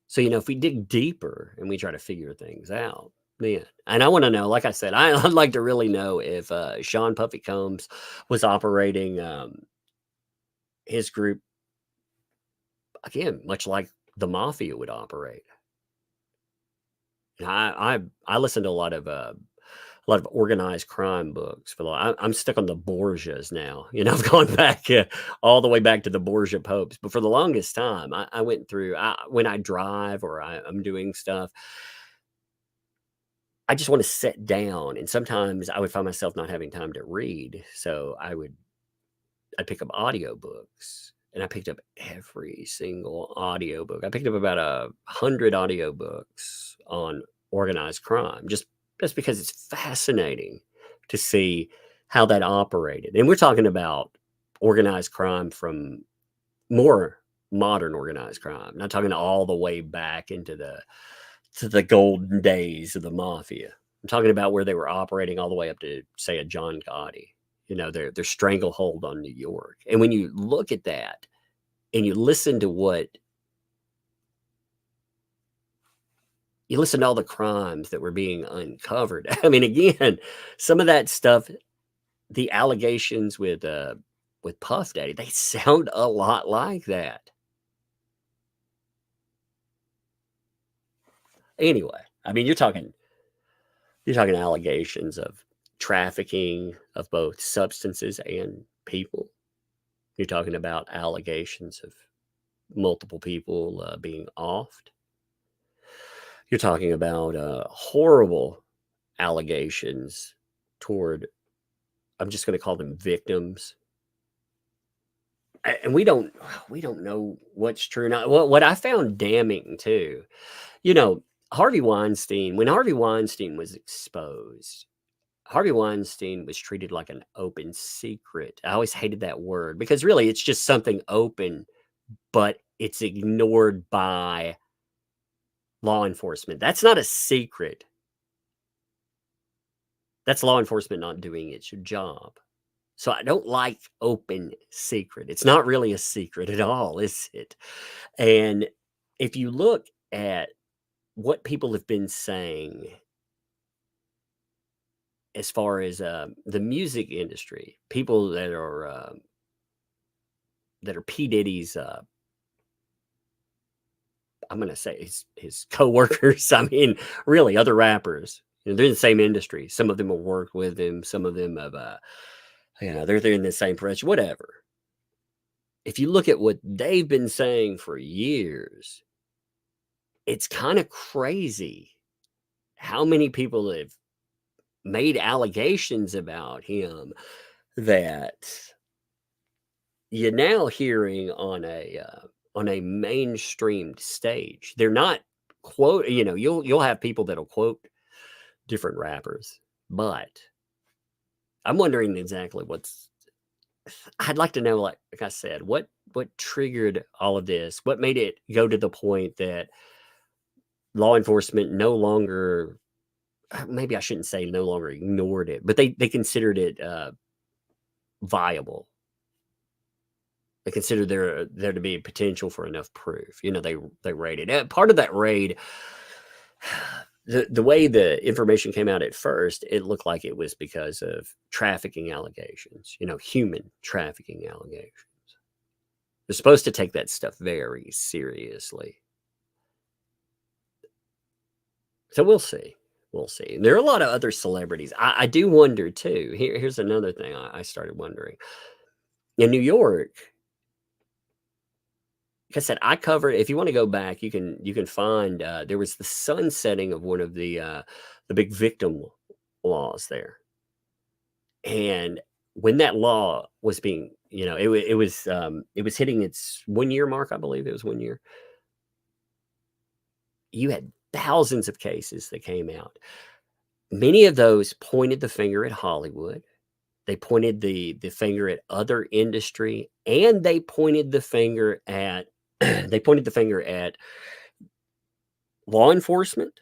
So, if we dig deeper and we try to figure things out, then, and I want to know, like I said, I'd like to really know if Sean Puffy Combs was operating his group, again, much like the mafia would operate. I listen to a lot of organized crime books. I'm stuck on the Borgias now. I've gone back all the way back to the Borgia popes. But for the longest time, I went through, when I drive or I'm doing stuff, I just want to sit down. And sometimes I would find myself not having time to read. So I'd pick up audiobooks. And I picked up every single audiobook. I picked up about 100 audiobooks on organized crime, just because it's fascinating to see how that operated. And we're talking about organized crime from more modern organized crime, not talking all the way back into the golden days of the mafia. I'm talking about where they were operating all the way up to, say, a John Gotti, their stranglehold on New York. And when you look at that and you listen to all the crimes that were being uncovered. I mean, again, some of that stuff, the allegations with Puff Daddy, they sound a lot like that. Anyway, I mean, you're talking allegations of trafficking of both substances and people. You're talking about allegations of multiple people being offed. You're talking about horrible allegations toward, I'm just going to call them victims. And we don't know what's true or not. What I found damning too, Harvey Weinstein, when Harvey Weinstein was exposed, Harvey Weinstein was treated like an open secret. I always hated that word because really it's just something open, but it's ignored by law enforcement. That's not a secret. That's law enforcement not doing its job. So I don't like open secret. It's not really a secret at all, is it? And if you look at what people have been saying as far as the music industry, people that are P. Diddy's, I'm going to say his co-workers. I mean, really, other rappers. They're in the same industry. Some of them have worked with him. Some of them have, they're in the same profession, whatever. If you look at what they've been saying for years, it's kind of crazy how many people have made allegations about him that you're now hearing on a mainstreamed stage. They're not quote, you'll have people that'll quote different rappers, but I'm wondering exactly I'd like to know, like I said, what triggered all of this? What made it go to the point that law enforcement no longer, maybe I shouldn't say no longer ignored it, but they considered it viable. They considered there to be potential for enough proof. They raided. Part of that raid, the way the information came out at first, it looked like it was because of trafficking allegations, human trafficking allegations. They're supposed to take that stuff very seriously. So we'll see. We'll see. There are a lot of other celebrities. I do wonder too. Here's another thing I started wondering. In New York, like I said, I covered. If you want to go back, you can find. There was the sunsetting of one of the big victim laws there, and when that law was being, it was hitting its 1 year mark. I believe it was 1 year. You had thousands of cases that came out. Many of those pointed the finger at Hollywood. They pointed the finger at other industry, and they pointed the finger at law enforcement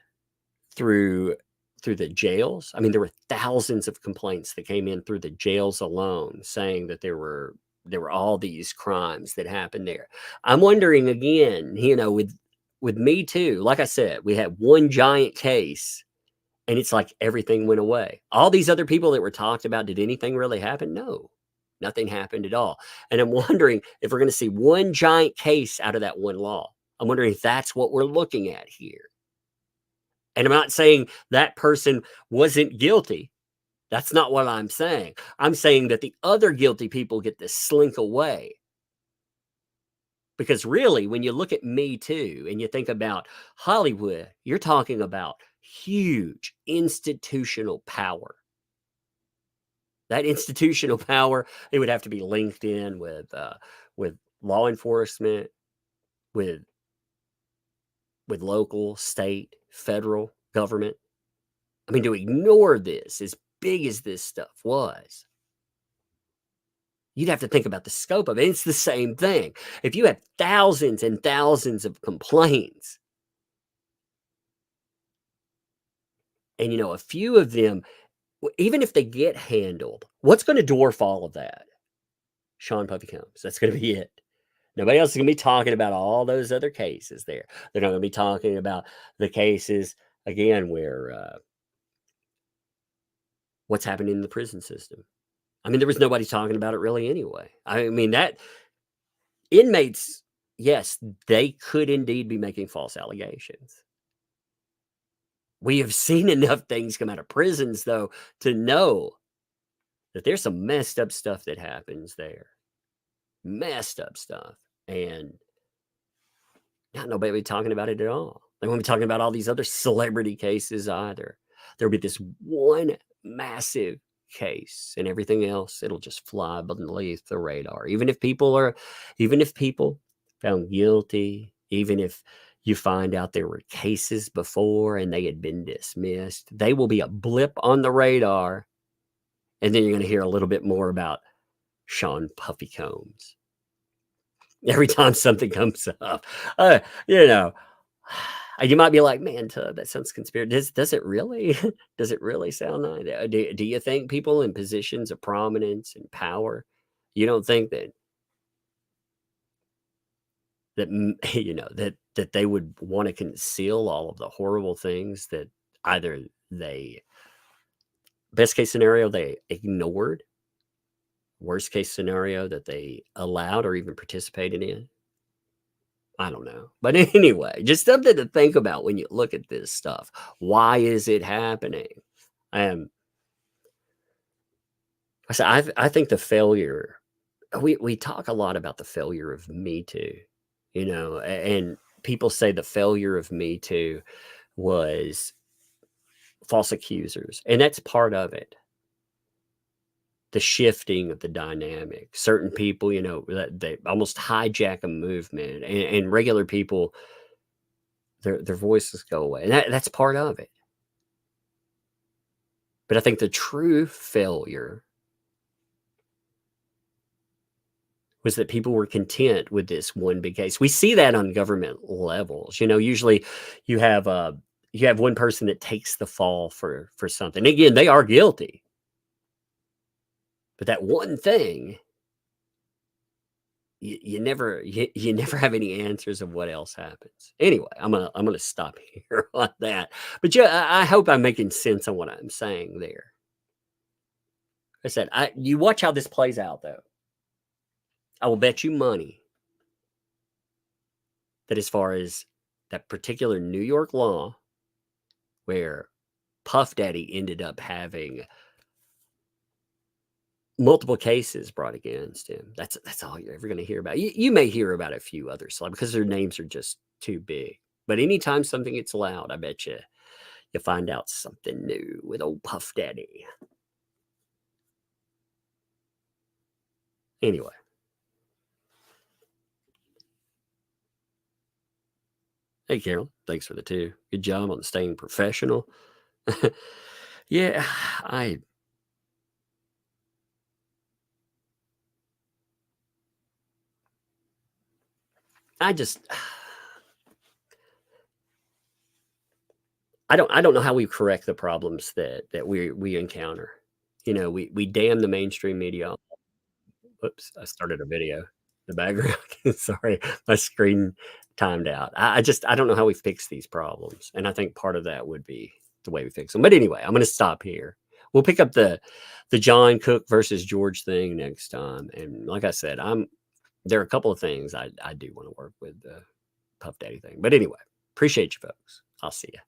through the jails. I mean, there were thousands of complaints that came in through the jails alone, saying that there were all these crimes that happened there. I'm wondering again, with Me Too, like I said, we had one giant case. And it's like everything went away. All these other people that were talked about, did anything really happen? No, nothing happened at all. And I'm wondering if we're going to see one giant case out of that one law. I'm wondering if that's what we're looking at here. And I'm not saying that person wasn't guilty. That's not what I'm saying. I'm saying that the other guilty people get to slink away. Because really, when you look at Me Too and you think about Hollywood, you're talking about huge institutional power. That institutional power, it would have to be linked in with law enforcement, with local, state, federal government. I mean, to ignore this, as big as this stuff was, you'd have to think about the scope of it. It's the same thing. If you had thousands and thousands of complaints, And, you know, a few of them, even if they get handled, what's going to dwarf all of that? Sean Puffy Combs. That's going to be it. Nobody else is going to be talking about all those other cases there. They're not going to be talking about the cases, again, where what's happening in the prison system. I mean, there was nobody talking about it really anyway. I mean, that inmates, yes, they could indeed be making false allegations. We have seen enough things come out of prisons, though, to know that there's some messed up stuff that happens there. Messed up stuff. And not nobody will be talking about it at all. They won't be talking about all these other celebrity cases either. There'll be this one massive case, and everything else, it'll just fly beneath the radar. Even if people found guilty, even if you find out there were cases before and they had been dismissed, they will be a blip on the radar. And then you're going to hear a little bit more about Sean Puffy Combs. Every time something comes up, you know, you might be like, man, that sounds conspiracy. Does it really? Does it really sound like that? Do you think people in positions of prominence and power, you don't think that you know, that they would want to conceal all of the horrible things that either best case scenario, they ignored, worst case scenario, that they allowed or even participated in? I don't know. But anyway, just something to think about when you look at this stuff. Why is it happening? I think the failure, we talk a lot about the failure of Me Too, you know, and people say the failure of Me Too was false accusers, and that's part of it. The shifting of the dynamic. Certain people, you know, that they almost hijack a movement, and regular people, their voices go away, and that's part of it. But I think the true failure was that people were content with this one big case. We see that on government levels. You know, usually you have one person that takes the fall for something. Again, they are guilty. But that one thing, you never have any answers of what else happens. Anyway, I'm gonna stop here on that. But yeah, I hope I'm making sense on what I'm saying there. I said, you watch how this plays out, though. I will bet you money that as far as that particular New York law, where Puff Daddy ended up having multiple cases brought against him, that's all you're ever going to hear about. You may hear about a few others because their names are just too big. But anytime something gets loud, I bet you find out something new with old Puff Daddy. Anyway. Hey, Carol, thanks for the 2. Good job on staying professional. Yeah, I just I don't know how we correct the problems that we encounter. You know, we damn the mainstream media. Whoops, I started a video. The background. Sorry, my screen timed out. I don't know how we fix these problems, and I think part of that would be the way we fix them. But anyway, I'm going to stop here. We'll pick up the John Cook versus George thing next time. And like I said, there are a couple of things I do want to work with the Puff Daddy thing. But anyway, appreciate you folks. I'll see you.